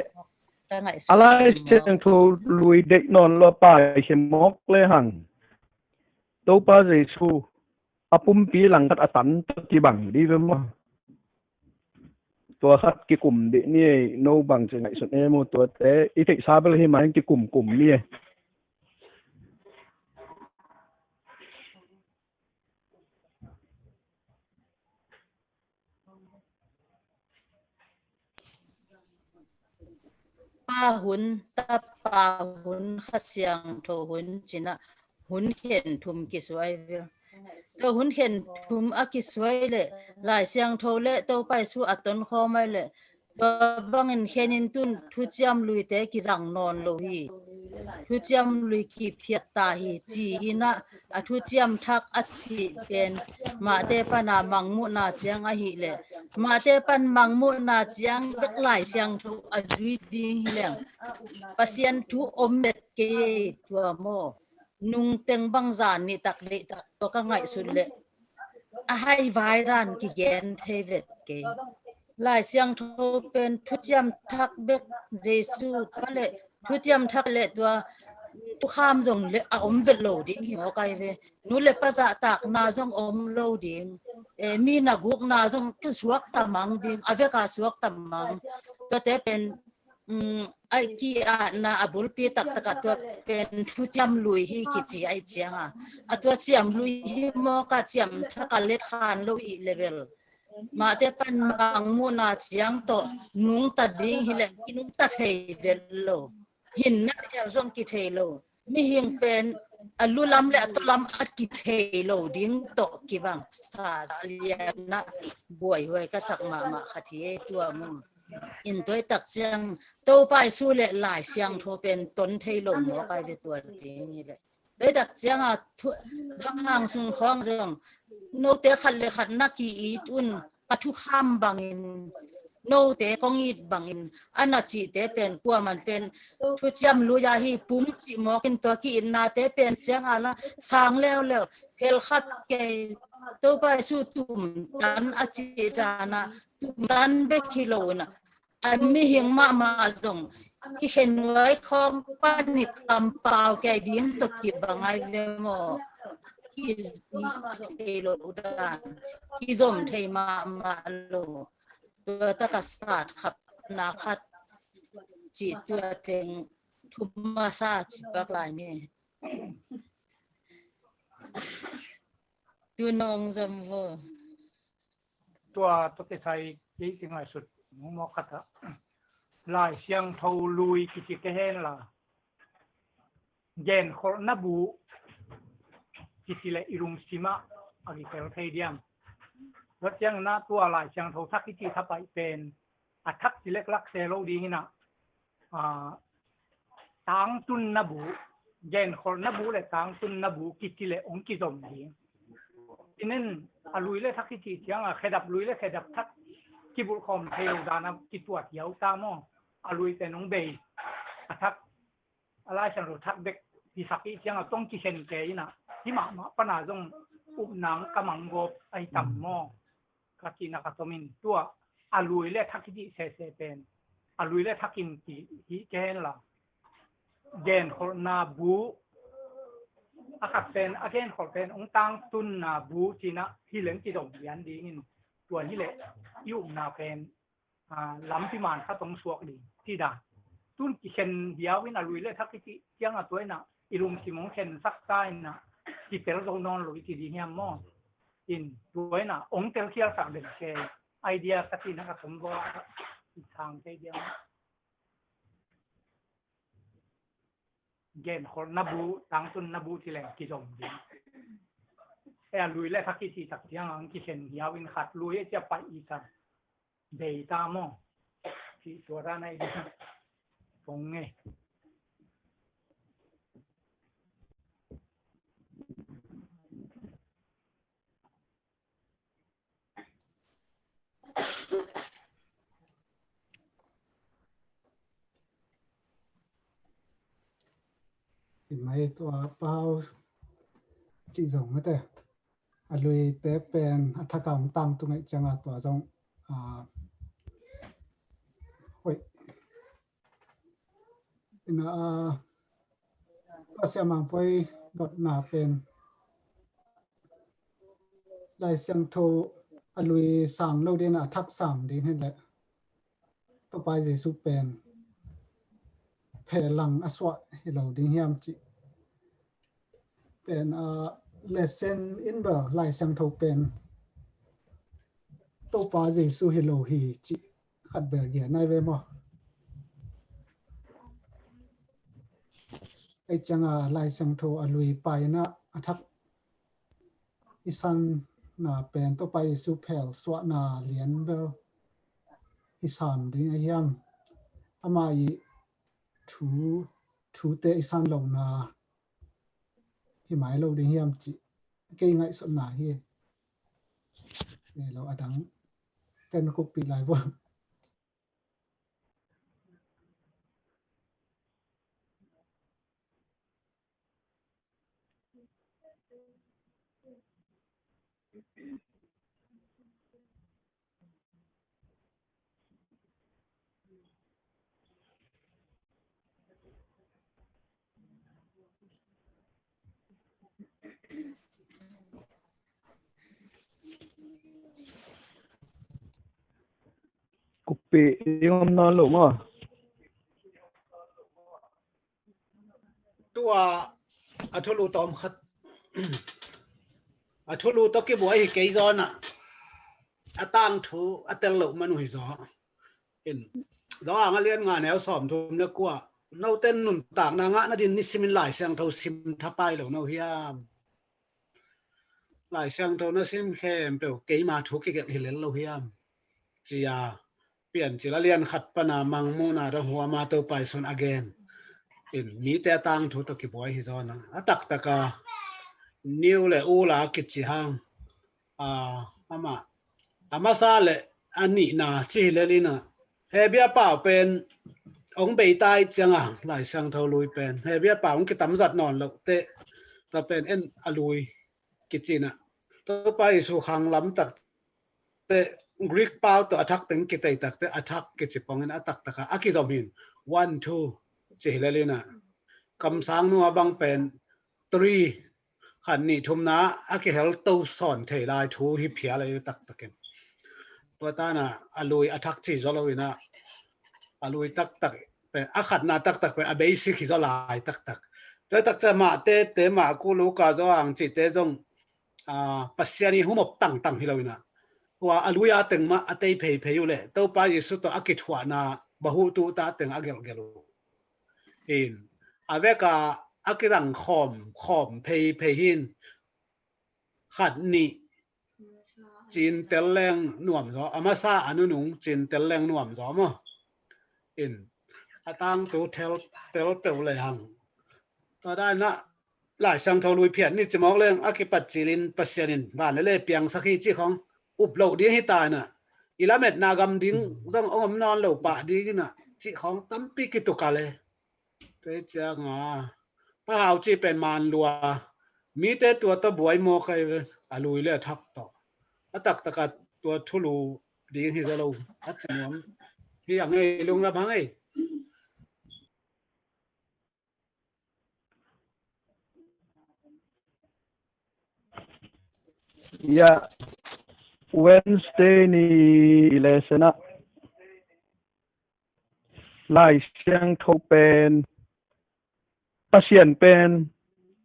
alai siang tho lui de non lo pai hem mok le hang to pa jesu apum pi lang kat atan ki bang di ve mo to khat ki kum de ni no bang che ngai sut e mo to te i thei sa bel hi mai ki kum ni pa hun ta pa hun kha siang tho hun china hun khen thum ki suai ve to hun khen thum a ki suai le lai siang tho le to pai su aton kho mai le bangin khenin tun thu chiam lui te ki jang non lo hi thu chiam lui ki phiat ta hi chi hina a thu chiam thak a chi pen ma te pana mangmu na chiang a hi le ma te pan mangmu na chiang bek lai siang thu a zui ding hi leng pasien thu omet ke tua mo nung teng bang zan ni tak le tak to ka ngai su le a hai vai ran ki gen thevet ke lai siang tho pen thu chiam thak bek jesu pale thu chiam thak le tua tu kham jong le a om vet lo ding hi o kai ve nu le pa za tak na jong om lo ding mi na guk na jong ki suak tamang ding ave ka suak tamang to te pen ai ki a na abul pi tak tak to pen thu chiam lui hi ki chi ai chianga a to chiam lui hi mo ka chiam thaka le khan lo i level ma te pan mang mu na chiang to nung ta ding hi le nung ta thei vel lo hin na ya jong ki thei lo mi hing pen alulam le atulam at ki thei lo ding to ki bang sa lian na boy hoi ka sak ma khathi e tua mu in toy tak chiang to pai su le lai siang tho pen ton thei lo mo kai ve tua ding hi le toy tak chiang a dang hang sung khong jong no te khal le khat na ki i tun pathu kham bangin no te kong it bangin ana chi te pen kwa man pen thu chiam lu ya hi pum chi mo kin to ki na te pen chang ala sang leo leo pel khat ke to pa su tum tan a chi dana tum tan be kilo na an mi hing ma zong i hen wai khom pan ni kam pau ke ding to ki bangai ve mo ki lo dan ki zom thei ma lo ta ka sat khap na khat chi tua teng thu ma sa chi bak lai ni tu nong zam vo ตัวที่ใช้ยี่สิงไงสุดมอคัตลายเสียงเท่าลุยกิจเกห็นล่ะเย็นคนนับูกิจเลอิรุงซิมาอากิเซลเทเดียมรถยังน่าตัวลายเสียงเท่าทักกิจทับไปเป็นอัทักจิเล็กลักเซโลดีหินะตังตุนนับูเย็นคนนับูเลยตังตุนนับูกิจเลองกิจอมดีอินนั้นลุยเลยทักกิจเสียงขดับลุยเลยขดับทักกิบุลคอมเทลดานะกิจตัวเดียวตามอลุยแต่น้องเบย์ทักอะไรฉันรู้ทักเด็กที่สักอีเสียงต้องกิเชนเกย์นะที่มาปัญหาตรงอุบหนังกำมังกบไอต่ำกะกินักตมินตัวอลุยเลยทักกิจเซเป็นอลุยเลยทักกินกิเกย์ละเจนคนนาบูอาคัดเป็นอาเกนคนเป็นองตังตุนนาบูจีนะที่เหลืองจีดงยันดีงินตัวนี้แหละยุ่งนาเป็นล้ำพิมานข้าตรงสวกดีที่ด่าตุนกิเชนเดียววินาลุยเลยทักกิจิเจียงตัวน่ะอิรุงสิมงเชนสักใต้น่ะกิเตลตรงนอนลุยที่ดีเฮียมออินตัวน่ะองเตลเคียสักเด็กเชไอเดียสักทีนะครับผมว่าทางใจเดียวเกณฑ์คนนับูตั้งตุนนับูที่แหลงกิจอมดีแต่ลุยและทักกิจิสักเจียงอังกิเชนเดียววินขัดลุยจะไปอีสันเดตามอที่ตัวด้านในดีตรงไงเห็นไหมตัวเป้าจีสองไม่แต่ลุยเตเป็นอัฐกรรมตั้งตรงไหนจังตัวจงโอ้ยก็เสียมังไปดดหนาเป็นลายเสียงโทลุยสั่งเราเดนทักสั่งดีนั่นแหละต่อไปจะสุเป็นแผ่หลังอสวะให้เราดีเฮียมจิเป็นlesson in เบอร์ลายเสียงโทเป็นต่อไปจะสุให้เราฮีจิขัดเบอร์เกียร์ในเวมอไอจังลายเสียงโทลุยไปนะทักอิสันน่าเป็นต่อไปสุเพลสวะนาเลียนเบลอิสามดิ้งเฮียมอามาอีทู thu te isan lo na hi mai lo ding hiam chi ke ngai so na hi lo adang ten ko pi lai bo Kupi yung na lo mo. tua athulu tom khat athulu to ke boy ke zona atang thu atel lo manu hi zo in zo ang lian nga neo som thum ne kwa no ten nun tak na nga na din ni simin lai sang tho sim thapai lo no hiam lai sang tho na sim khem pe ke ma thu ke ke hi len lo hiam chia pian chi la lian khat pana mang mu na ra huwa ma to pai son again in mi te tang thu to ki boy hi zona atak taka new le u la ki chi hang ama sa le ani na chi le li na he bia pa pen ong bei tai changa lai sang tho lui pen he bia pa ong ki tam zat non lo te ta pen en alui ki chi na to pai su khang lam tak te Greek pau to attack teng ki tai tak te attack ki chi pong en attack taka aki zomin 1 2 chi le li na kam sang nu abang pen 3ขันนี่ทุมนะอากิเฮลตูสอนเทลายทูฮิเพียอะไรตักตะเกมตัวตาน่ะอลุยอัทักที่จอลวินะอลุยตักตักเป็นอาขัดนาตักตักเป็นอเบสิกิจอลายตักตักแล้วตักจะมาเตมากูรู้กาจอังจิตจงปัสยานีหุมบตั้งฮิลวินะว่าอลุยอาตึงมาอเตยเพยอยู่เลยตัวไปยิสุตัวอากิทวานาบะหูตูตาตึงอาเกลอินอาเวกาอากิรังขอมเพหินขัดนี่จีนเตลแรงหน่วมจออามาซาอนุนุงจีนเตลแรงหน่วมจอมั้งอินอาตังตัวเตลเปลวเลยหังก็ได้นะหลายสังทลุยเพียรนี่จะมองเรื่องอากิปัจจิลินปัจเจรินบ้านเล่เปียงสักทีจีของอุบเหล่าดีให้ตายน่ะอีละเม็ดนากำดิ้งต้องอมนอนเหล่าปะดีน่ะจีของตั้มปีกิตุกาเลยเจ้าจ้างพระเอาจีเป็นมารลัวมีแต่ตัวตะบวยโมกไอ้อาลุยเล่ทักต่อตักตะกัดตัวทุลูดีที่จะเราอัดจมที่อย่างไงลุงรับไงYa Wednesday ni lesson lai siang tho pen pasien pen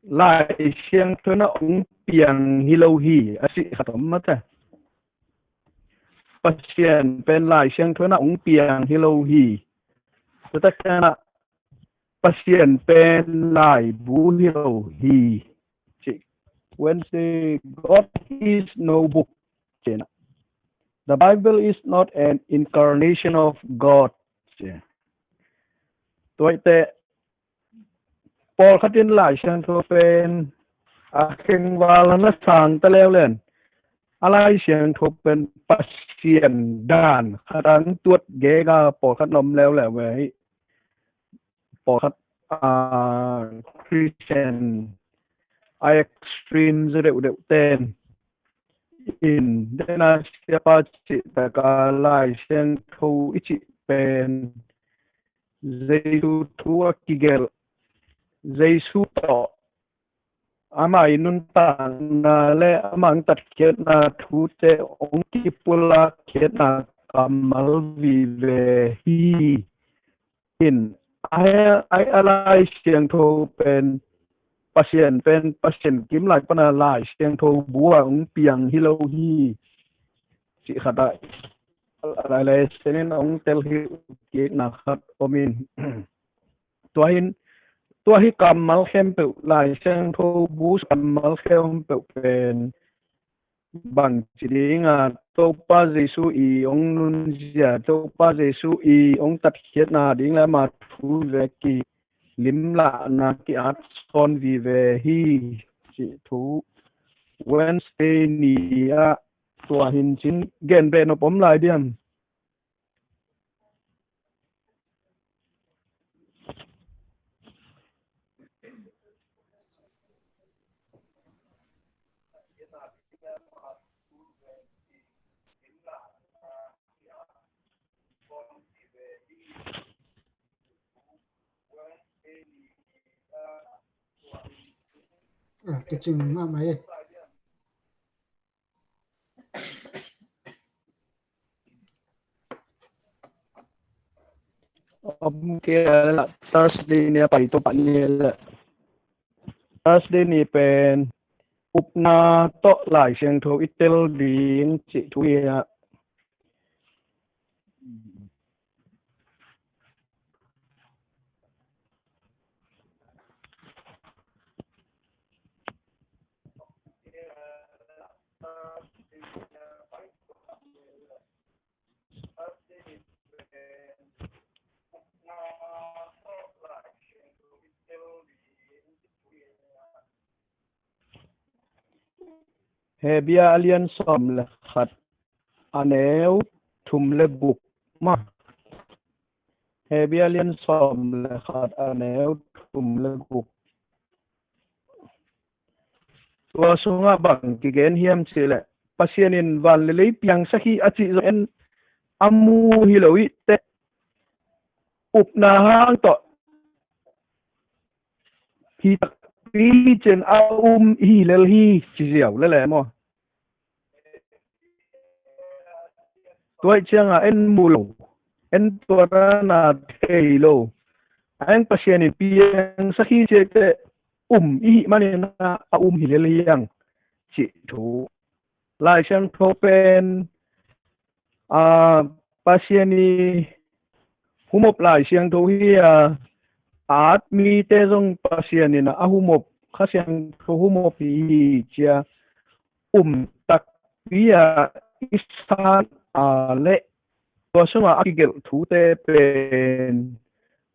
lai siang tho na ong piang hilo hi asi khatom mata pasien pen lai siang tho na ong piang hilo hi ta kana pasien pen lai bu hilo hi Wednesday, God is no book. The Bible is not an incarnation of God. Tôi tệ Paul khát tin lại sang thô pen kinh vào nó sang ta leo lên alai sang thô pen pasien đàn khát ăn tuột ghé ga Paul khát nôm leo lẹ về Paul khát Christian extreme đều tên in dena siapa cita kalai sen thu ichi pen Jesu tua kigel Jesu to ama inun ta na le amang tat kiet na thu te ong ki pula kiet na kamal vi ve hi in ai alai siang thu pen pasien kim lai pana lai siang tho bua ong piang hilo hi si khata lai senen ong tel hi ke na khat omin tua hi kamal khem pe lai siang tho bu kamal khem pe pen bang chidinga to pa jesu i ong nun zia to pa jesu i ong tat khiat na ding la ma thu ve ki lim la na ki at son vi ve hi chi thu Wednesday ni a tua hin chin gen be no pom lai diam cái chừng mà mày ke la Thursday ni pa ito pa ni la Thursday ni pen upna to lai siang tho itel ding chi thu ya Hebia alien som le khat aneu thum le buk ma Hebia alien som le khat aneu thum le buk tua sunga bang ki gen hiam chile pasienin van le lei piang sahi achi zo en amu hilowi te upna hang to hi pi chen hi lel hi chi ziaw le le mo tôi chăng en mù lầu en tôi na thầy lầu anh pasien in piang sakhi che te i mani na hi le liang chi thu lai chang tho pen pasien ni humop lai siang tho hi at mi te jong pasien ni na humop kha siang tho humop hi chia tak via istan le tua sunga akigel thu te pen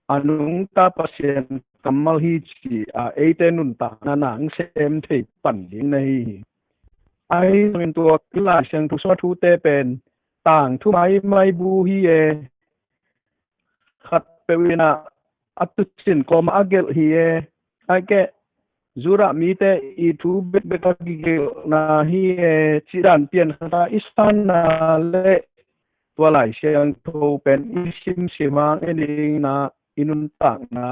anung ta pasien kamal hi chi ate nun ta na nang sem thei pan ding nei ai min tua la siang thu so thu te pen tang thu mai bu hi e khat pe wina atu sin kom agel hi e ai ke zura mi te I thu bet akigel na hi e chiran pian khata istan na le tua lai siang thu pen isim simang ending na inun tak na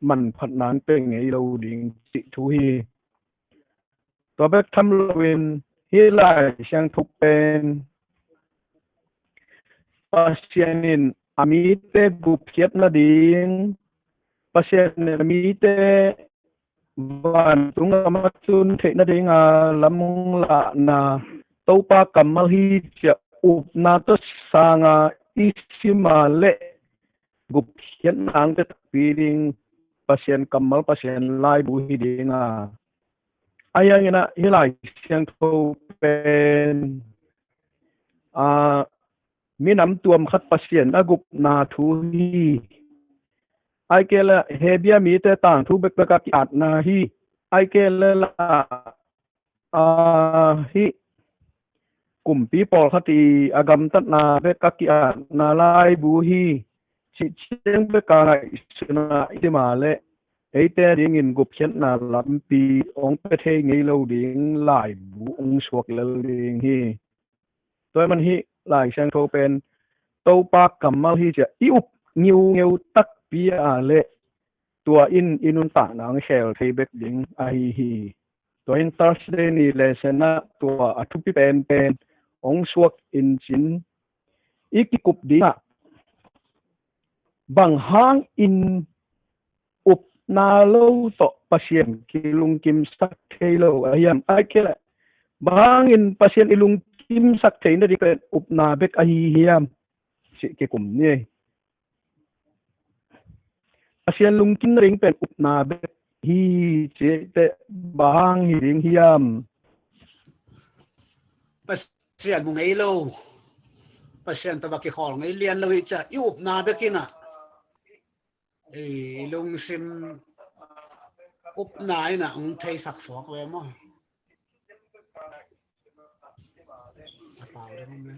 man phat nan pe ngei lo ding chi thu hi tua bek tham lowin hi lai siang thu pen pasienin ami te gup khiat na ding pasien ami te van tung ma chun the na ding lamung la na topa kamal hi cha up na to sanga isima le gup khiat nang te piring pasien kamal pasien lai bu hi ding ayang ina hilai siang tho pen minam tuam khat pasien agup na thu hi ai ke la hebia mi te tang thu bek bek ki at na hi ai ke la hi kum pi pol khati agam tat na bek ki at na lai bu hi chi cheng bek ka suna idima le eite ding in gup chen na lam pi ong pe the ngei lo ding lai bu ong suak lo ding hi toy man hi lai sang tho pen to pa kamal hi cha I up ngeu tak pi le tua inun ta nang shell thei bek ding ai hi to in Thursday ni lesson na tua athupi pen ong suak in chin ikikup ding bang hang in up na lo to pasien kilung kim sak thei lo ayam ai kela bang in pasien ilung kim sak thei na dik up na bek ai hiam si ke kum ni pasien lung kin ring pen up na bek hi che te bang hi ring hiam pasien mung ei lo pasien ta ba ki khol ngei lian lo cha up na bekina lung sim up nai na thấy sắc sọc về mà bảo đấy không đấy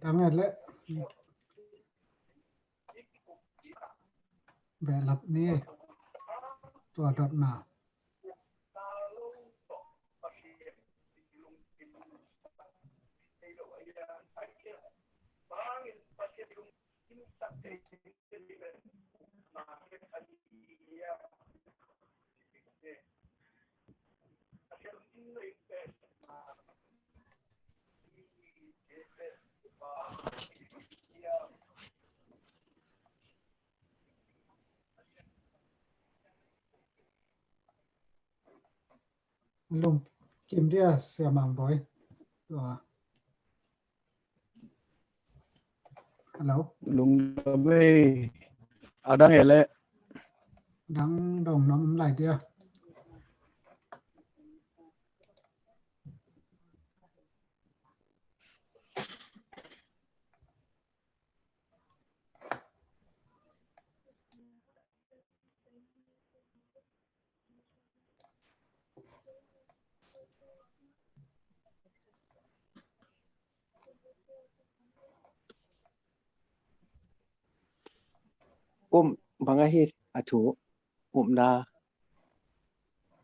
đang nghe lẽ về lập niตัวดอทมาลุงกิมเดียเสียมังบอยตัวฮัลโหล lung về đang nghe lẽ ดังดองน้ำไหลเดียบางไอ้อาถูดา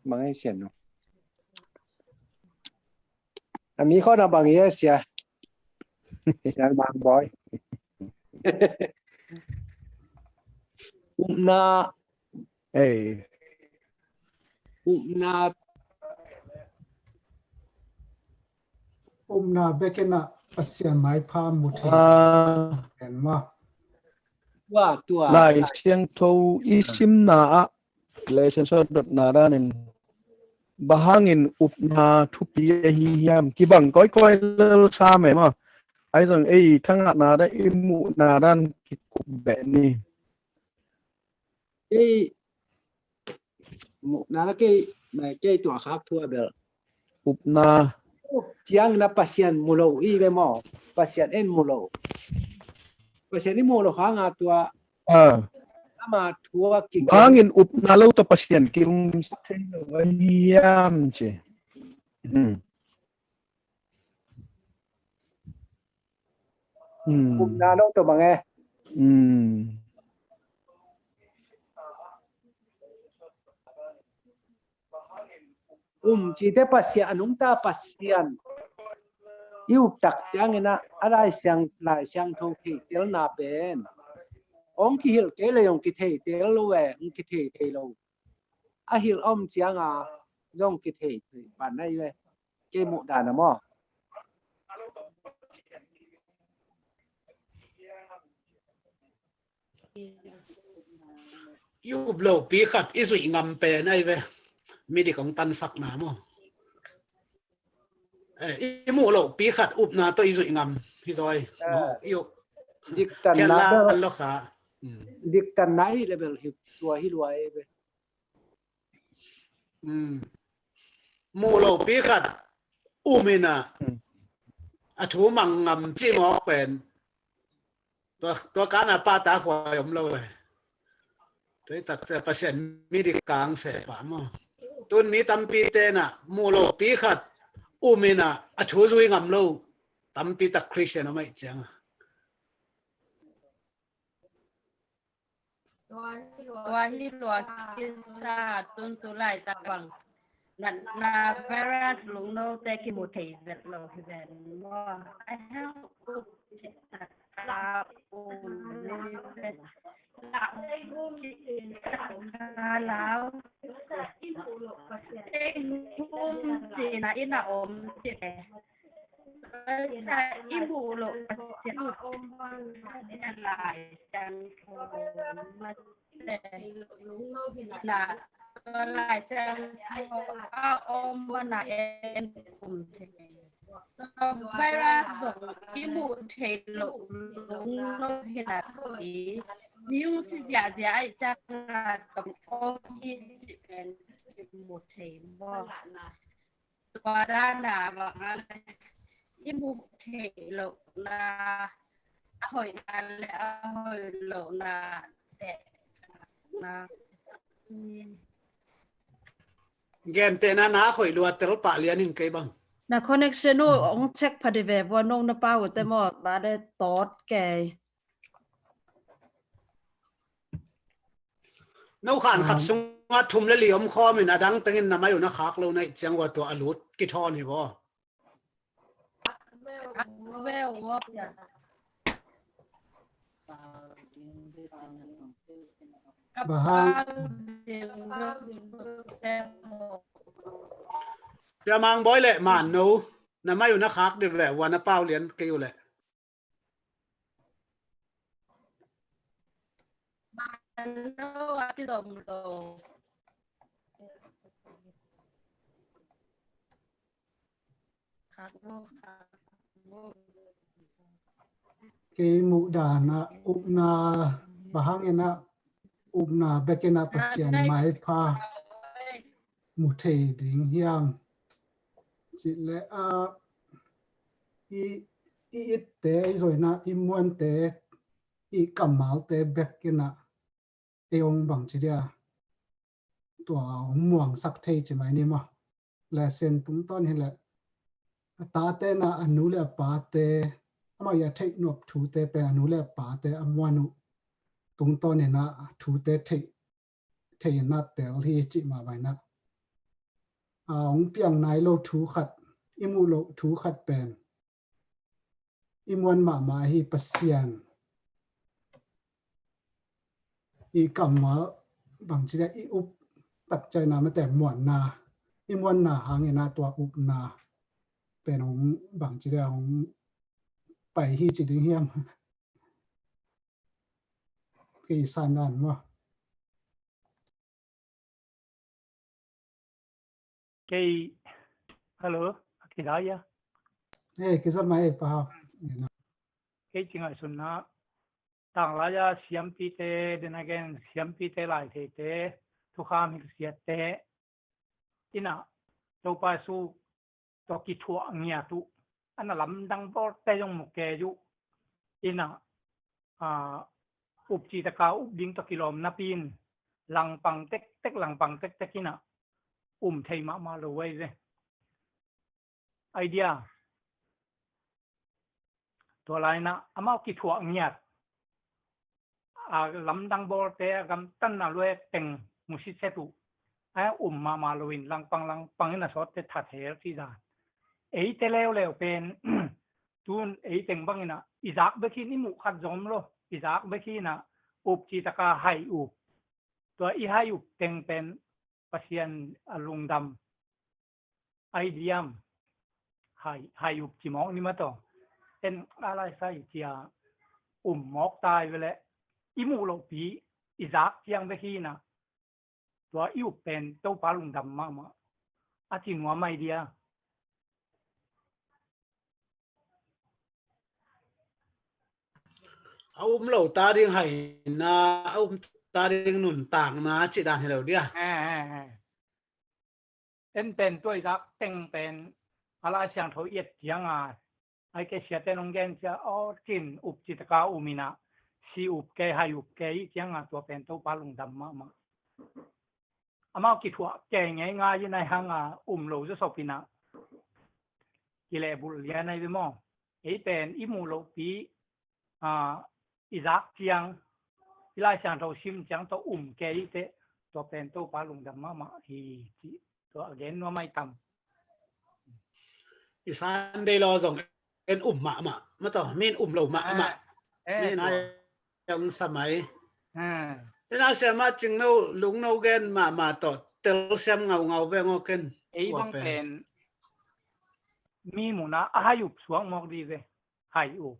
บางไอ้เสียนอันนี้ข้อนาบางเยเสียบางบอยนานาเบกน่ะปัสเซียนไม้พามุทเห็นมั้ยว่าตัว lại xiang thâu isim na le sensor dot na danin bahangin upna thupi hi hiam ki bang koi lel sa me ma ai rằng ei thang na da imu na dan ki kup be ni mu na la ke mai ke tua khak thua bel upna chiang na pasien mulo I be mo pasien en mulo pasien ni mulo ha nga tua ama thua ki bahangin upna lo to pasien ki hiam che na lo to bang e chỉ để pasien anung ta pasien yêu tak chang ina alai sang lai sang thâu thi tel na pen ong ki hil ke le ong ki thei tel lo we ong ki thei lo a hil chang a jong ki thei ban nai we ke mu da na mo yêu blow pi khát isu ngam pe nai ve mi di kong tan sak na mo imu lo pi khát up na to isu ngam hi rồi yêu dik tan na lo kha dik tan na hi level hi tua hi luai ve mu lo pi khát umina a thu mang ngam chi mo penตัวการน่ะป้าตาขวายมเราเลยตัวตัดเปอร์เซ็นต์มีดีกลางเสพามตุนมีตั้มปีเตน่ะมูโลปีขัดมิน่ะอชูซุยงำโลตั้มปีตักคริสเตียนไม่จังตัวที่หลวงกินซาตุนตุไลตะบังนาเวรัสลุงโนเตกิมุเทเวตโลฮิเวนว่า I haveลาอูเลยลาอูลาวอินปูจีนะอินาอมจีเอินปูโลเสียงอมนี่ลายจังมาเตนะ ตัวลายเส้นเอาอมวันไหนกลุ่มเทไปละส่งที่บุเทลงลงเห็นอะไรนิ้วสิจ่าจ่าจากกับโอ้ที่เป็นบุเทบ่ตัวด้านหน้าว่าที่บุเทลงนะหอยนั่นแล้วหอยลงนะแต่นะแกนเตนะนะข่อยลัวเตลปะเลียนิงไกบังna connection no ong check phadive bo nong na pau te mo ba de tot ke นกขานขัดสงว่าทุ่มและเหลี่ยมคอมีนะดังตั้งนะมาอยู่นะคักเราในจังหวัดตัวอลุดกิทอนี่บ่เวลว่า bahang จะมังบ่อยแหละหมานนูนะมาอยู่นะคักเดี๋ยวแหละวันนะเป้าเหรียญกิวแหละke mudana upna bahang ena upna bekena pasian mai pha muthei ding hiam chile a i te zoina i muan te i kamal te bekena eong bang chiria tua muang sak thei chimai ni ma la sen tum ton hin la ta te na anu le pa te ama ya thei nop thu te pe anu le pa te amwanu tung ton ne na thu te thei na te hi chi ma bai na ong piang nai lo thu khat imu lo thu khat pen imwan ma hi pasian i kamma bang chi i up tak chai na ma te muan na imwan na hangena tua up na pen ong bang chi ong pai hi chi ding hiam ki san nan ma cái hello cái đó ya ki zat mai pa cái chuyện này xuân na tang la ya siam pi te den again siam pi te lai te thu kha mi sia te ina to pa su to ki thua ngia tu ana lam dang bo te yong mu ke yu ina up chi ta ka up ding to kilom na pin lang pang tek lang pang tek ina thei ma lo wei ze idea ตัวไรนะอามาคิดหัวเงียบลำดังบอลเตะกำตั้นน่ะเลยเต็งมุสิเซตุมาลวินลังปังนี่นะสอดเตะถัดเหวที่ด่านเตะแล้วเป็นจูนเต็งบังนี่นะอิซักเบคีนี่มุขัดจอมโลอิซักเบคีนะอุบจีตะกาไฮอุบตัวไฮอุบเต็งเป็นปัสยันลุงดำไอเดียมไฮอุบจีมองนี่มาต่อเป็นอะไรใส่เจียหมอกตายไปแล้วอิมูโลปีอิซักเจียงไปขี้นะตัวอิวเป็นเจ้าปลาลุงดำมาอาจินหัวไม่เดียเอาเหล่าตาเรียงไห้นะเอาตาเรียงหนุนต่างนะจิดานให้เราเดียเป็นตัวอิซักเต็งเป็นอะไรเสียงเขาเอียดเจียงไอ้แกเสียแต่น้องแกนจะจินอุบจิตกาอุมินะสีอุบแกให้อุบแกอีเจียงตัวเป็นตัวปลาลุงดำมาอามาคิดว่าแกง่ายๆยังไงหางโลจะสอบปีนะกิเลบุเรียนในวิมองเป็นอิมูโลปีอิซักเจียงอีไลเสียงเขาชิมเจียงตัวแกอีเตตัวเป็นตัวปลาลุงดำมาฮีตัวเกนว่าไม่ต่ำอีสานได้รอส่งเป็นมาต่อมีนเหล่านี่นะยังสมัยที่น่าเสียมาจึงเราลุงเราเกนมาต่อเตลเสียมเงาเวงเกนบังเป็นมีหมูนะหายุบสวงมอกดีเลยหายุบ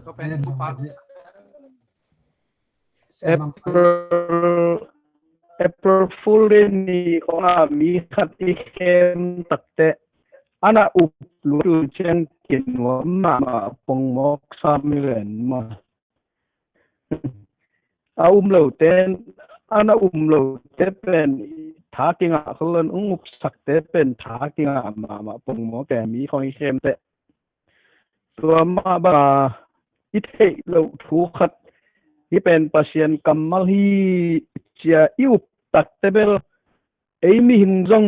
ก็เป็นผู้ฟัง April Fool ni ko nga mi khat ikem takte ana up lu chen kin wa ma pong mok sam ren ma lo ten ana lo te pen tha kinga khlan up sak te pen tha kinga ma pong mo ke mi khong ikem teตัวมาบาอิเทlo thu khat ที่เป็นปัสยันกัมมัลฮีเจียอิวตักเตเบลเอมีหินจง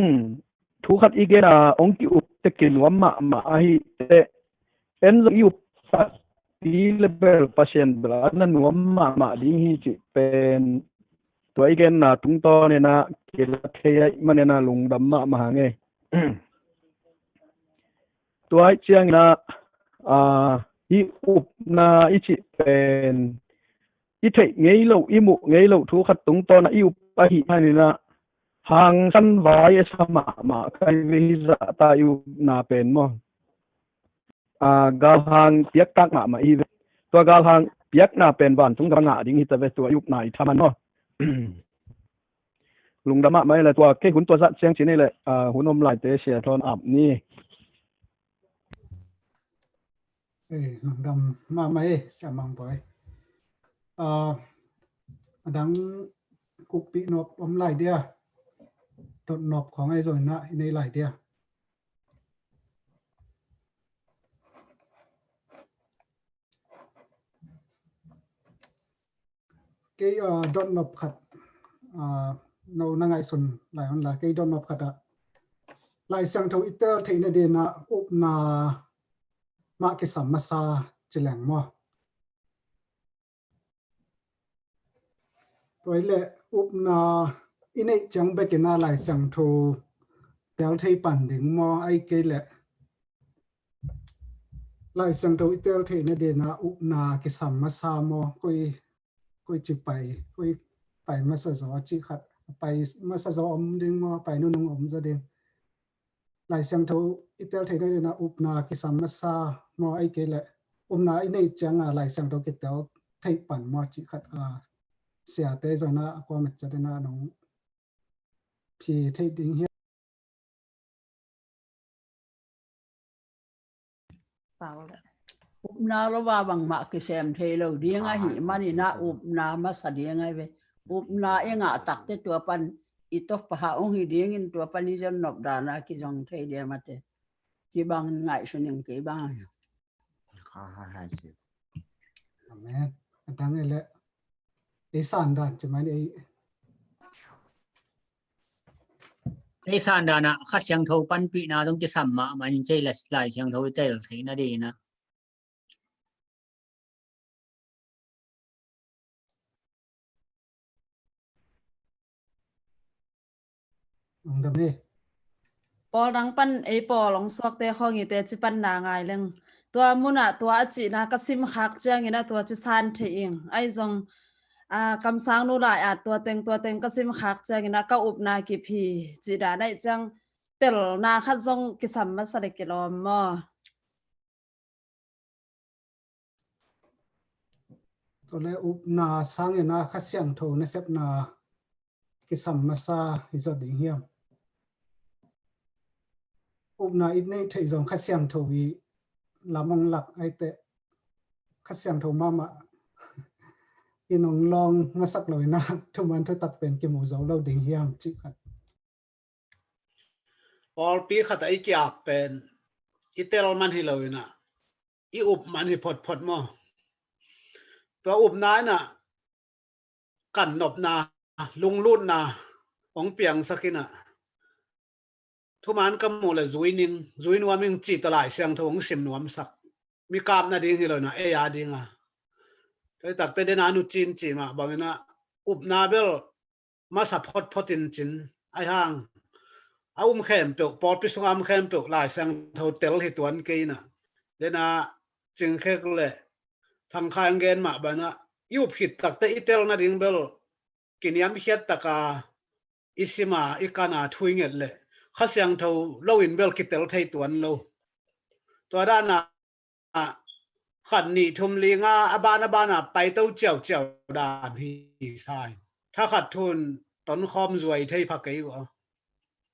ทุกขัดอีกนะองค์ที่อุปตะกินว่ามาฮีเตเอ็นอิวตักที่เลเบลปัสยันเบลนั้นว่ามาดิ้งฮีจิเป็นตัวอีกนะตุงตอเนี่ยนะเกี่ยวกับเทียมันเนี่ยนะลุงดำมาหาไงตัวเจียงนะอีอุปนาอีจิเป็นอีเทงไงเราอีมุไงเราทุกขัดตรงตอนอีอุปะหิให้นี่นะหางสันวายสมาใครวิจารตาอยู่นาเป็นมั้งกาลหางเปียกตักมาอีตัวกาลหางเปียกนาเป็นบ้านตรงกลางดิ่งฮิตเวตัวยุบไหนทำมันมั้งลุงดำมาไม่เลยตัวแค่หุ่นตัวสัตว์เสียงชิ้นนี่เลยหุ่นอมลายเตะเสียทอนอับนี่ลุงดำมาไม่จะมังไปดังกุกปีนบอมไหลเดียตดนบของไอ้ส่วนนะในไหลเดียcái đón nộp khát nấu năng ai xuân lại on là cái đón nộp khát lại sang thầu ít thì này đi na úp na mà cái sắm masa chỉ lẻng mua tôi lệ úp na in ấy chẳng biết cái na lại sang thầu theo thấy bản đỉnh mua ai cái lệ lại sang thầu ít thì này đi na úp na cái sắm masa mua coi chỉ phải mà sợ gió chỉ khát phải mà sợ gió ấm đinh mà phải nung nung ấm ra đinh lại sang thấu ít thế này là úp na cái sắm sa mà ai cái lệ na này chẳng lại sang thấu cái téo thấy bản mà chỉ khát xẻ té rồi na qua mặt cho nên na nó thì thấy đinh hiện na lo wa bang ma ki sem the lo ding a hi mani na na ma sa ding ai ve na e nga tak te tua pan i to pa ha ong hi ding in tua pan ni jon nop da na ki jong the de ma te chi bang ngai sun yang ke ba ha ha si amen dang ele e san dan chi maiไอ้สานดานะข้าเสียงโทปันปีนาต้องจะสัมมามันใจละลายเสียงโทใจละไทนะดีนะลุงดำนี่ปอดังปันไอปอลองซอกเตะข้องอีเตจิปันนางไงเรื่องตัวมุนะตัวจีนะก็ซิมหักเจียงนะตัวจิซานเทียงไอจงคำสั่งนู่นหลายตัวเต็งก็ซิมหักเจียงนะก็อุบนากิพีจีดาได้จังเตลนาคัดจงกิสัมมาสเลกิลอมอตัวเลอุบนาสังนะขัดเสียงโทนเซปนากิสัมมาซาฮิจดิงเฮียมอุบนาอินนี่ถือจงขัดเสียงโทวีลามองหลักไอเตะขัดเสียงโทมาอินองลองมาสักเลยนะทุกวันทุกตัดเป็นกิมูเจ้าเราดิงเฮียมจิกัดพอปีขัดไอเกียบเป็นอิเตลมันให้เลยนะอีอุบมันให้พดมั้งตัวอุบนั้นน่ะกันนบนาลุงรุ่นนาของเปียงสักน่ะทุกมันก็หมดเลยจุยนวมิงจีตลายเสียงทงสิมนวมสักมีกาบนาดิ้งให้เลยนะเอียดิ้งอ่ะแต่ตักแต่เดนานุจีนจีมาบางนะอุบนาเบลมาสับพดจินไอห่างเอาเข้มเปลวปอดพิษงามเข้มเปลวลายเสียงเท่าเตลที่ตัวนี้น่ะเดนาจึงแค่เลยทางข้างเกณฑ์มาบางนะยุบผิดตักแต่อีเตลนาดิ้งเบลกินยามเขียดตะกาอิสิมาอีกานาทุยเงินเลยข้าเสียงเท่าโลวินเบลกิเตลไทยตัวนั้นโลตัวด้านน่ะ ขันนี่ทุมลีงาอบานไปเต้าเจียวดานฮีทรายถ้าขัดทุนต้นคอมรวยเทพักไอ้ก็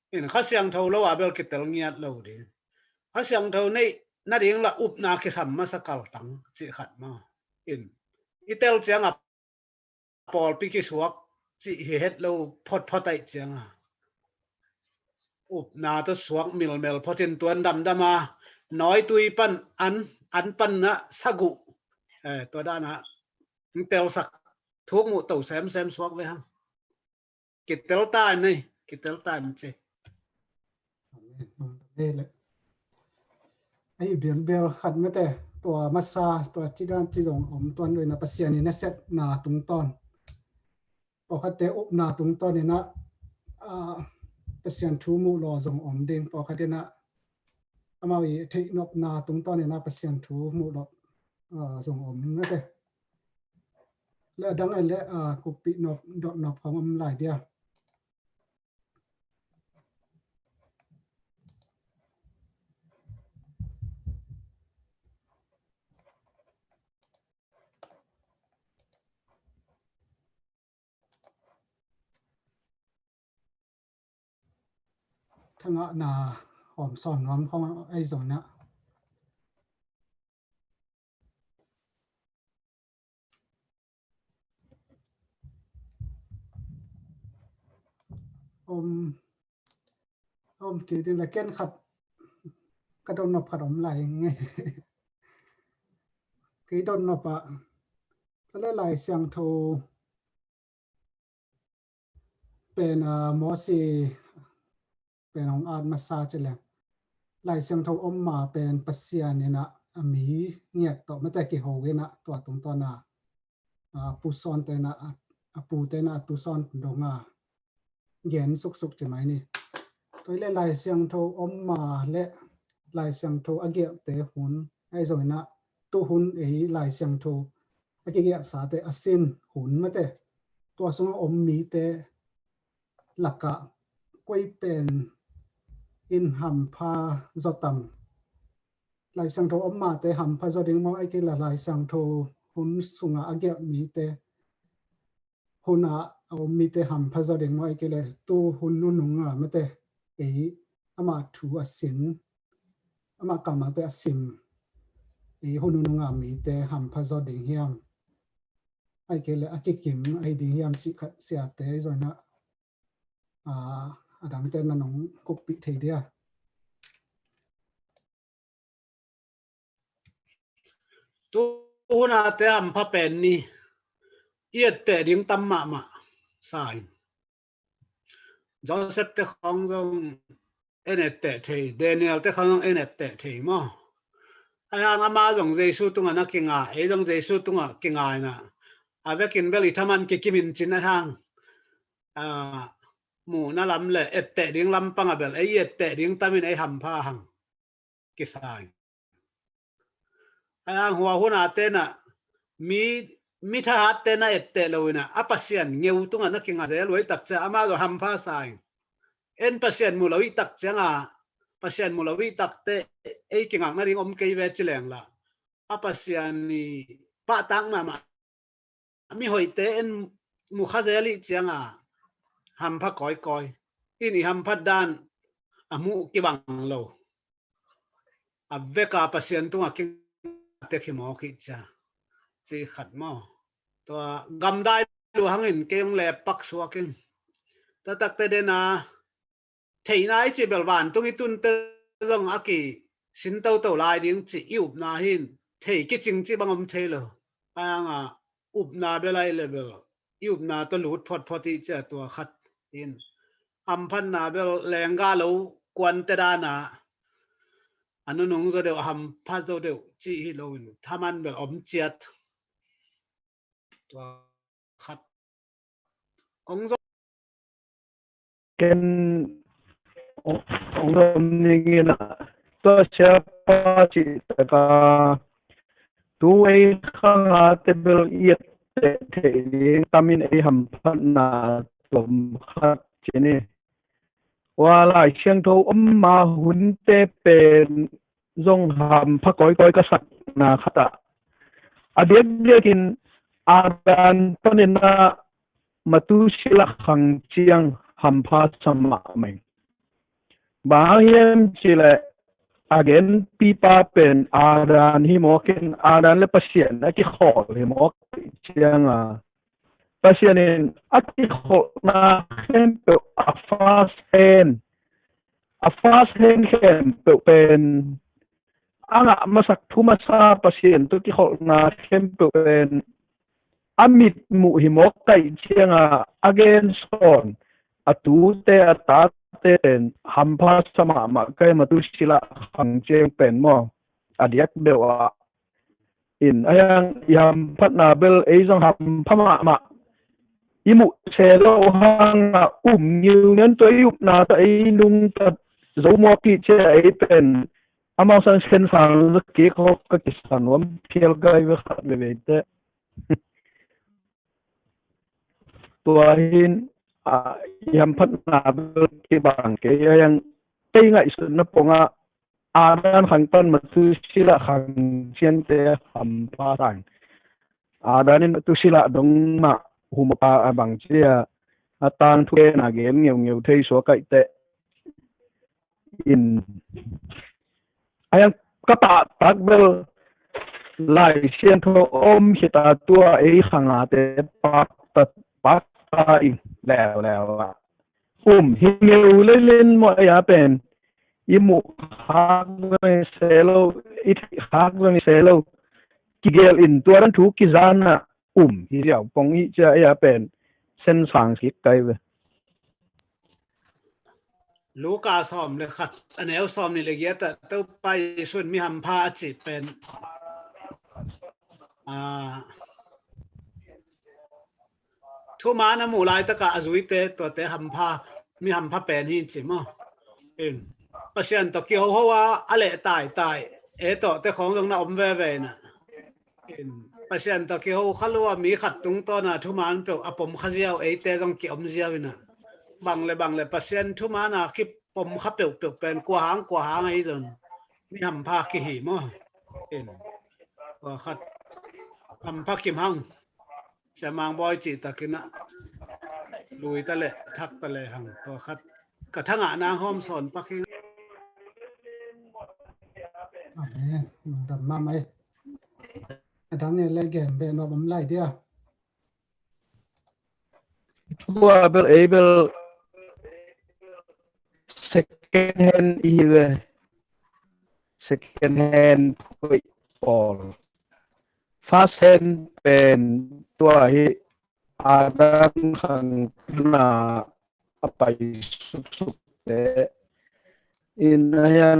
เห็นข้าเสียงเท่าแล้วว่าเบลกิตเตลเงียดเราดิข้าเสียงเท่านี่น่าเดียงละอุบนาคิสัมมาสกัลตังจิขัดมาเห็นอีเตลเจียงอ่ะปอลปิกิสวกจิเฮ็ดเราพอไตเจียงอ่ะอุบนาตัวสวกมิลพอเต็นตัวดำมาน้อยตุยปันอันปันนะสักุตัวด้านนะเตลสักทุกหมู่เต่าแซมสวกไว้ฮะกิตเตลตานี่กิตเตลตานี่เจเลยไอ้เบลขัดไม่แต่ตัวมาซาตัวจีด้านจีจงตัวด้วยนะปัสยานี่นะเซตนาตรงตอนพอขัดเตอุบนาตรงตอนนี่นะปัสยานทูมูรอจงเด้งพอขัดนะอามาวิเทนบนาตรงตอนนี่นะปัสยานทูมูรอจงไม่แต่แล้วดังไอ้และกุปินบของหลายเดียวทั้งนาหอมซ่อนน้อมของไอ้สอนนะกี่दिनละเก้นขัดกระโดนนบขนมไหลไงกี่โดนนบอ่ะก็เลยไหลเสียงโทเป็นมอสีเป็นของอาร์ตมาซาจแล้วไหลเสียงโทมาเป็นปัสยานี่นะมีเงียบต่อไม่แต่กี่โหเวนะตัวตรงตัวน่ะปูซอนแต่นะปูแต่นะตูซอนดงเย็นสุกใช่ไหมนี่ตัวเล่ลายเสียงโทมาและลายเสียงโทอาเกียเตหุ่นไอ้ส่วนนะตัวหุ่นลายเสียงโทอาเกียสาเตอสินหุ่นมาเตตัวสงมีเตหลักกะก้อยเป็นอินหัมพาจตัมลายเสียงโทมาเตหัมพาจดิงมองไอ้กิลลายเสียงโทหุ่นสุงอาเกียมีเตหุ่นเอามีเตหัมพาจดิงมองไอ้กิลตัวหุ่นนุ่งมาเตอามาถูสินอามากัมมาเตอสิมหุ่นนุ่งมีเตหัมพาจดิงเฮียมไอ้เกลอากิกิมไอ้ดิงเฮียมจิขัดเสียเตจอยนะดังเตนน้องกุปิเทียตัวน่าเตหัมพาเป็นนี่เอียดเตดิ้งตั้มมาสายจอเซปเตของจงเอเนตเตเทเดนิเอลเตของเอเนตเตเทมั้งไอ้ฮางอามาจงเจสุตุงนักกิงาจงเจสุตุงกิงานะอาเวกินเบลิทามันกิมินจินนะฮางหมู่น่าลำเลยเอตเตดิ้งลำปังเบลเอเอตเตดิ้งตามินไอหัมพาหังกิสายไอ้ฮางหัวหัวนาเตนะมีทหารเตนะเอตเตเลวินะอาปัสยันเงียวตุงนักกิงาเจลวยตักเจอามาโดหัมพาสายเอ็นปัสยันมูลวิตักเจงาปัสยันมูลวิตักเตไอกิงานาริงเกยเวจิเลงละอาปัสยันนี่ปะตังนามามีหอยเตเอ็นมูคาเจลิเจงาหัมพากอยอินี่หัมพัดดานอามุกิบังโลเวกาปัสยันตุงกิงเตคิมอกิจาจีขัดหม้อตัวกำได้ดูหังเห็นเกงแหลบปักสวกิงแต่ตักเตเดนาเทนายจีเบลบานตุงตุนเตจงอากีสินเต้าลายดิ้งจีอุบนาหินเทกิจิงจีบังอมเทเลอ่างอุบนาเบลัยเลเบลอุบนาตัวหลุดพอดีเจาตัวขัดหินอัมพันนาเบลแรงกาโลกวนเตดานาอันนั้นงจะเดียวหัมพาโจเดียวจีฮิโลวินถ้ามันเบลอมเจียดตัวขัดองค์เกณฑ์องค์นี้นะตัวเชื่อปาจิตกาตัวไอ้ข้างอาเตเบลเอียดเทตามินไอ้หัมพันนาสมขัดเจนี่ว่าลายเชียงโทมาหุ่นเตเป็นจงหัมพักก้อยกษัตริย์นาคตะ adik adan panina matu sila khang chiang hampa sama mai bahiam chile again pipa pen adan himokin adan le pasien aki khol himok chiang pasienin aki khol na hempe afas hen hempe pen anga masak thumasa pasien to ki khol na hempe pen amit mu himok kai chianga again son atu te atate ten hampa sama ma kai matu sila hang cheng pen mo adiak bewa in ayang yam patna bel eizong hampa ma imu selo hang như nen to yup na ta ei lung ta zo mo ki che ei pen amao san sen sang ki ko ka kisan wam phiel gai we khat ve te tuahin yam patna ki bang ke yang tei ngai sun na ponga adan khang tan matu sila khang chen te ham pa rang adanin tu sila dong ma humpa abang chia atang thuê na game nhiều thei số kai te in ayang kata takbel lai sian tho hita tua ei khanga te pak ta in leo hingeu len mo ya pen imu hak ni selo kigel in tuaran thu kizana hi riau pong i cha ya pen sen sang sik kai ve Luka som le khat anel som ni le giata to pai sun mi ham pha chi pen thu ma na mu lai ta ka azui te to te ham pha mi ham pha pen hin chi mo in pasien to ki ho wa ale tai e to te khong dong na om ve na in pasien to ki ho khalwa mi khat tung to na thu man pe apom khajiao e te jong ki om jiao na bang le pasien thu ma na ki pom kha pe pen kwa hang ai jon mi ham pha ki hi mo in wa khat ham pha kim hangจะมางบอยจิตตะกินะลุยตะเลทักตะเลหังตัวคัดกระทั่งนางห้อมสอนปักกิ่งดำมาไหมดังเนี่ยเลยแก่เป็นว่าผมไล่เดียวทั่วเบลsecond hand second hand พอย fast hand เป็นตัวที่อาดันขังนาไปสุดแต่อินยัง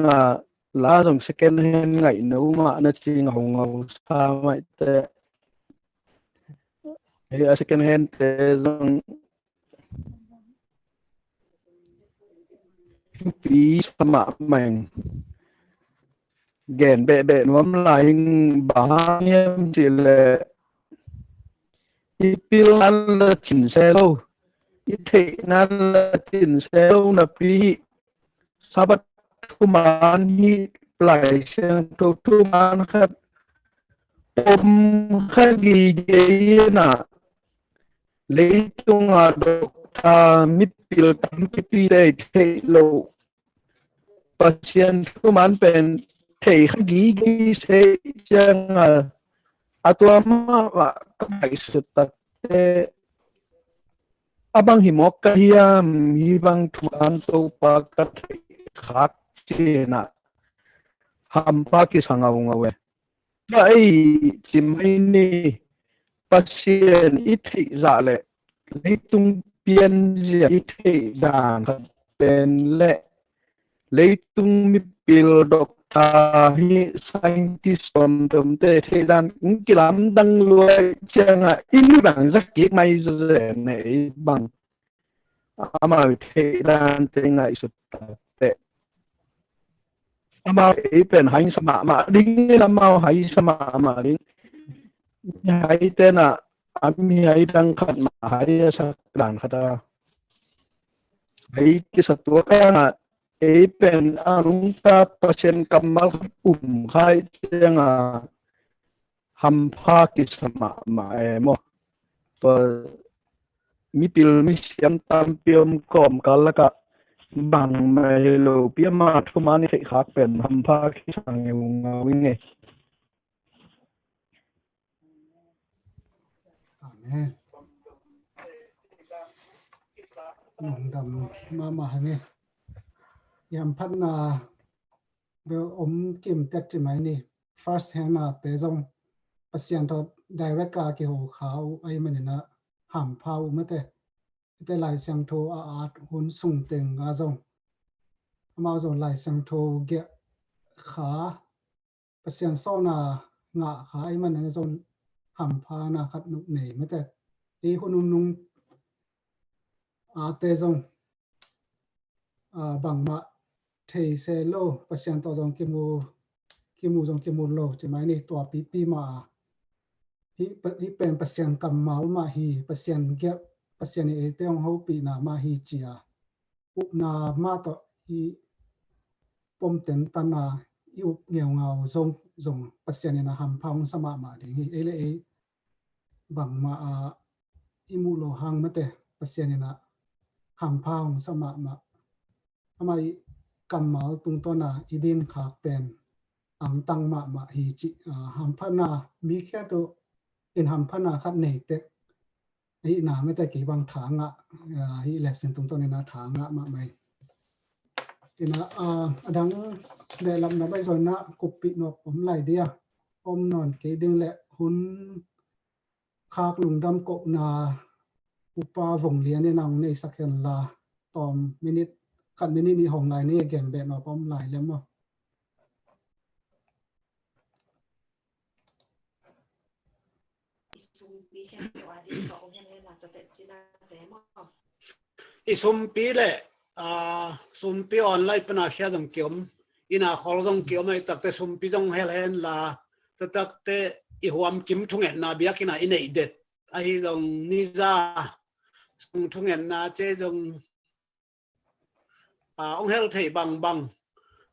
ลาส่ง second hand ไงนู้มานะจริงของเราสามารถแต่second hand แต่ส่งปีสมัครใหม่เกณฑ์เบะนวมลายบางอย่างจีเลอีพิลนันละจินเซโลอีเทนันละจินเซโลนับปีสับทุมานฮีปลายเชียงทุมานครับผมขยีเยียนะเลยตุงอาดกามิพิลตัมปีได้เทโลปัจจัยทุมานเป็นเทขยีเซจังatau ama kai setak abang himok kahiam hibang tuan to pakat khak chena hampa ki sangaungawe dai chimaini pasien ithi zale leitung pian zia ithi dan pen le leitung mi pil dok hi scientist om te dan kilam dang lue changa in bang zaki mai ze ne bang ama the dan te ngai sut te ama e pen hain sama ma ding na mau hai sama ma ding hai te na ami hai dang khat ma hai sa dan khata hai ki satwa kaเป็นอารมณ์ตาเปอร์เซ็นต์กำมัลkhai เจ้า hampa kisama ma mo to mi pil mi siam tam piom kom kalaka bang mai lo pia ma thuma ni khai khak pen hampa kisang ngawinge Amen. Nong dam ma hange yam phat na be kim tek chi mai ni first hand na te zong pasian to direct ka ki ho khau ai manina ham phau mate te lai sang tho a at hun sung teng ga zong ama zong lai sang tho ge kha pasian so na nga kha ai manina zong ham pha na khat nuk nei mate e hun nung a te zong bang ma thei se lo pasian to zong kimu zong kimu lo chi mai ni to pi ma hi pen pasian kam mau ma hi pasian ge pasian e te ong ho pi na ma hi chia up na ma to hi pom ten ta na i up ngeu ngau zong pasian na ham phang sama ma ding hi ele e bang ma imu lo hang mate pasian na ham phang sama ma amai kam mal tung to na idin khak pen ang tang ma hi chi ham phana mi kha to in ham phana khat nei te hi na me ta ki bang thanga hi lesson tung to ne na thanga ma mai ina adang le lam na bai zon na kupi no pom lai dia om non ke ding le hun khak lung dam ko na upa vong lian ne nang nei sakhen la tom minute kan minute ni hong lai ni again be no pom lai le mo isumpi le sumpi online pana khia jong kiom ina khol jong kiom ai takte sumpi jong hel hen la takte I huam kim thungen na biakina inei det ai jong niza sung thungen na che jong ông hel thei bang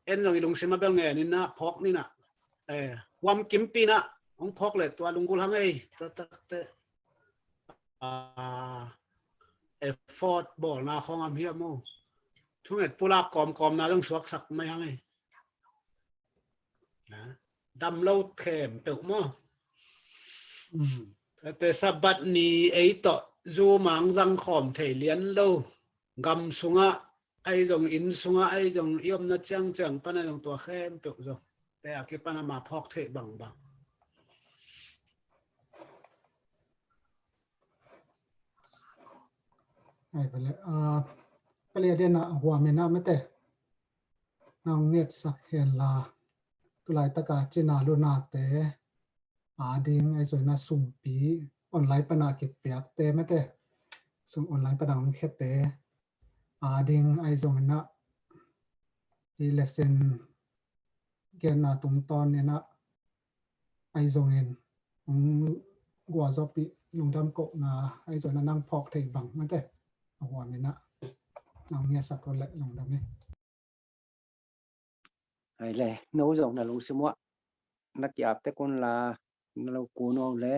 en jong ilung sima bel nge ni na phok ni na huam kim pi na ông phok le tua lung kul hang ei takte effort bol na khong am hiam mo thunget pula kom na jong suak sak mai hang ei đâm lâu thèm tự mo te sabat ni ấy to du mang răng khom thể liến lâu gầm sunga ai dòng in sunga ai dòng yom na chang chang pana dòng tua khem tự rồi te aki pana ma phok thể bằng ai pale de na huam na mate nang net sakhen la tulai taka china lu na te ding ai zoi na sumpi online pana ke pyak te mate sum online pana ng khet te ding ai zong na i lesson gen na tung ton ne na ai zong en gwa zopi lung dam ko na ai zoi na nang phok thei bang mate huam na nang nya sakol le lung dam ai le nấu rong na lung simwa nak yap te kon la na lo ku no le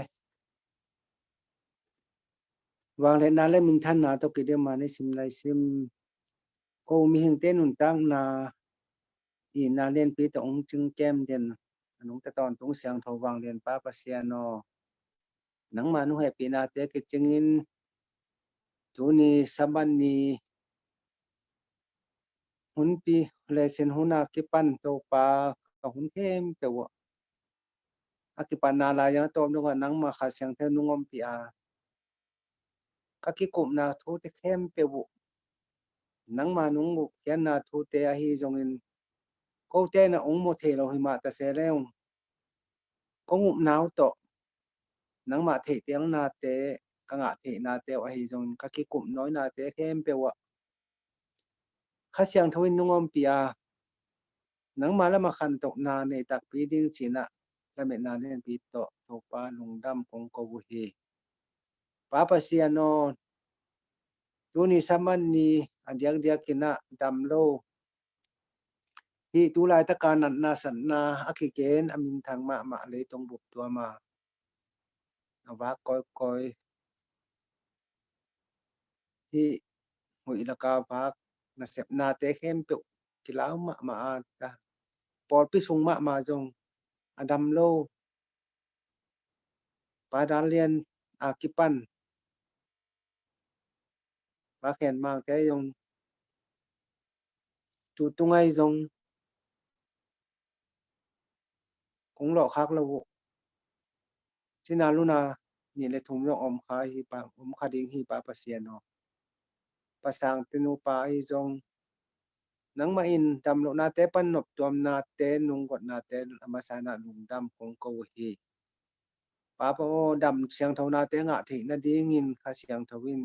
wang le na le min than na to ki de ma ni sim lai sim ko mi hing te nun tang na i na len pi to ong chung kem den anong ta ton tung siang tho wang len pa pa sia no nang ma nu he pi na te ki chingin tu ni saban ni hun pi le sen huna ki pan to pa ka hun kem te wo aki pan na la ya tom no nang ma kha siang the nu ngom pi ka ki kum na thu te kem pe wo nang ma nung mu kian na thu te a hi zong in ko te na ong mo the lo hi ma ta se leong ko ngum nau to nang ma the te na te ka nga the na te a hi zong ka ki kum noi na te kem pe wo kha siang tho in nu ngom pi nang ma la ma khan to na nei tak pi ding china la me na len pi to pa lung dam kong ko bu hi pa pa sia no tu ni saman ni adiang dia kina dam lo hi tu lai ta kan na san na akiken amin thang ma le tong bup tua ma ว่าก้อยที่หุยละกาพักนะเสพนาเตเข้มเปียวกิลาวมาตาปอลพิสุงมาจงอดัมโลปาดาเลียนอากิปันปาแขนมาแกยงจูตุงไงจงคงหลอกคักละวุที่นาลุนานี่เลยทุ่มยองอมคาฮีปาอมคาดิงฮีปาปะเสียนอปะสางตินูปาอีจงนังมาอินดำโลนาเตปันนบตัวนาเตนุงกดนาเตอมาสานาลุงดำคงโกฮีปาปโอดำเสียงเท่านาเตงะถินาดีงินคาเสียงทวิน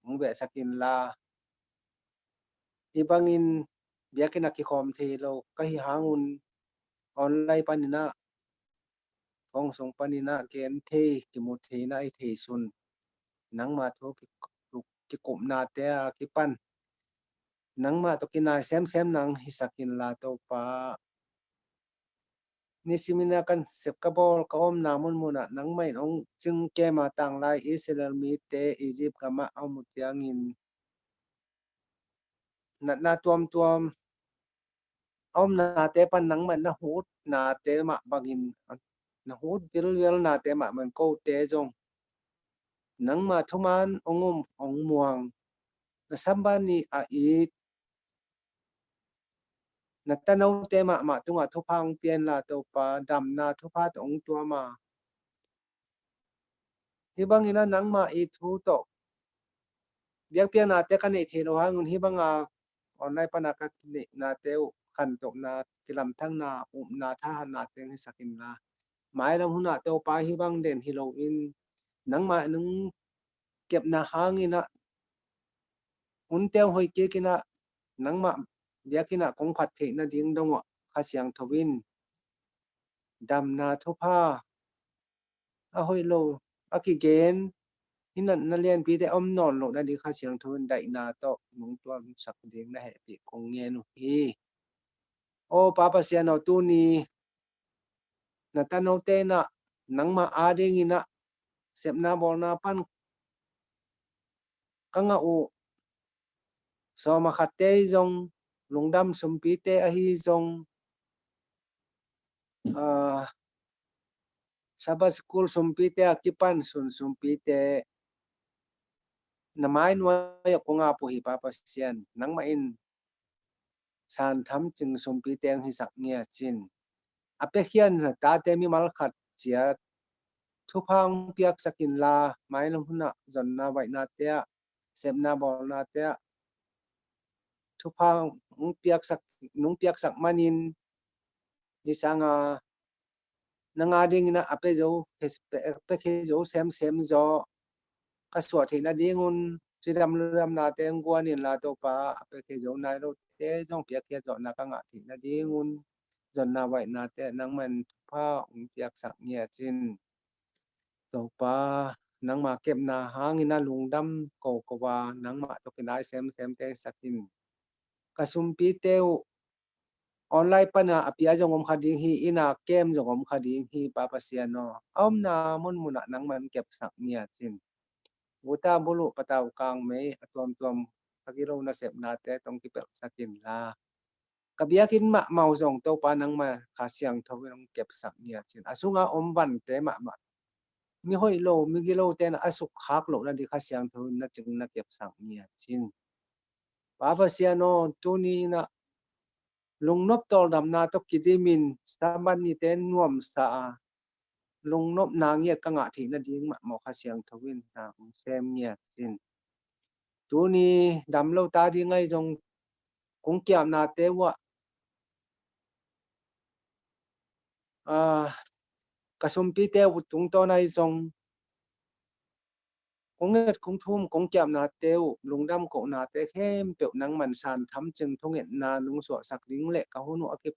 มงเบสกินลาอีบังอินเบียกินักกิคอมเทโลก็ฮิหางุนออนไลน์ปานินะฟองสงปานินะเกนเทกิโมเทนะไอเทซุนนังมาโทกิกุมนาเตะกิปันนังมาตกินายเซมนังฮิสักินลาโตปานิสิมินากันเสพกบอลกอมนามุนมุนะนังไม่องจึงแกมาต่างลายอิสราเอลมีเตอียิปต์กามาเอามุตยางินนาตัวมอมนาเตปันนังมันนะฮูดนาเตมาบักินนะฮูดวิลนาเตมามันโกเตจงนังมาทุมันองม่วงนะสัมบันนีอาอีนัตนาวเตมาตุงาทุพังเตียนลาโตปาดำนาทุพาตองตัวมาฮิบังอินะนังมาอีทูโตเบียกเปียนาเตกันเอเทโลหางุนฮิบังอาออนไลน์ปนักกินนาเตวขันตกนากิลำทั้งนานาท่านาเตงให้สักินลาหมายลำหุนาเตวปาฮิบังเด่นฮิโลอินนังมานึงเก็บนาหางอินะหุนเตวหอยเกกินะนังมาเบียกินะคงผัดเทนะดิ้งดงวะข้าเสียงทวินดำนาทุพาอะหอยโลอะกิเกนนี่นั่นเรียนปีแต่อมนอนโลนั่นดีข้าเสียงทวินได้นาโตมงตัวสักเดียงนะเหตุคงเงียนุฮีโอปาปเสียนอตูนีนัตโนเตนะนังมาอาเดงินะเสพนาบอลนาปันกังอูสอมาขัดเตยจงลุงดำสมปีเตอหิจงซาบสกุลสมปีเตอกิปันสุนสมปีเตนาไม้นวยกงอาปุหิปาปเสียนนังมาอินสารทำจึงสมปีเตงหิสักเงียจินอเปเขียนตาเตมีมัลขัดเจียทุพังเปียกสกินลาไม้ลงหุนะจนนาไวนาเตะเสพนาบอลนาเตะทุพังนุ่งเปียกสักมันินนิสังนังอาดิงนะอเปโจเปเคโจเซมโจกสวดที่นาดิงุนจิดำเรื่อมนาเตงกวนนินลาโตปาอเปเคโจนายโรเตจงเปียกเกียจนากังอาที่นาดิงุนจนนาไวนาเตะนังมันผ้าเปียกสักเงียจินโตปานังมาเก็บนาหางินาลุงดำโกวานังมาตกินายเซมเตสักินกสุมปีเตวออนไลน์ปนะอภิอาจงอมคดีฮีอินาเกมจงอมคดีฮีปาปเสียนอมนามุนมุนะนังมันเก็บสักเนียจินบุตาบุลุปะตาวกลางเมตัวมตะกิโลนะเสพนาเตตองกิเปสักินลากะเบียกินมะเมาจงโตปานังมาขาเสียงทวิงเก็บสักเนียจินอสุงาอมวันเตมะมีห้อยโลมีกิโลเตนะอสุขคักโลนั่นดิขาเสียงทวินนะจึงนะเก็บสักเนียจินปาปเสียนตุนีนะลุงนบตอลดำนาตกกิดิมินสาบันนิเตนนวมสาลุงนบนางเงียกังอาทินาดิ้งมะหมอขาเสียงทวินนางเซมเงียจินตุนีดำเลาตาดิ้งไงจงคงเกี่ยมนาเตวะกระสมปีเตวตุงตอนไอจงคงเงดคงทุ่มคงเกี่ยมนาเตวลุงดำโกนาเตเข้มเปียวนังมันสานทำจึงทงเห็นนานุงสวสักดิ้งเละกะหุนอกิ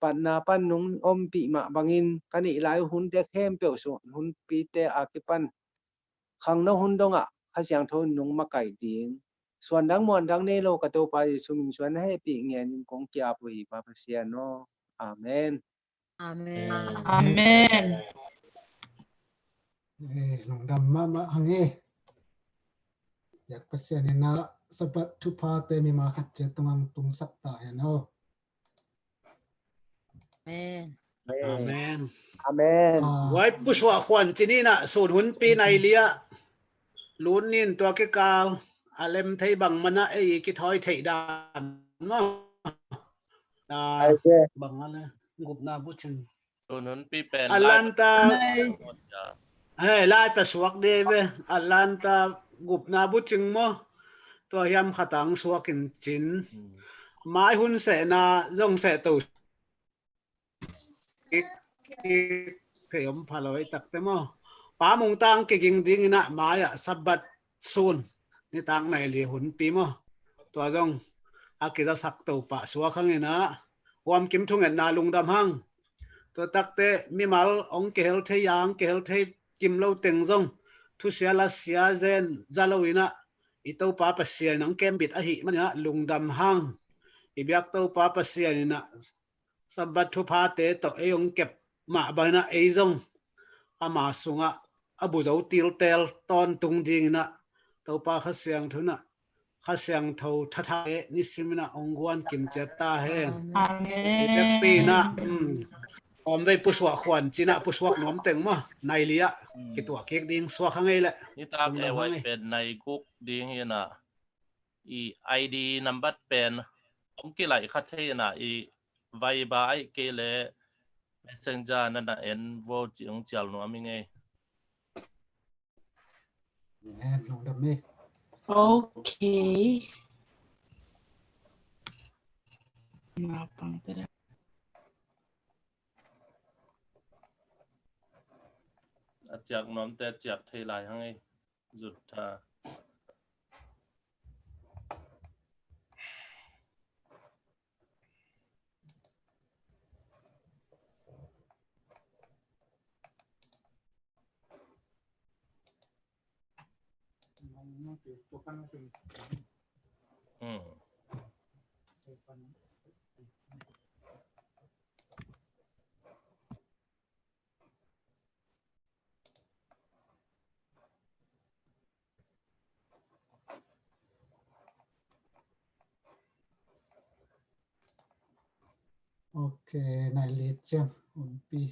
ปันนาปันนุงอมปีมาบังอินกันอีหลายหุนเตเข้มเปียวส่วนหุนปีเตอากิปันขังนหุนดงอ่ะข้าเสียงทนนุงมาไก่ดิ้งส่วนดังมวนดังเนโลกะโตไปสุมิงชวนให้ปีเงียนิงคงเกี่ยปุยปาปเสียโนอาเมน อาเมน อาเมน nong dam ma hange yak pasien na sabat tu pa te mi ma khat che tungang tung sak ta ya no Amen. Amen. Amen. Wai puswa khwan chini na sun hun pi nai lia lun nin to ke kal alem thei bang mana e ki thoi thei dan no na bang ala gup na bu chen Nun pi pen Alanta hey lai pa suak de be Alanta gup na bu ching mo to yam khatang suakin chin mai hun se na zong se to khayom phaloi tak te mo pa mung tang ke ging ding na maya sabat sun ni tang nai li hun pi mo to zong akira sak to pa suak hang ina wam kim thung en na lung dam hang to takte mi mal ong ke hel the yang ke hel the kim lo teng zong thu sia la sia zen zaloina I to pa pa sia nang kem bit a hi mania lungdam hang I biak to pa pa sia ni na sabat thu pha te to e ong kep ma ba na e zong ama sunga abu zo til tel ton tung ding na to pa kha siang thu na kha siang tho tha tha e ni simina ong guan kim che ta he I bek pi na om dei puswa khwan china puswak nom teng ma nai lia ki tua kek ding swa khangai le ni tak e wai pen nai guk ding hina I ID number pen om ki lai khat the na I vai ba ai ke le messenger na na en vo chiang chal no mi nge nong dam me Okay. Napang tara. chak nom te chak thei lai hang ei zut tha okay nai le chang on pi